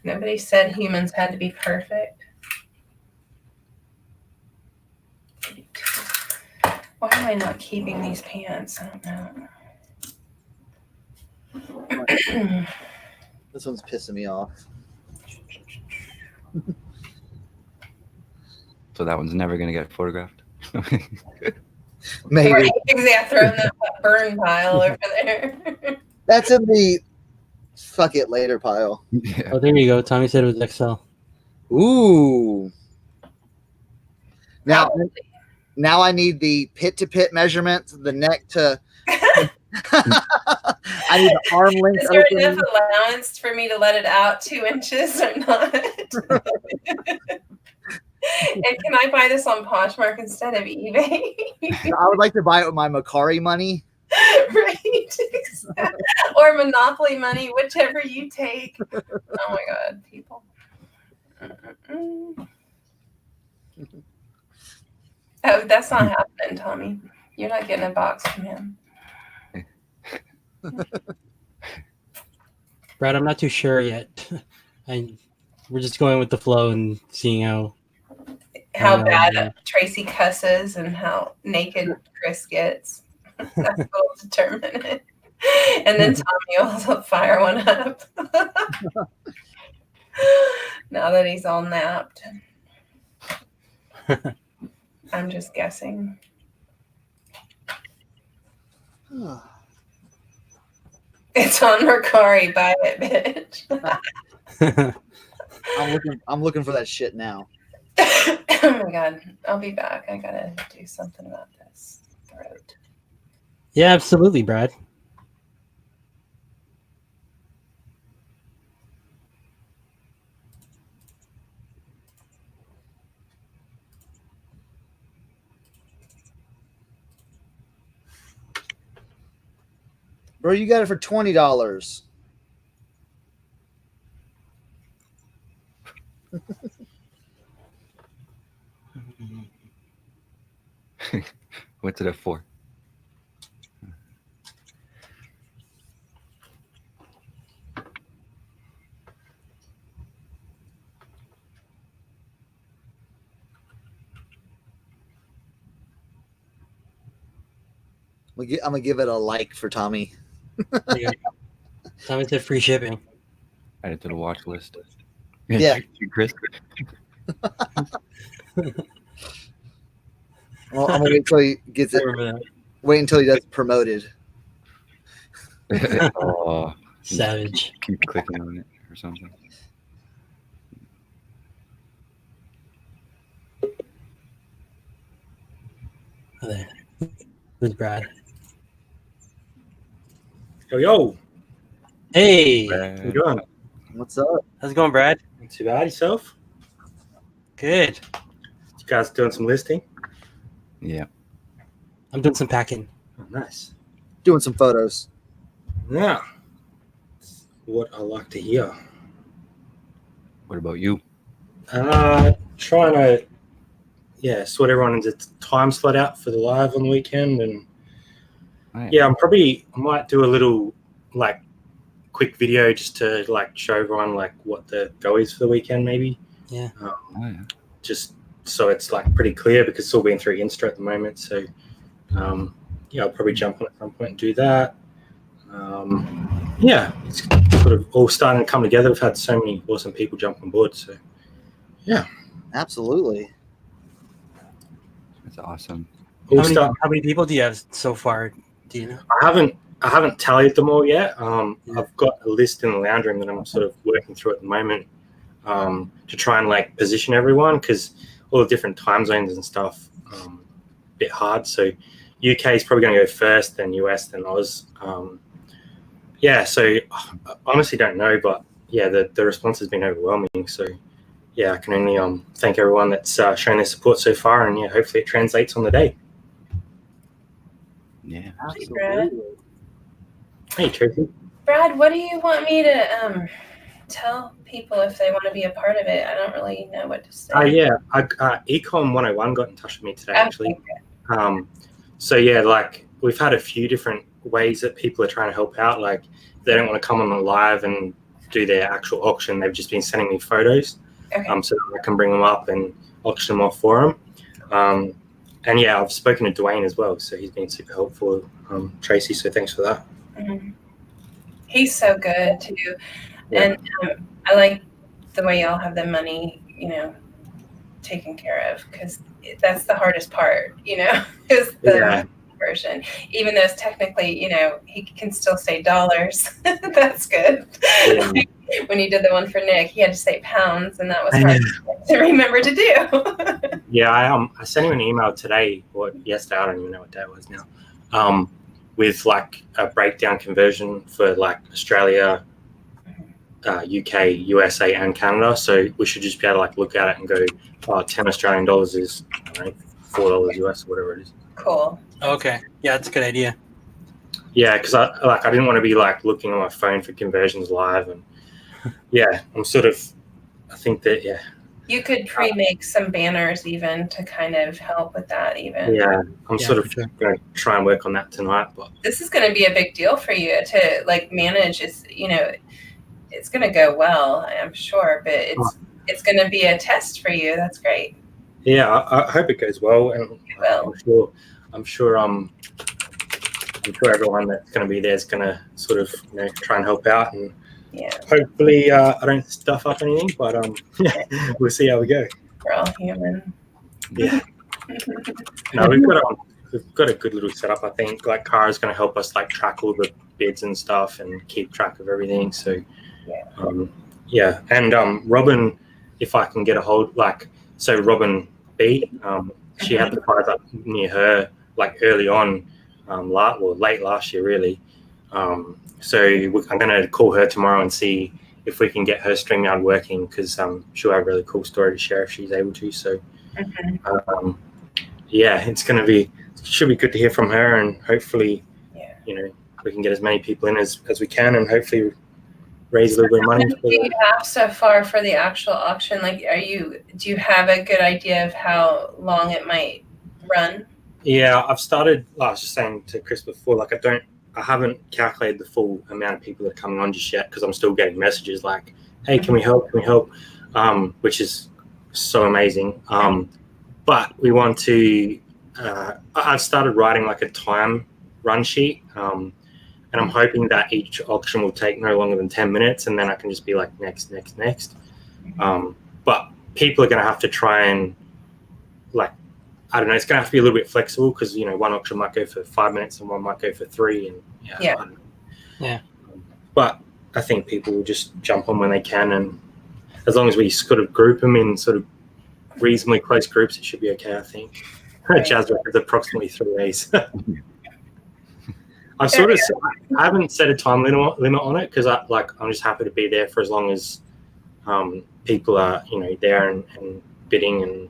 Nobody said humans had to be perfect. Why am I not keeping these pants? I don't know. This one's pissing me off. So that one's never gonna get photographed. Maybe. Right, yeah, throw in that burn pile over there. That's in the fuck it later pile. Yeah. Oh, there you go. Tommy said it was XL. Ooh. Now I need the pit to pit measurement, the neck to. I need the arm length. Is there opening. enough allowance for me to let it out 2 inches or not? And can I buy this on Poshmark instead of eBay? I would like to buy it with my Macari money. Right. Or Monopoly money, whichever you take. Oh my God, people. Oh, that's not happening, Tommy. You're not getting a box from him. Brad, I'm not too sure yet. We're just going with the flow and seeing how. How bad Tracy cusses and how naked Chris gets. That's what will determine it. And then Tommy will fire one up. Now that he's all napped. I'm just guessing. It's on Mercari. Buy it, bitch. I'm looking for that shit now. Oh my god. I'll be back. I gotta do something about this throat. Yeah, absolutely, Brad. Bro, you got it for $20. What's it up for? I'm gonna give it a like for Tommy. Tommy said free shipping. Add it to the watch list. Yeah. Chris. Well, I'm gonna wait until he gets it. Wait until he does promoted. Oh, Savage. keep clicking on it or something. Oh, there. Who's Brad? Yo, Hey, Brad. how you doing? What's up? how's it going, Brad? Not too bad yourself? Good. You guys doing some listing? Yeah. I'm doing some packing. Oh, nice. Doing some photos. Yeah. What I like to hear. What about you? Trying to, sort everyone into time slot out for the live on the weekend, and Right. yeah, I might do a little like quick video just to like show everyone like what the go is for the weekend, maybe. Yeah. Oh, yeah. Just so it's like pretty clear because it's all been through Insta at the moment. So I'll probably jump on at some point and do that. It's sort of all starting to come together. We've had so many awesome people jump on board. So Absolutely. That's awesome. How many people do you have so far? Do you know? I haven't tallied them all yet. I've got a list in the lounge room that I'm sort of working through at the moment to try and like position everyone because all the different time zones and stuff a bit hard. So UK is probably going to go first, then US, then Oz. So I honestly don't know, but yeah, the response has been overwhelming. So yeah, I can only thank everyone that's shown their support so far, and yeah, hopefully it translates on the day. Yeah. Brad. Hey, Tracy. Brad, what do you want me to tell people if they want to be a part of it? I don't really know what to say. Ecom 101 got in touch with me today, actually. So yeah, like we've had a few different ways that people are trying to help out. Like they don't want to come on the live and do their actual auction. They've just been sending me photos, Okay. so that I can bring them up and auction them off for them. And yeah, I've spoken to Dwayne as well, so he's been super helpful. Tracy, so thanks for that. Mm-hmm. He's so good too, and I like the way y'all have the money, taken care of because that's the hardest part, is the version. Even though it's technically, he can still say dollars. That's good. Yeah. When he did the one for Nick, he had to say pounds, and that was hard to remember to do. Yeah, I sent him an email today or yesterday. I don't even know what day it was now. With like a breakdown conversion for like Australia, UK, USA, and Canada. So we should just be able to like look at it and go, 10 Australian dollars is $4 US, whatever it is. Cool. Okay. Yeah, that's a good idea. Yeah, because I didn't want to be like looking on my phone for conversions live, and yeah, I think that You could pre-make some banners even to kind of help with that even. Yeah, I'm Yeah, sort of for sure. going to try and work on that tonight. But This is going to be a big deal for you to like manage. It's going to go well, I'm sure, but it's going to be a test for you. That's great. yeah, I hope it goes well, and It will. I'm sure I'm sure everyone that's going to be there is going to sort of try and help out, and Yeah, hopefully I don't stuff up anything, but we'll see how we go. we're all human. Yeah. No, we've got a good little setup. I think like Kara's going to help us like track all the bids and stuff and keep track of everything. So and Robin, if I can get a hold, like, so Robin B, she had the prize up near her like early on, late last year really. So I'm going to call her tomorrow and see if we can get her StreamYard working, because she'll have a really cool story to share if she's able to. So should be good to hear from her, and hopefully we can get as many people in as we can, and hopefully raise a little bit of money. What do you have so far for the actual auction? Like, do you have a good idea of how long it might run? Yeah, I've started. I was just saying to Chris before, like I haven't calculated the full amount of people that are coming on just yet, because I'm still getting messages like, "Hey, can we help? Can we help?" Which is so amazing. But we want to. I've started writing like a time run sheet, and I'm hoping that each auction will take no longer than 10 minutes, and then I can just be like next. But people are going to have to try and, like, I don't know, it's going to have to be a little bit flexible, because one auction might go for 5 minutes and one might go for 3, and but I think people will just jump on when they can, and as long as we sort of group them in sort of reasonably close groups, it should be okay, I think. Right. Jazz records approximately 3 days. I haven't set a time limit on it, because I'm just happy to be there for as long as people are there and bidding and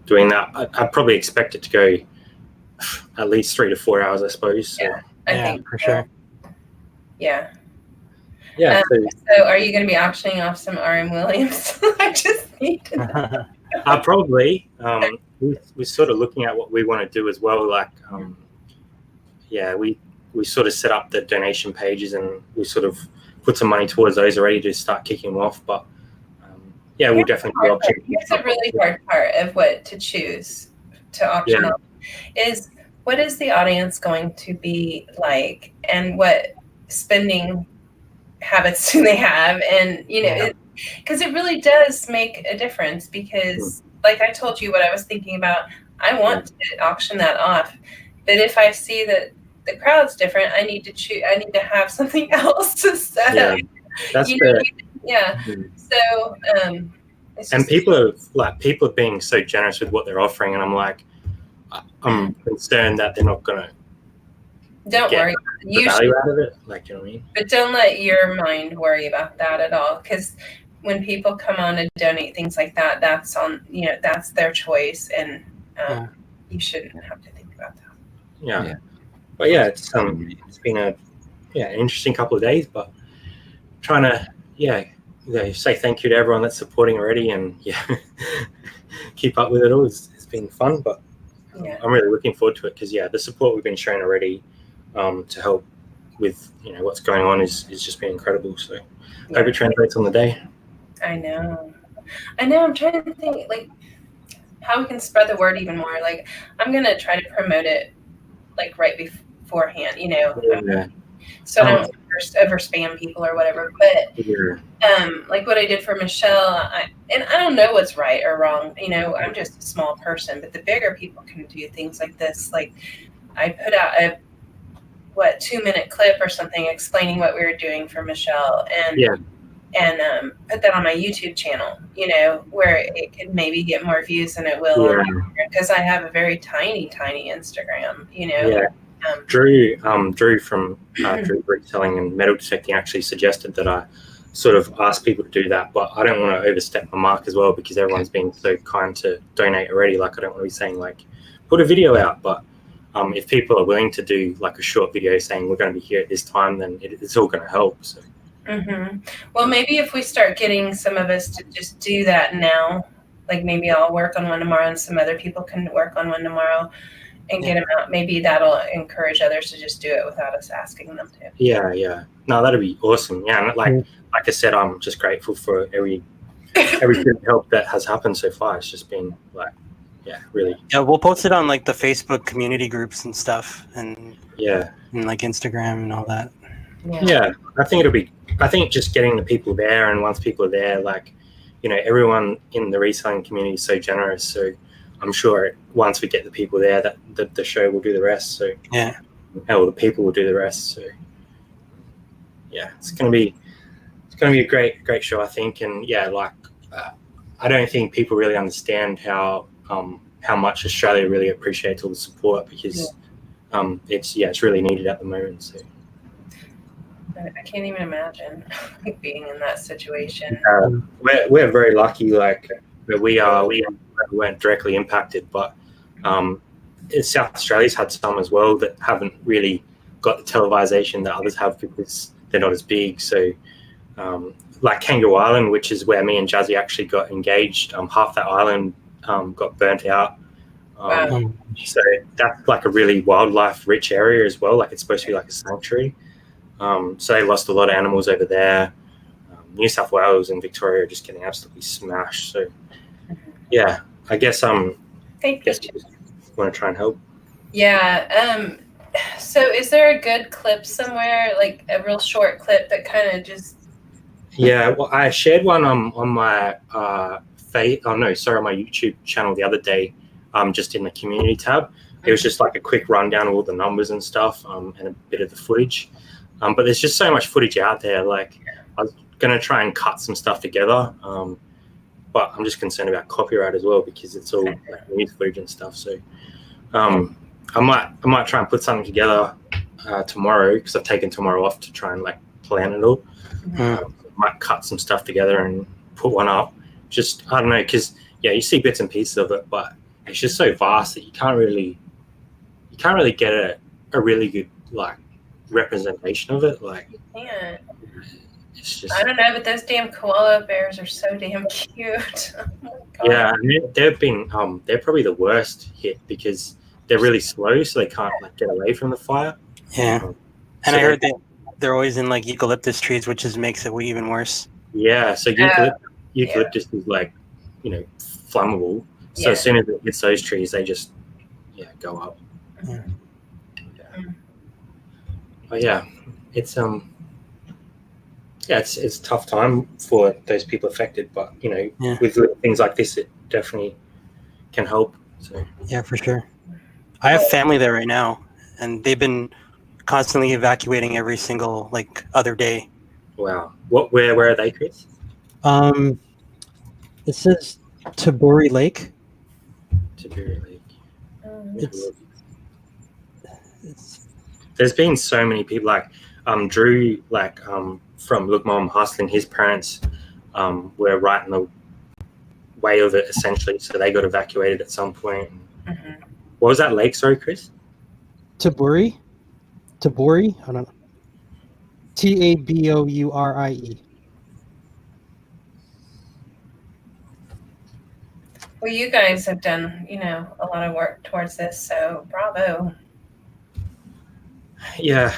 doing that. I'd probably expect it to go at least 3 to 4 hours, I suppose. So. Yeah, I think for sure. Yeah. Yeah. So are you going to be auctioning off some RM Williams? I just need to know. Probably. We're sort of looking at what we want to do as well. Like, we sort of set up the donation pages, and we sort of put some money towards those already to start kicking them off. But we'll definitely be auctioning. Here's a really hard part of what to choose to auction off is, what is the audience going to be like, and what spending habits do they have, and because it really does make a difference, because like I told you what I was thinking about, I want to auction that off, but if I see that the crowd's different, I need to have something else to set up. That's So and people are being so generous with what they're offering, and I'm like, I'm concerned that they're not gonna don't worry the value out of it, like, you know what I mean? But don't let your mind worry about that at all, because when people come on to donate things like that, that's on that's their choice, and you shouldn't have to think about that. But it's been an interesting couple of days, but trying to say thank you to everyone that's supporting already, and keep up with it all. It's been fun, but I'm really looking forward to it, because the support we've been showing already to help with what's going on is just been incredible. So hope it translates on the day. I know. I'm trying to think like how we can spread the word even more. Like, I'm gonna try to promote it like right beforehand, so I don't ever spam people or whatever. But like what I did for Michelle, and I don't know what's right or wrong. I'm just a small person, but the bigger people can do things like this. Like, I put out a 2-minute clip or something explaining what we were doing for Michelle, and put that on my YouTube channel, where it could maybe get more views than it will, because I have a very tiny Instagram, Drew from Drew Reselling and Metal Detecting actually suggested that I sort of ask people to do that, but I don't want to overstep my mark as well, because everyone's been so kind to donate already. Like, I don't want to be saying like put a video out, but if people are willing to do like a short video saying we're going to be here at this time, then it's all going to help. So. Well, maybe if we start getting some of us to just do that now, like maybe I'll work on one tomorrow and some other people can work on one tomorrow and get them out. Maybe that'll encourage others to just do it without us asking them to. No, that'd be awesome. And like I said, I'm just grateful for every good help that has happened so far. It's just been like yeah, really, Yeah, we'll post it on like the Facebook community groups and stuff, and yeah. like Instagram and all that. Yeah, I think just getting the people there, and once people are there, like, everyone in the reselling community is so generous. So I'm sure once we get the people there, that the show will do the rest. So Yeah. the people will do the rest. So yeah, it's gonna be a great show, I think. And yeah, like I don't think people really understand how much Australia really appreciates all the support, because it's really needed at the moment. So. I can't even imagine being in that situation. We're very lucky, like we weren't directly impacted, but South Australia's had some as well that haven't really got the televisation that others have because they're not as big. So like Kangaroo Island, which is where me and Jazzy actually got engaged, half that island got burnt out. Wow. So that's like a really wildlife rich area as well. Like it's supposed to be like a sanctuary. So they lost a lot of animals over there. New South Wales and Victoria are just getting absolutely smashed. So yeah, I guess you just want to try and help. Yeah. So is there a good clip somewhere, like a real short clip that kind of just? Yeah, well, I shared one on my on my YouTube channel the other day, just in the community tab. It was just like a quick rundown of all the numbers and stuff, and a bit of the footage. But there's just so much footage out there. Like I was gonna try and cut some stuff together, but I'm just concerned about copyright as well because it's all like news footage and stuff. So I might try and put something together tomorrow, because I've taken tomorrow off to try and like plan it all. Might cut some stuff together and put one up. Just I don't know, because you see bits and pieces of it, but it's just so vast that you can't really get a really good like representation of it. Like Yeah. it's just, I don't know, but those damn koala bears are so damn cute. Oh my God. yeah, I mean, they're probably the worst hit because they're really slow, so they can't like get away from the fire. Yeah. And So I heard they're always in like eucalyptus trees, which makes it even worse. Yeah, so eucalyptus is like, flammable. So Yeah. as soon as it hits those trees, they just go up. Yeah. But yeah, it's it's a tough time for those people affected, but with little things like this, it definitely can help. So Yeah, for sure. I have family there right now, and they've been constantly evacuating every single like other day. wow, where are they, Chris? It says Taburi Lake. Taburi Lake. It's There's been so many people, like Drew, like from Look Mom Hustling, his parents were right in the way of it essentially, so they got evacuated at some point. What was that lake? Sorry, Chris. Taburi. I don't know. Tabourie. Well, you guys have done, a lot of work towards this, so bravo. Yeah,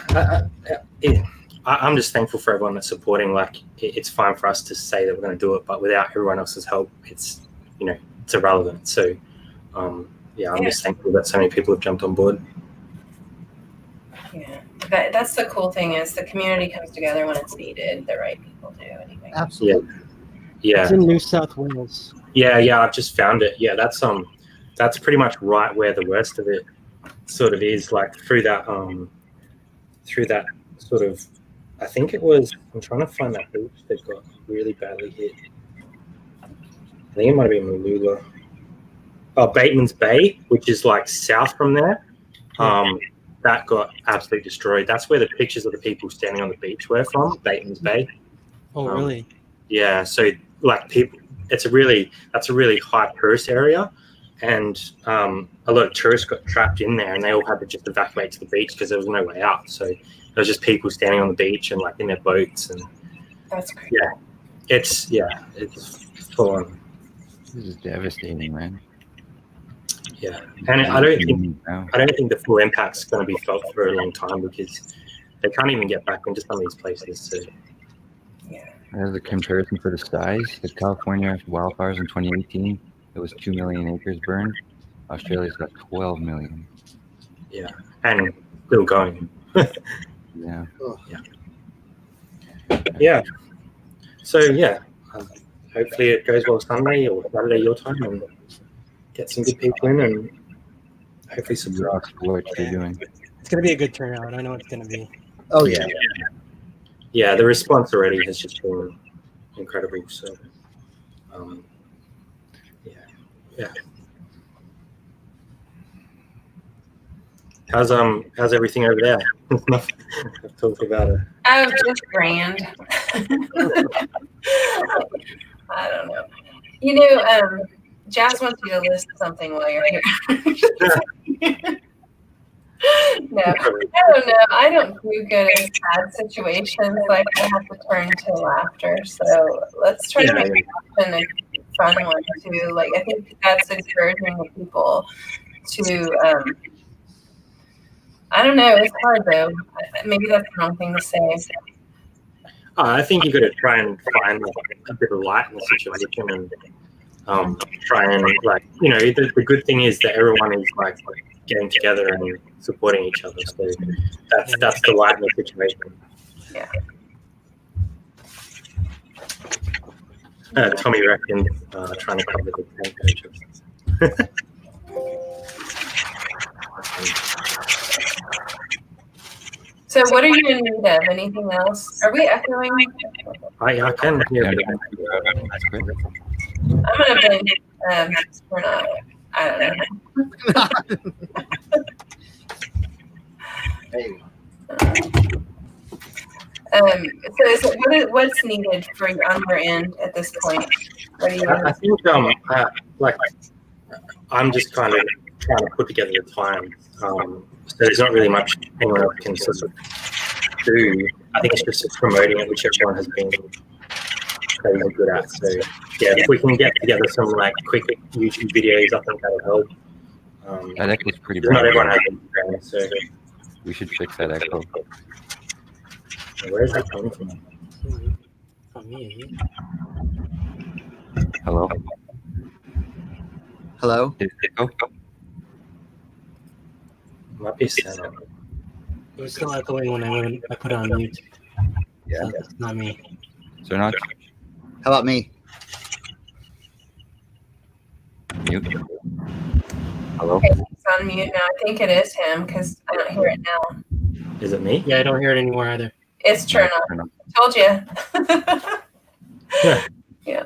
I'm just thankful for everyone that's supporting. Like, it's fine for us to say that we're going to do it, but without everyone else's help, it's it's irrelevant. So, I'm just thankful that so many people have jumped on board. Yeah, that's the cool thing is the community comes together when it's needed. The right people do anything. Absolutely. Yeah. It's in New South Wales. Yeah, I've just found it. Yeah, that's pretty much right where the worst of it sort of is, like through that sort of, I think it was, I'm trying to find that beach that got really badly hit. I think it might have been Mooloolah. Oh, Bateman's Bay, which is like south from there. That got absolutely destroyed. That's where the pictures of the people standing on the beach were from, Bateman's Bay. Oh, really? Yeah, so like that's a really high tourist area, and a lot of tourists got trapped in there, and they all had to just evacuate to the beach because there was no way out. So there was just people standing on the beach and like in their boats, and That's great. it's full on. This is devastating, man. Yeah, and I don't think the full impact's going to be felt for a long time because they can't even get back into some of these places. So As a comparison for the size, the California wildfires in 2018, it was 2 million acres burned. Australia's got 12 million. and still going. Yeah. Yeah. So yeah, hopefully it goes well Sunday or Saturday your time, and get some good people in, and hopefully some. Congrats for what you're doing. It's gonna be a good turnout. I know it's gonna be. Oh yeah. Yeah, the response already has just been incredible. So, yeah. How's everything over there? I've talked about it. Oh, just grand. I don't know. You know, Jazz wants you to list something while you're here. No, I don't know. I don't do good in sad situations. Like I have to turn to laughter. So let's try to make it a fun one too. Like I think that's encouraging people to. I don't know. It's hard though. Maybe that's the wrong thing to say. I think you got to try and find a bit of light in the situation, and try and the good thing is that everyone is like getting together and supporting each other. So that's the light in the situation. Yeah. Tommy reckoned trying to cover the temperature. So what are you in need of? Anything else? Are we echoing? I can hear Yeah, a bit. that's great. I'm gonna blame we're not. I don't know. Hey, So what's needed on your end at this point? What do you I think I'm just kind of trying to put together the time. So there's not really much anyone else can sort of do. I think it's just promoting it, which everyone has been very good at. So yeah, if we can get together some like quick YouTube videos, I think that'll help. That echo's pretty Not bad. everyone has Instagram, so We should fix that echo. where is that coming from? Oh, me. Hello? hello. Did it echo? Might be Santa. It was still echoing when I put it on mute. Yeah. So that's not me. So not How about me? mute. Hello? It's on mute now. I think it is him because I don't hear it now. Is it me? Yeah, I don't hear it anymore either. It's turn on. Turn on. Told you. Yeah. Yeah.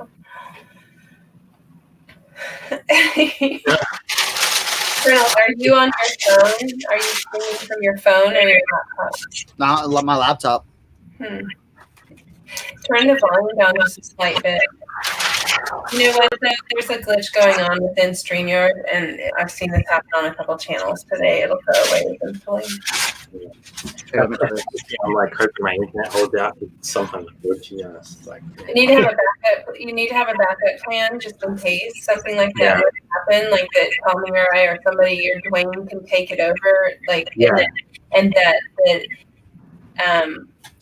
Colonel, are you on your phone? Are you streaming from your phone or your laptop? Not my laptop. Turn the volume down just a slight bit. You know what? There's a glitch going on within StreamYard, and I've seen this happen on a couple channels today. It'll go away eventually. I'm like hoping my internet holds out. Sometimes glitchy. It's like You need to have a backup. You need to have a backup plan just in case something like that would happen. Like that, Tommy or I or somebody or Dwayne can take it over. Like and that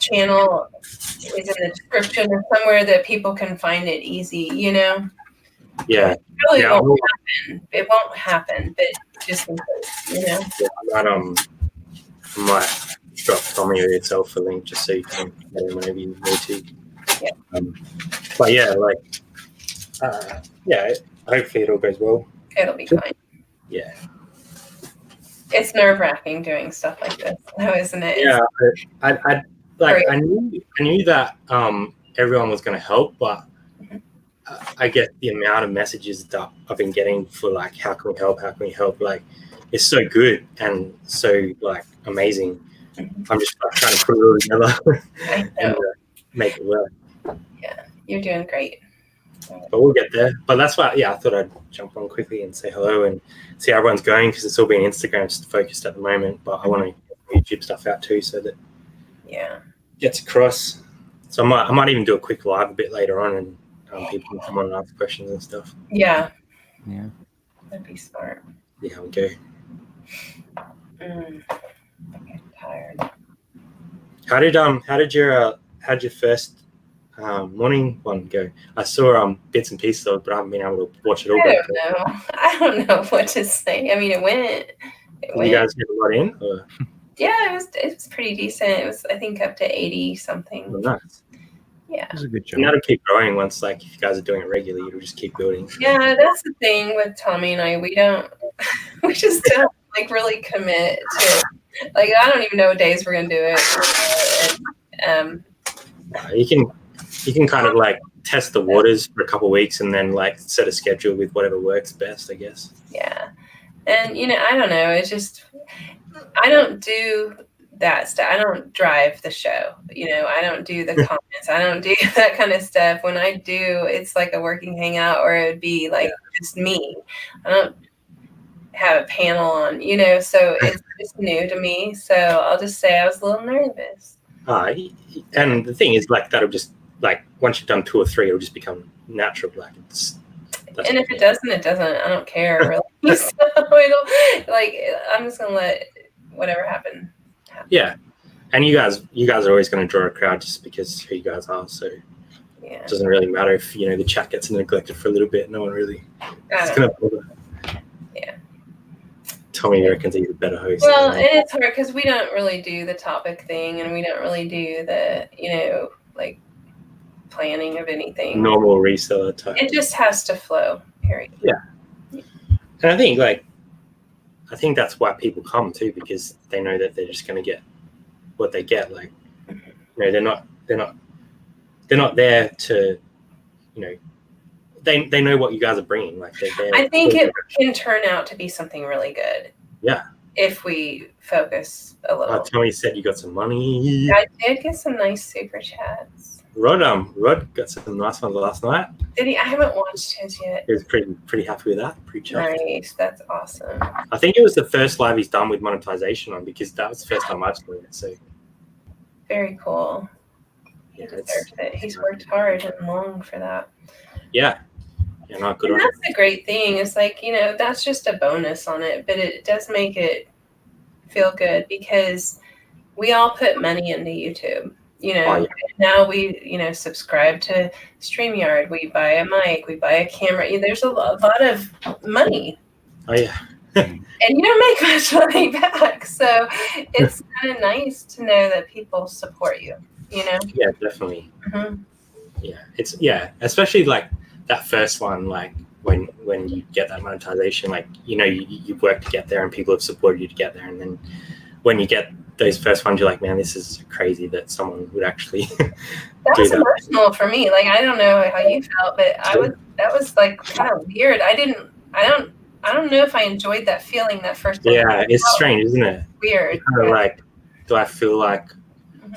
channel is in the description or somewhere that people can find it easy. You know. yeah. It really Yeah, won't happen. It won't happen, but just in case, you know. I might drop Tommy or yourself a link just so you can get him whenever you need to. Yeah. But yeah, hopefully it all goes well. It'll be fine. Yeah. It's nerve-wracking doing stuff like this, though, isn't it? Yeah, I knew that everyone was going to help, but I get the amount of messages that I've been getting for like, how can we help? Like, it's so good and so like amazing. I'm just trying to put it all together I know. and make it work. Yeah, you're doing great. But we'll get there. But that's why, I thought I'd jump on quickly and say hello and see how everyone's going, because it's all been Instagram focused at the moment. But I want to get YouTube stuff out too, so that Yeah. gets across. So I might even do a quick live a bit later on, and people can come on and ask questions and stuff. Yeah, Yeah. that'd be smart. See how we go. I'm getting tired. How did your first Morning one go. I saw bits and pieces of it, but I haven't been able to watch it all. I don't know what to say. I mean, it went. Did you guys get a lot in? Or? Yeah, it was pretty decent. It was, I think, up to 80 something. Oh, nice. Yeah. That was a good job. And that'll keep growing once, like, if you guys are doing it regularly, it'll just keep building. Yeah, that's the thing with Tommy and I. We just don't like really commit to. Like, I don't even know what days we're gonna do it. And, You can kind of like test the waters for a couple of weeks and then like set a schedule with whatever works best, I guess. yeah, and I don't know. It's just I don't do that stuff. I don't drive the show. I don't do the comments. I don't do that kind of stuff. When I do, it's like a working hangout, or it would be like just me. I don't have a panel on, so it's just new to me. So I'll just say I was a little nervous. And the thing is, like, that'll just, like, once you've done 2 or 3, it'll just become natural. Like, and if it doesn't, it doesn't. I don't care, really. So it'll, like, I'm just gonna let whatever happen. Yeah, and you guys are always going to draw a crowd just because who you guys are. So Yeah. it doesn't really matter if the chat gets neglected for a little bit. No one really is going to bother. Yeah. Tommy reckons he's a better host. Well, and it's hard because we don't really do the topic thing, and we don't really do the like planning of anything. Normal reseller type. It just has to flow. Period. Yeah. And I think that's why people come too, because they know that they're just going to get what they get. Like, they're not there to, they know what you guys are bringing. Like, they're there. I think it can turn out to be something really good. Yeah. If we focus a little. Tommy said you got some money. I did get some nice super chats. Rod got some nice ones last night. Did he? I haven't watched his yet. He was pretty happy with that. Pretty chuffed. Nice. That's awesome. I think it was the first live he's done with monetization on, because that was the first time I've seen it. So Very cool. He deserves it. He's worked hard and long for that. Yeah, not good. And that's the great thing. It's like, that's just a bonus on it, but it does make it feel good because we all put money into YouTube. Now we, subscribe to StreamYard. We buy a mic. We buy a camera. There's a lot of money. Oh yeah. And you don't make much money back, so it's kind of nice to know that people support you. Yeah, definitely. Mm-hmm. Yeah, especially like that first one, like when you get that monetization, like you work to get there and people have supported you to get there, and then when you get those first ones, you're like, man, this is crazy that someone would actually that was emotional for me. Like, I don't know how you felt, but that was like kind of weird. I don't know if I enjoyed that feeling that first time. Yeah, it's strange, isn't it? Weird. It's kind of like, do I feel like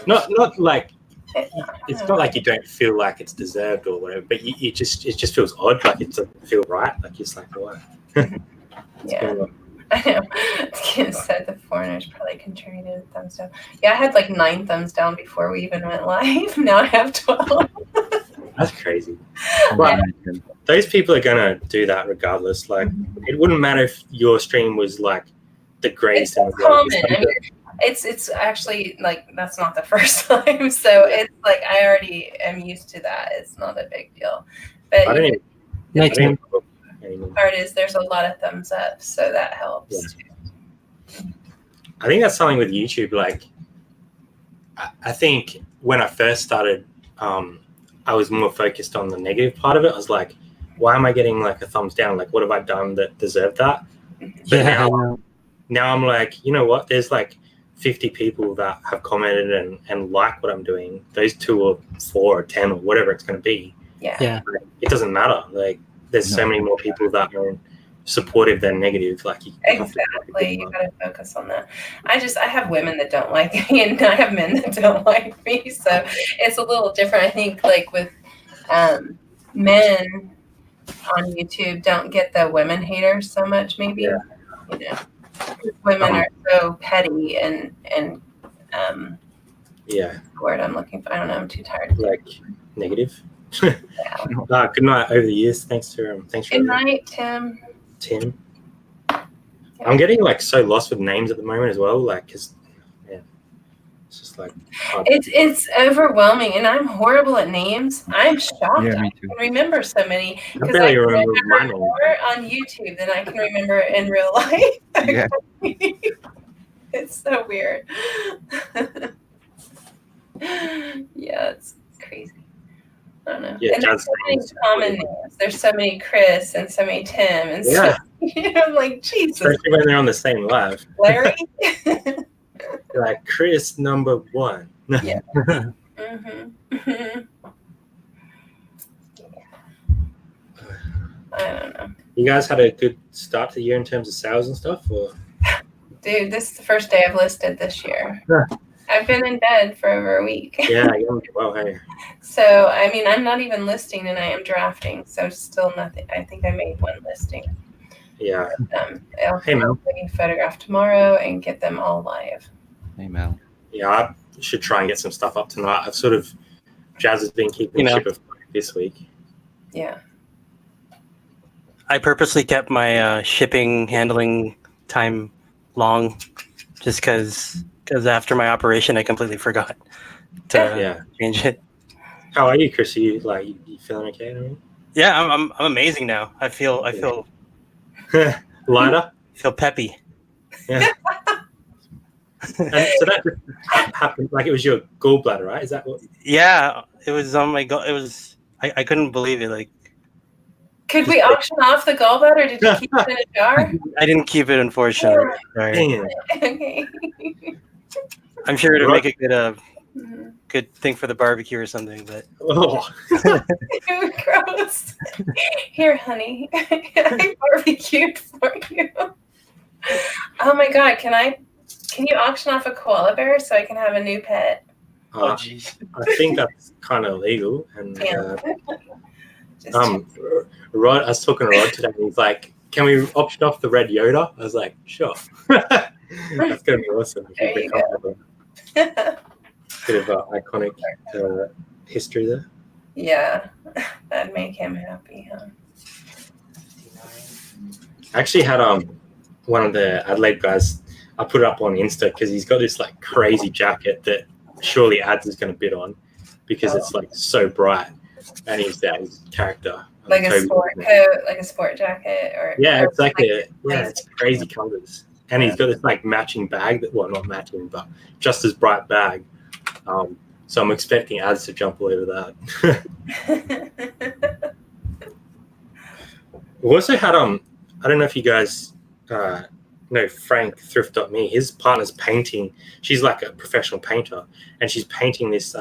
not like it's not like you don't feel like it's deserved or whatever, but it just feels odd. Like it doesn't feel right. Like it's like what? Yeah. I know. Kim said the foreigners probably contributed thumbs down. Yeah, I had like 9 thumbs down before we even went live. Now I have 12. That's crazy. But those people are gonna do that regardless. Like, it wouldn't matter if your stream was like the greatest thing. It's common. I mean, it's actually like that's not the first time, so it's like I already am used to that. It's not a big deal. But part is there's a lot of thumbs up, so that helps too. I think that's something with YouTube. Like, I think when I first started, I was more focused on the negative part of it. I was like, why am I getting like a thumbs down? Like, what have I done that deserved that? But now I'm like, you know what? There's like 50 people that have commented and like what I'm doing. Those 2 or 4 or 10 or whatever it's going to be. Yeah. It doesn't matter. Like, there's so many more people that are supportive than negative. Like, exactly, you gotta focus on that. I have women that don't like me, and I have men that don't like me, so it's a little different. I think like with men on YouTube don't get the women haters so much, maybe. Women are so petty and the word I'm looking for, I don't know, I'm too tired. Like negative. Good night over the years. Thanks for good night, Tim. I'm getting like so lost with names at the moment as well, like, because It's just like hard. It's overwhelming, and I'm horrible at names. I'm shocked. Yeah, I me too. can remember so many I because I barely can remember my remember name. more on YouTube than I can remember in real life. Yeah. It's so weird. Yeah, it's crazy. I don't know. Yeah, And there's Jazz so many names. common names. There's so many Chris and so many Tim and Yeah. I'm like, Jesus, Especially when they're on the same live. Larry. You're like Chris number 1. Yeah. Mhm. I don't know. You guys had a good start to the year in terms of sales and stuff, or? Dude, this is the first day I've listed this year. Yeah. I've been in bed for over a week. Yeah, well, hey. So, I mean, I'm not even listing and I am drafting. So, still nothing. I think I made one listing. Yeah. I'll Hey, Mel. probably photograph tomorrow and get them all live. Hey, Mel. Yeah, I should try and get some stuff up tonight. I've sort of, Jazz has been keeping ship of this week. Yeah. I purposely kept my shipping handling time long, just because after my operation I completely forgot to change it. How are you, Chris? Are you like you feeling okay? I mean? Yeah, I'm amazing now. I feel Lighter. feel peppy. Yeah. And so that just happened. Like it was your gallbladder, right? Is that what? Yeah, it was on my it was. I couldn't believe it. Like, Could we auction off the gallbladder? Did you keep it in a jar? I didn't keep it, unfortunately. Sorry. Dang it. Okay. I'm sure it'd make a good Mhm. good thing for the barbecue or something. But Oh. Ew, gross. Here, honey. I barbecued for you. Oh my god, can you auction off a koala bear so I can have a new pet? jeez. I think that's kind of illegal. And Yeah. Just Rod, I was talking to Rod today, and he's like, "Can we auction off the red Yoda?" I was like, "Sure." That's gonna be awesome. There you go. Bit of iconic history there. yeah, that'd make him happy, huh? I actually had one of the Adelaide guys. I put it up on Insta because he's got this like crazy jacket that surely Ads is going to bid on because it's like so bright, and his character Like a Toby. sport coat, like a sport jacket, or It's like crazy. it's crazy colors, and he's got this like matching bag that not matching, but just as bright bag. So I'm expecting Ads to jump all over that. We also had I don't know if you guys know Frank Thrift.me. His partner's painting. She's like a professional painter, and she's painting this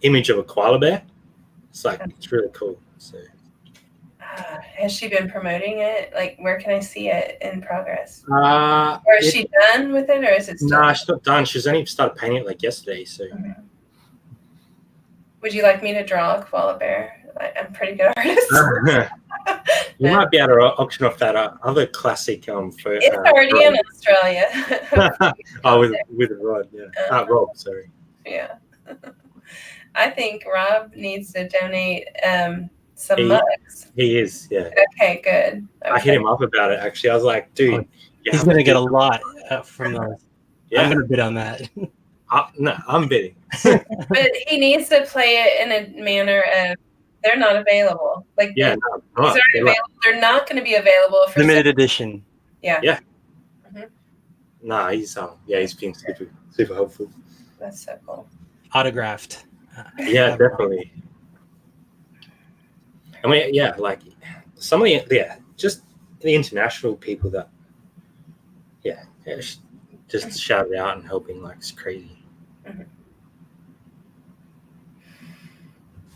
image of a koala bear. It's really cool. So Has she been promoting it? Like, where can I see it in progress? or Or is she done with it, or is it still? Nah, she's not done. She's only started painting it like yesterday. So Would you like me to draw a koala bear? I'm a pretty good artist. you might be able to auction off that other classic photo. It's already in Australia. with Rod, yeah. Rob, sorry. Yeah. I think Rob needs to donate some mugs. He is, yeah. Okay, good. Okay. I hit him up about it actually. I was like, dude, He's gonna get a lot from those. Yeah. I'm gonna bid on that. No, I'm bidding. But he needs to play it in a manner of they're not available. Like Yeah, no, these aren't available. They're not going to be available for Limited edition. Yeah. Nah, he's been super helpful. That's so cool. Autographed. Yeah, definitely. I mean, like some of just the international people that, just shout it out and helping like it's crazy.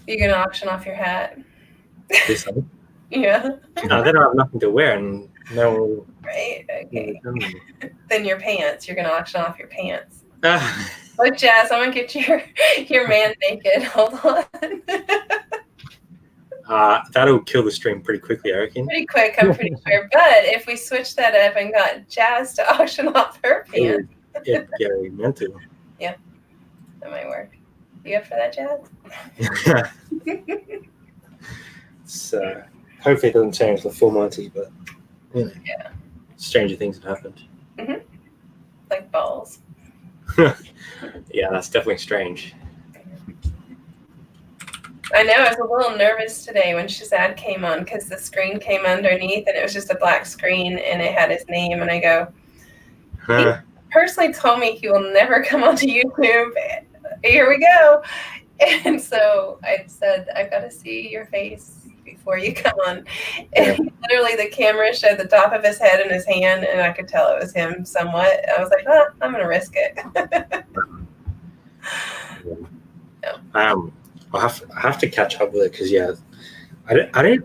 You gonna auction off your hat? This one. Yeah. No, they don't have nothing to wear, and no. Right. Okay. Then your pants. You're gonna auction off your pants. Ah, Look, Jazz, I'm gonna get your man naked. Hold on. that'll kill the stream pretty quickly, I reckon. Pretty quick, I'm pretty sure. But if we switch that up and got Jazz to auction off her pants, It get mental. that might work. You up for that, Jazz? So hopefully it doesn't change the full Monty, but Yeah. stranger things have happened. Like balls. Yeah, that's definitely strange. I know, I was a little nervous today when Shazad came on because the screen came underneath and it was just a black screen and it had his name. And I go, he personally told me he will never come onto YouTube. Here we go. And so I said, I've got to see your face before you come on. And literally the camera showed the top of his head and his hand, and I could tell it was him somewhat. I was like, I'm going to risk it. I have to catch up with it because I didn't. I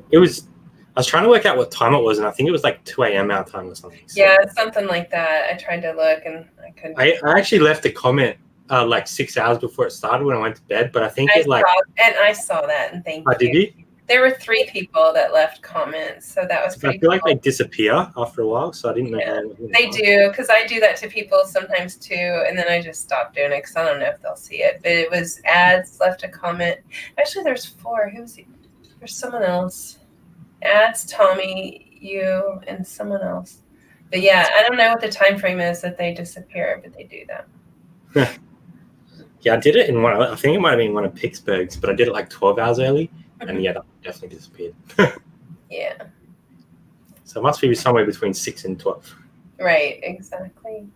was trying to work out what time it was, and I think it was like 2 a.m. our time or something. So Yeah, something like that. I tried to look and I couldn't. I actually left a comment like 6 hours before it started when I went to bed, but I think I saw that, and thank you. Did you? There were 3 people that left comments, so that was pretty I feel cool. like they disappear after a while, so I didn't know how. They do, because I do that to people sometimes too, and then I just stop doing it because I don't know if they'll see it. But it was ads left a comment. Actually, there's 4. Who's there's someone else? Ads, Tommy, you, and someone else. But yeah, I don't know what the time frame is that they disappear, but they do that. Yeah, I did it in one. I think it might have been one of Pittsburgh's, but I did it like 12 hours early, and yeah, that definitely disappeared. Yeah. So it must be somewhere between 6 and 12. Right. Exactly.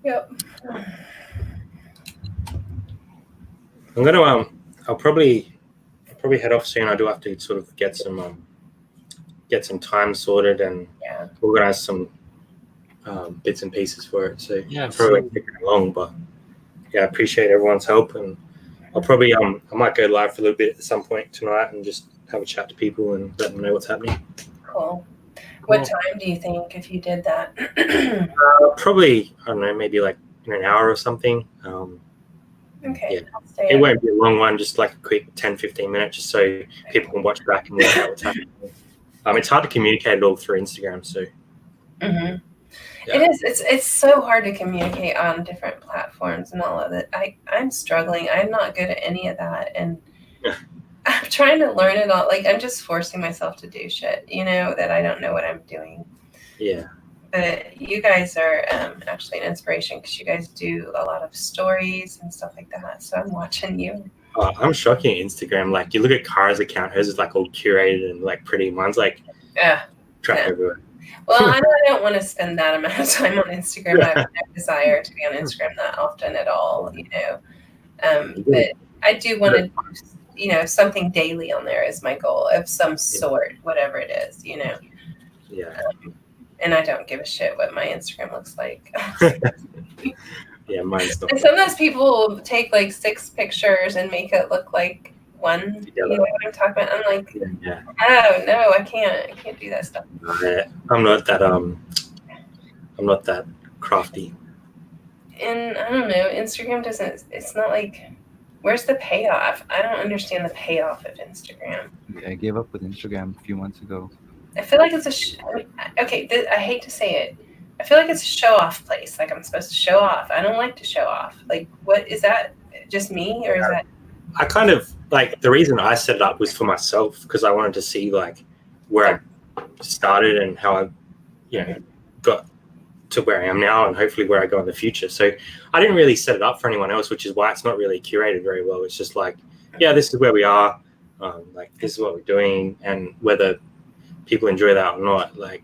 Yep. I'm gonna I'll probably head off soon. I do have to sort of get some time sorted and organize some bits and pieces for it. So Yeah, I'm probably taking it long, but yeah, I appreciate everyone's help, and I'll probably I might go live for a little bit at some point tonight and just have a chat to people and let them know what's happening. Cool. What time do you think if you did that? Probably, I don't know, maybe like in an hour or something. Okay. Yeah. I'll stay It up. won't be a long one, just like a quick 10-15 minutes, just so people can watch back and work out what's happening. It's hard to communicate it all through Instagram, so Mm-hmm. Yeah. It is. It's so hard to communicate on different platforms and all of it. I'm struggling. I'm not good at any of that, and I'm trying to learn it all. Like I'm just forcing myself to do shit, that I don't know what I'm doing. yeah. But you guys are actually an inspiration because you guys do a lot of stories and stuff like that. So I'm watching you. I'm shocking at Instagram. Like you look at Kara's account, hers is like all curated and like pretty. Mine's like trapped everywhere. Well, I don't want to spend that amount of time on Instagram. I have no desire to be on Instagram that often at all, But I do want to do, something daily on there is my goal of some sort, whatever it is, Yeah. And I don't give a shit what my Instagram looks like. Yeah, mine's not. And some of those people will take like 6 pictures and make it look like one. You know what I'm talking about? I'm like, Yeah. oh no, I can't do that stuff. I'm not that crafty. And I don't know, Instagram doesn't. It's not like. Where's the payoff? I don't understand the payoff of Instagram. I gave up with Instagram a few months ago. I feel like it's I hate to say it. I feel like it's a show-off place. Like I'm supposed to show off. I don't like to show off. Like, what is that? Just me, or is that? I kind of like the reason I set it up was for myself because I wanted to see like where I started and how I, got to where I am now and hopefully where I go in the future. So I didn't really set it up for anyone else, which is why it's not really curated very well. It's just like, yeah, this is where we are. Like this is what we're doing, and whether people enjoy that or not, like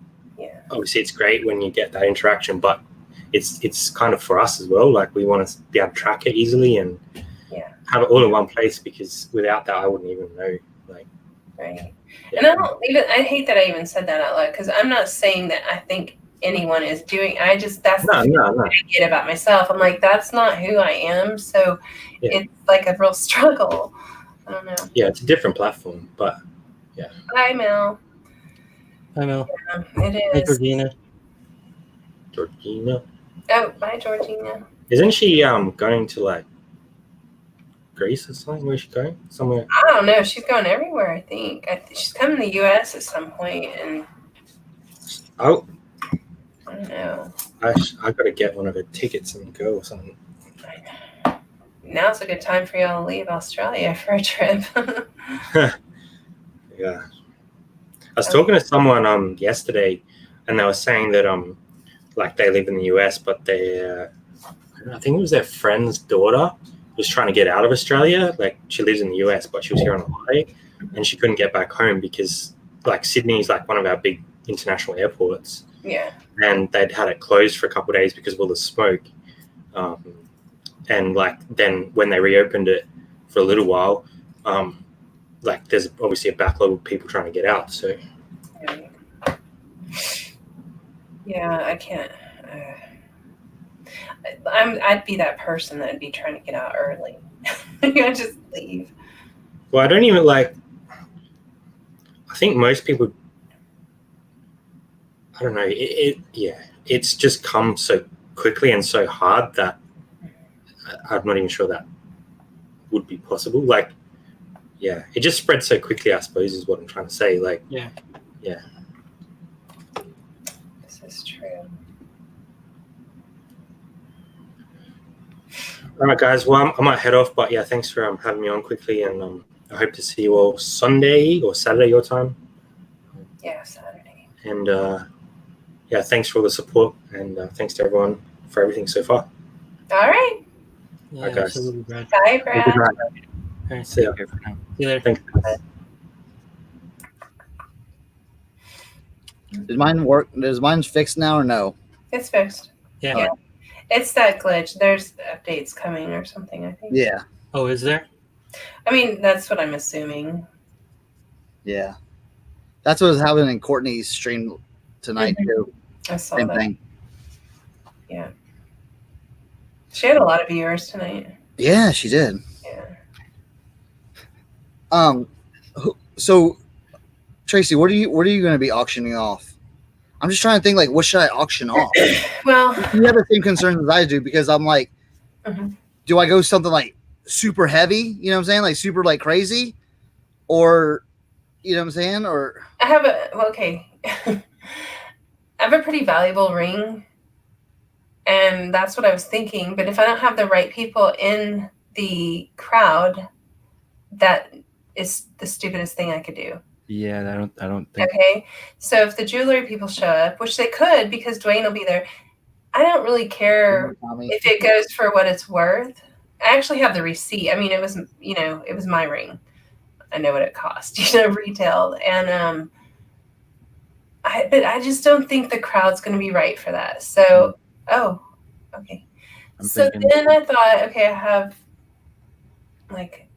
obviously it's great when you get that interaction, but it's kind of for us as well. Like we want to be able to track it easily and have it all in one place, because without that I wouldn't even know. Like right. And I hate that I even said that out loud, because I'm not saying that I think anyone is doing. That's what I get about myself. I'm like, that's not who I am. So it's like a real struggle. I don't know. Yeah, it's a different platform, but yeah. Hi, Mel. Hi, Mel. Yeah, it Hi, is. Georgina. Oh, bye, Georgina. Isn't she going to like Greece or something? Where's she going? Somewhere. I don't know. She's going everywhere, I think. She's coming to the U.S. at some point, and I don't know. I got to get one of her tickets and go or something. Now's a good time for y'all to leave Australia for a trip. Yeah. I was talking to someone yesterday, and they were saying that like they live in the US, but I think it was their friend's daughter was trying to get out of Australia. Like she lives in the US, but she was here on holiday, and she couldn't get back home because like Sydney is like one of our big international airports. Yeah. And they'd had it closed for a couple of days because of all the smoke. And like then when they reopened it for a little while, like there's obviously a backlog of people trying to get out. So yeah, I can't. I'd be that person that'd be trying to get out early. I'd just leave. Well, I don't even like. I think most people. I don't know. It's just come so quickly and so hard that I'm not even sure that would be possible. Like, yeah, it just spread so quickly, I suppose, is what I'm trying to say. Like, Yeah. This is true. All right, guys. Well, I might head off, but yeah, thanks for having me on quickly, and I hope to see you all Sunday or Saturday your time. Yeah, Saturday. And yeah, thanks for all the support, and thanks to everyone for everything so far. All right. Yeah, Okay. absolutely, Brad. Bye, Brad. All right, See ya. Okay, for now. see you later. Thanks. Did mine work? Is mine fixed now or no? It's fixed. Yeah. Yeah. It's that glitch. There's updates coming or something, I think. Yeah. Oh, is there? I mean, that's what I'm assuming. Yeah. That's what was happening in Courtney's stream tonight too. I saw Same that. thing. She had a lot of viewers tonight. Yeah, she did. Yeah. So Tracy, what are you going to be auctioning off? I'm just trying to think, like, what should I auction off? Well, You have the same concerns as I do, because I'm like, Mhm. do I go something like super heavy? You know what I'm saying? Like super like crazy, or you know what I'm saying? Or I have okay. I have a pretty valuable ring, and that's what I was thinking. But if I don't have the right people in the crowd, that is the stupidest thing I could do. Yeah, I don't think. Okay, so if the jewelry people show up, which they could because Dwayne will be there, I don't really care Tommy. if it goes for what it's worth. I actually have the receipt. I mean, it was, it was my ring. I know what it cost, retail. And but I just don't think the crowd's going to be right for that. So, okay. I'm So thinking- then I thought, okay, I have like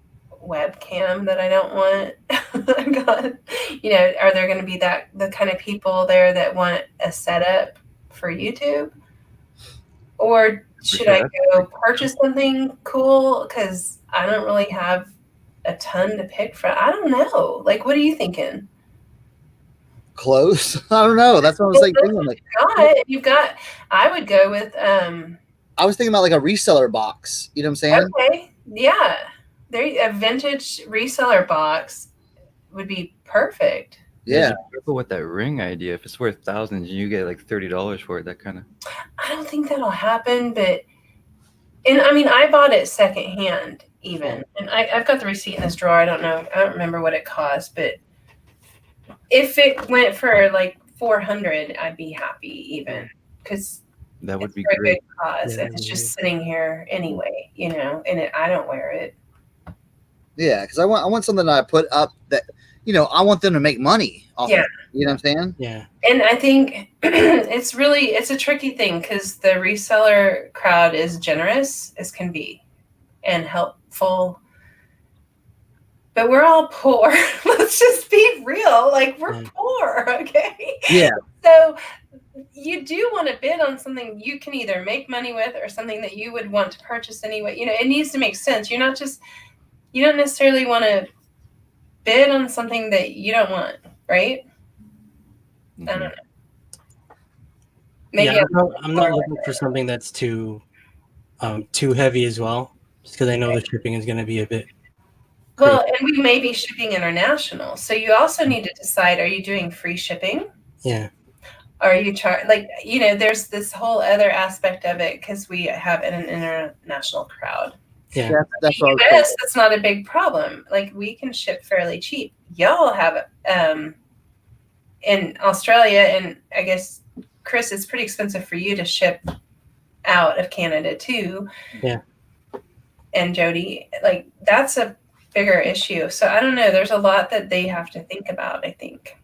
webcam that I don't want. I got, are there going to be the kind of people there that want a setup for YouTube? Or should I go purchase something cool? Because I don't really have a ton to pick from. I don't know. Like, what are you thinking? Close? I don't know. That's what I was like thinking. Like, I would go with I was thinking about like a reseller box. You know what I'm saying? okay, yeah. A vintage reseller box would be perfect. Yeah. Be careful with that ring idea. If it's worth thousands and you get like $30 for it, that kind of. I don't think that'll happen, and I mean, I bought it secondhand even, and I've got the receipt in this drawer. I don't remember what it cost, but if it went for like $400, I'd be happy even, because That would be for a great. good cause, Yeah, and it's just sitting here anyway, and I don't wear it. Yeah, because I want something that I put up that I want them to make money off. Yeah. Of, you know what I'm saying? Yeah. And I think it's a tricky thing because the reseller crowd is generous as can be and helpful. But we're all poor. Let's just be real. Like, we're poor, okay? Yeah. So you do want to bid on something you can either make money with or something that you would want to purchase anyway. It needs to make sense. You don't necessarily want to bid on something that you don't want, right? I don't know. Maybe Yeah, I'm not looking for something that's too heavy as well, just because I know the shipping is going to be a bit. Well, and we may be shipping international, so you also need to decide: are you doing free shipping? Yeah. Are you there's this whole other aspect of it because we have an international crowd. Yeah. That's what I was US, thinking. that's not a big problem. Like, we can ship fairly cheap. Y'all have in Australia and I guess Chris, it's pretty expensive for you to ship out of Canada too. Yeah. And Jody, like that's a bigger issue. So I don't know. There's a lot that they have to think about, I think.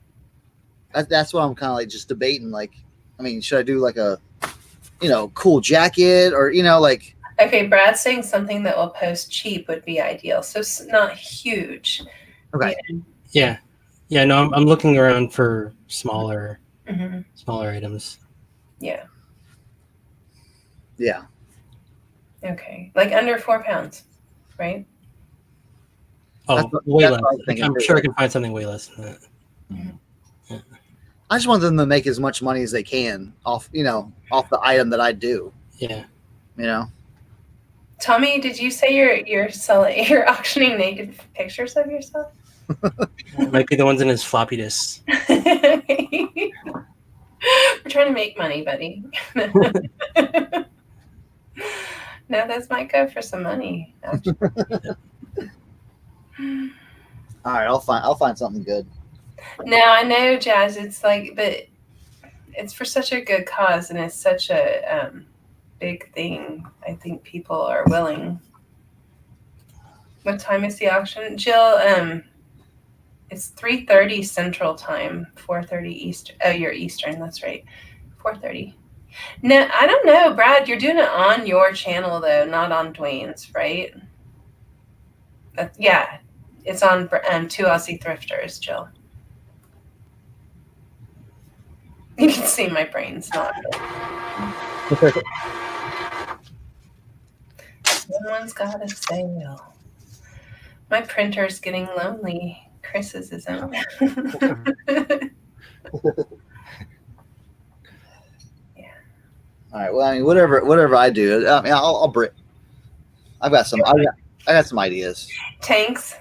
That's what I'm kind of like just debating. Like, I mean, should I do like a, cool jacket or, like. Okay, Brad's saying something that will post cheap would be ideal. So it's not huge. Okay. Yeah. Yeah. No, I'm looking around for smaller items. Yeah. Yeah. Okay. Like under 4 pounds, right? Oh, way less. I'm sure I can find something way less than that. Mm-hmm. I just want them to make as much money as they can off the item that I do. Yeah. Tommy, did you say you're auctioning naked pictures of yourself? It might be the ones in his floppy disks. We're trying to make money, buddy. No, this might go for some money. All right, I'll find something good. Now I know, Jazz. It's like, but it's for such a good cause, and it's such a big thing. I think people are willing. What time is the auction, Jill? It's 3:30 Central Time, 4:30 Eastern. Oh, you're Eastern. That's right. 4:30. No, I don't know, Brad. You're doing it on your channel though, not on Dwayne's, right? Yeah, it's on Two Aussie Thrifters, Jill. You can see my brain's not. Someone's got a sale. My printer's getting lonely. Chris's isn't. All right. Well, I mean, whatever I do, I mean, I'll bring. I got some ideas. Tanks.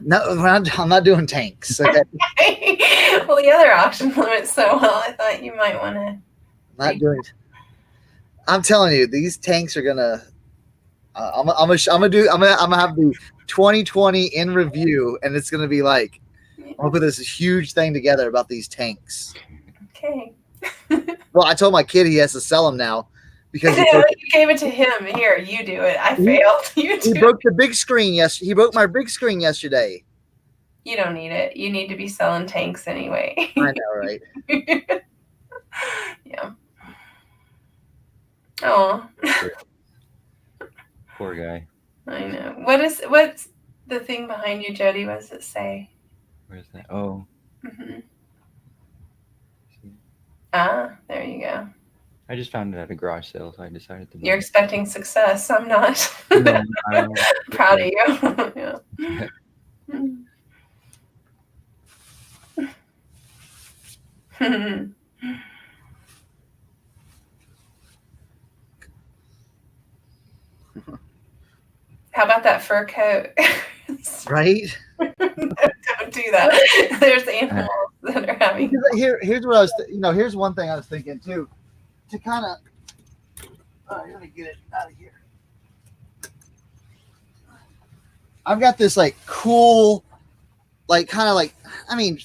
No, I'm not doing tanks. Okay? Well, the other auction went so well. I thought you might want to. Not doing. I'm telling you, these tanks are gonna. I'm gonna have the 2020 in review, and it's gonna be like, I'm gonna put this huge thing together about these tanks. Okay. Well, I told my kid he has to sell them now because you gave it to him. Here, you do it. I failed. He broke the big screen yesterday. He broke my big screen yesterday. You don't need it. You need to be selling tanks anyway. I know, right? Yeah. Oh. Poor guy. I know. What's the thing behind you, Jody? What does it say? Where's that? Oh. Mm-hmm. Ah, there you go. I just found it at a garage sale, so I decided to buy You're it. expecting success. I'm not. No, I don't. Proud of you. Yeah. How about that fur coat? Right? Don't do that. There's animals that are having. Here's what I was. Here's one thing I was thinking too. To kind of. Let me get it out of here. I've got this like cool, like kind of like. I mean,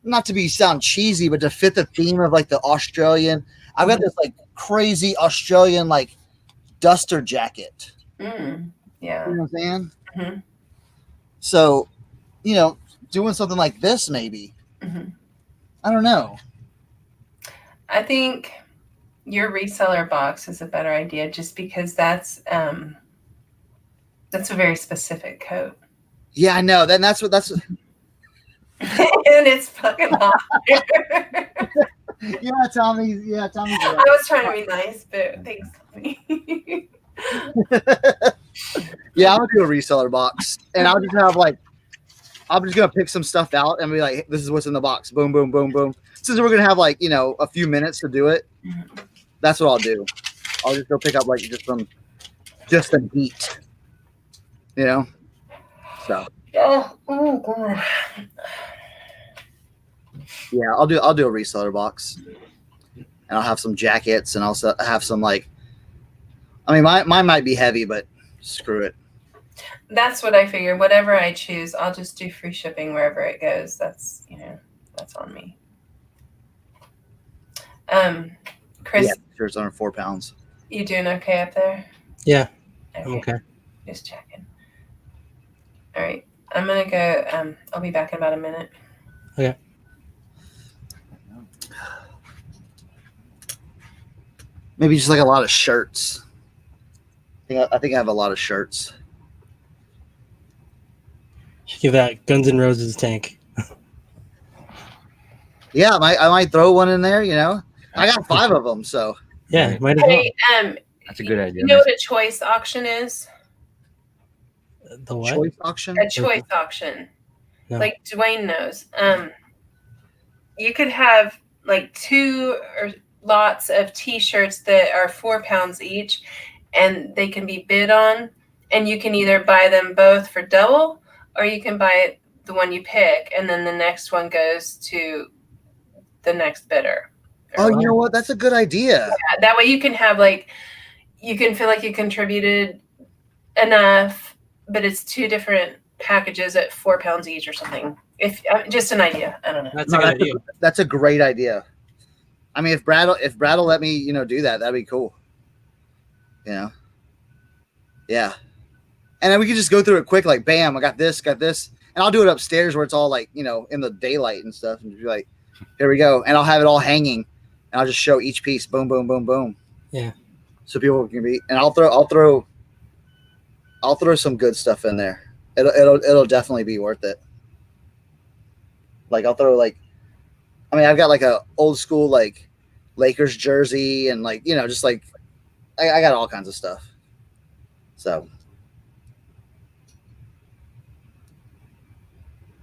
not to sound cheesy, but to fit the theme of like the Australian. I've got this like crazy Australian like duster jacket. Yeah. You know what I'm saying? Mm-hmm. So, doing something like this maybe. Mm-hmm. I don't know. I think your reseller box is a better idea, just because that's a very specific coat. Yeah, I know. Then that's. And it's fucking hot. Yeah, Tommy. Yeah, Tommy's right. I was trying to be nice, but thanks, Tommy. Yeah, I'm gonna do a reseller box, and I'll just have like, I'm just gonna pick some stuff out and be like, hey, this is what's in the box. Boom, boom, boom, boom. Since we're gonna have like a few minutes to do it, that's what I'll do. I'll just go pick up like just a beat, So. Oh god. Yeah, I'll do a reseller box, and I'll have some jackets, and I'll have some like. I mean, mine might be heavy, but screw it. That's what I figured. Whatever I choose, I'll just do free shipping wherever it goes. That's on me. Chris, Yeah, shirts under 4 pounds. you doing okay up there? Yeah, I'm okay. Just checking. All right. I'm going to go. I'll be back in about a minute. Okay. Maybe just like a lot of shirts. I think I have a lot of shirts. Should give that Guns N' Roses tank. Yeah, I might throw one in there. You know, I got 5 of them, so Yeah, Right. might as well. Hey, That's a good idea. you know what a choice auction is? The what? choice auction. A choice auction. No. Like Dwayne knows. You could have like 2 or lots of T-shirts that are 4 pounds each, and they can be bid on, and you can either buy them both for double, or you can buy the one you pick, and then the next one goes to the next bidder. Oh, you know what? That's a good idea. Yeah, that way you can have you can feel like you contributed enough, but it's 2 different packages at 4 pounds each or something. If just an idea, I don't know. That's a good idea. That's a great idea. I mean, if Brad will let me, do that, that'd be cool. Yeah. And then we could just go through it quick, like bam, I got this, and I'll do it upstairs where it's all like, in the daylight and stuff, and just be like, here we go, and I'll have it all hanging, and I'll just show each piece, boom, boom, boom, boom. Yeah. So people can be, and I'll throw some good stuff in there. It'll definitely be worth it. Like I'll throw I've got like a old school like Lakers jersey and just like I got all kinds of stuff. So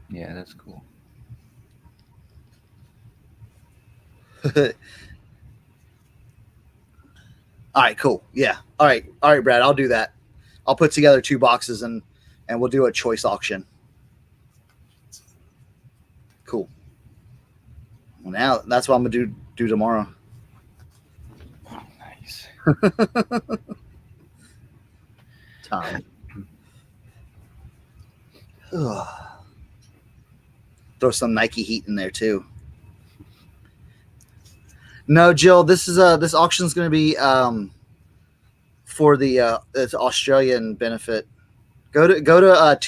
Yeah, that's cool. all right, cool. Yeah. All right, Brad, I'll do that. I'll put together 2 boxes and we'll do a choice auction. Cool. Well, now that's what I'm gonna do tomorrow. Oh, nice. Time. Throw some Nike Heat in there too. No, Jill, this auction's going to be for the it's Australian benefit. Go to 2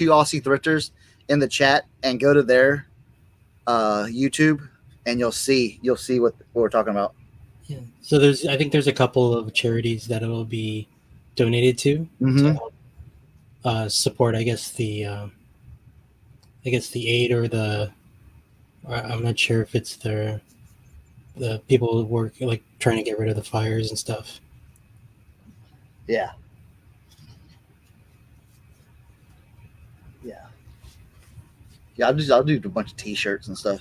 Aussie thrifters in the chat and go to their YouTube, and you'll see what we're talking about. Yeah. So I think there's a couple of charities that it'll be donated to help support, I guess the aid or I'm not sure if it's the people who work like trying to get rid of the fires and stuff. Yeah. I'll do a bunch of T-shirts and stuff.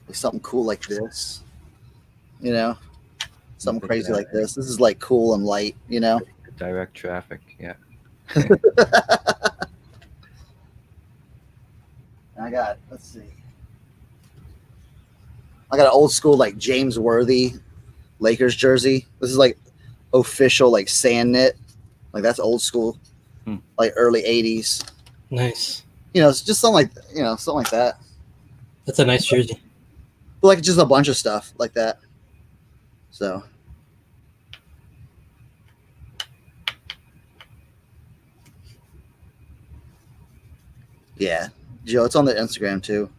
Like something cool like this, something crazy like this. This is like cool and light, Direct traffic, yeah. Let's see. I got an old school like James Worthy Lakers jersey. This is like official like sand knit. Like that's old school. Like early 80s. Nice. It's just something like that. That's a nice jersey. But like just a bunch of stuff like that. So yeah. Joe, it's on the Instagram too.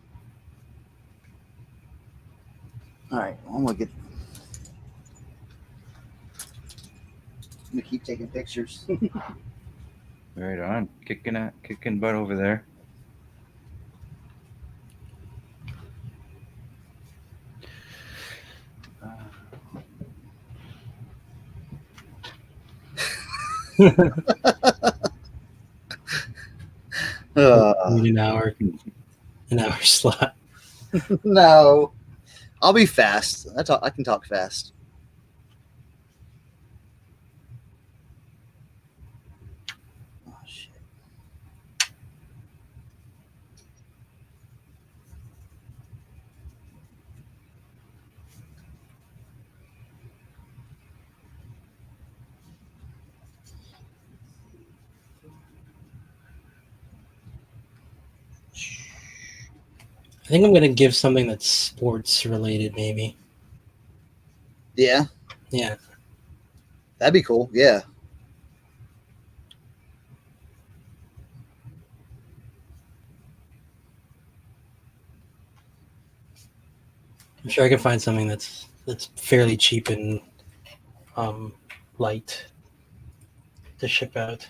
All right, I'm gonna keep taking pictures. Right on. Kicking butt over there. Need an hour slot. No, I'll be fast. I can talk fast. Oh shit. I think I'm gonna give something that's sports related, maybe. Yeah, Yeah. that'd be cool. Yeah. I'm sure I can find something that's fairly cheap and light to ship out.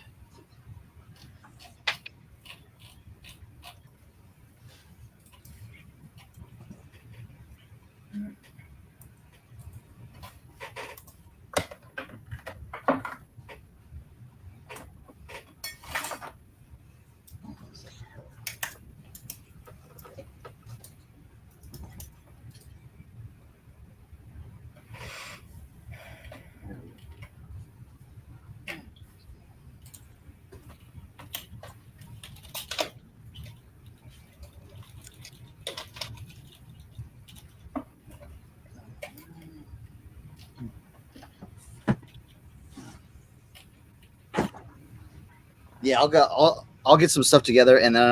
Yeah, I'll get some stuff together, and then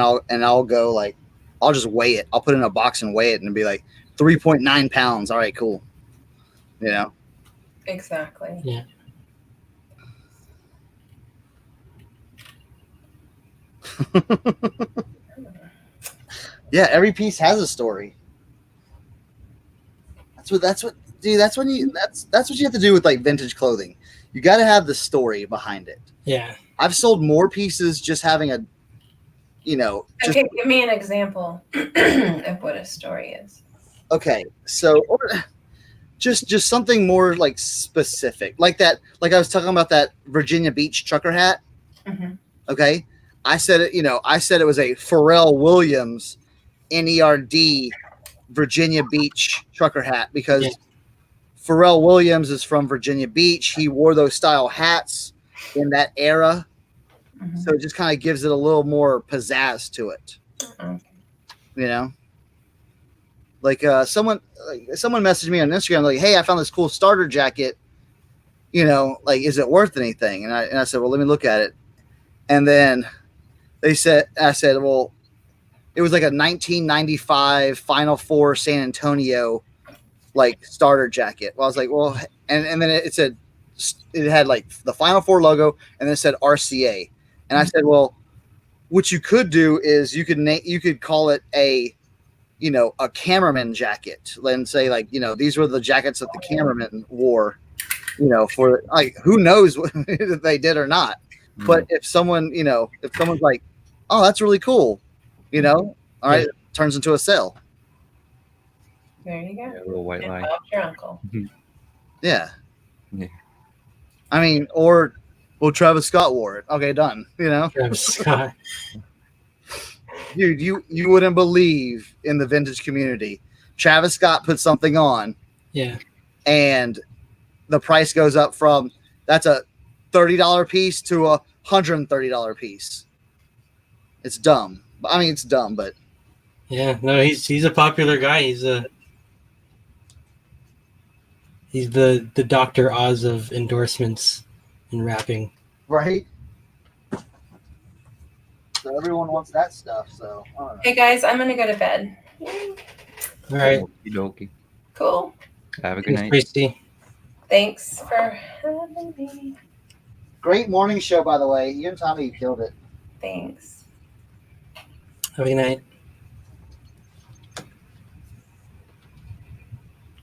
I'll go like I'll just weigh it. I'll put it in a box and weigh it, and be like 3.9 pounds. All right, cool. You know. Exactly. Yeah. Yeah, every piece has a story. That's what dude, that's what you have to do with like vintage clothing. You got to have the story behind it. Yeah. I've sold more pieces just having a just, Okay, give me an example of what a story is. okay. So or just something more like specific. Like that, like I was talking about that Virginia Beach trucker hat. Mm-hmm. Okay. I said it was a Pharrell Williams NERD Virginia Beach trucker hat because Pharrell Williams is from Virginia Beach. He wore those style hats in that era. Mm-hmm. So it just kind of gives it a little more pizzazz to it. Okay. You know? Like someone messaged me on Instagram like, "Hey, I found this cool starter jacket. Like, is it worth anything?" And I said, "Well, let me look at it." And then I said, "Well, it was like a 1995 Final Four San Antonio like starter jacket." Well, I was like, "Well," and then it had like the Final Four logo, and then it said RCA. And I said, "Well, what you could do is you could call it a cameraman jacket, and say like, these were the jackets that the cameraman wore, for like, who knows if they did or not." Mm-hmm. But if someone's like, "Oh, that's really cool," all right, it turns into a sale. There you go. Yeah, a little white lie. Bob's your uncle. Yeah. Yeah. I mean, or Travis Scott wore it. Okay, done. Travis Scott. Dude, you wouldn't believe in the vintage community. Travis Scott put something on. Yeah. And the price goes up from that's a $30 piece to a $130 piece. It's dumb. I mean, it's dumb, but yeah, no, he's a popular guy. He's the Dr. Oz of endorsements in rapping. right. So everyone wants that stuff. So I don't know. Hey guys, I'm gonna go to bed. All right. Okie Cool. Have a good Thanks, night. Christy. Thanks for having me. Great morning show, by the way. You and Tommy killed it. Thanks. Have a good night.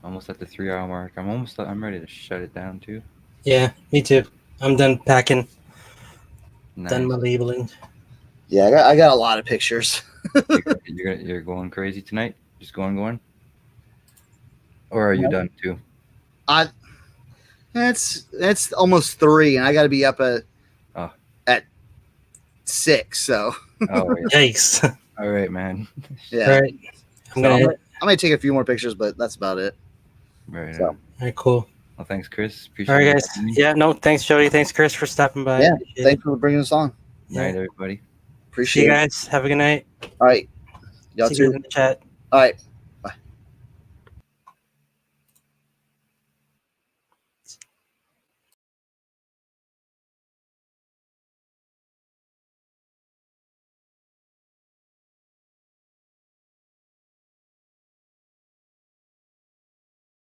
Almost at the 3-hour mark. I'm ready to shut it down too. Yeah, me too. I'm done packing. Nice. Done my labeling. Yeah, I got a lot of pictures. You're going crazy tonight? Just going? Or are you done too? It's almost 3, and I got to be up at 6. So Oh, yeah. Yikes. All right, man. yeah, All right. I might take a few more pictures, but that's about it. Right. So. On. All right, cool. Well, thanks, Chris. Appreciate All right, it. guys. Yeah, no, thanks, Jody. Thanks, Chris, for stopping by. Yeah, Appreciate thanks for bringing us on. it. Night, everybody. See Appreciate you it. guys. Have a good night. All right, y'all See you too. guys in the chat. All right.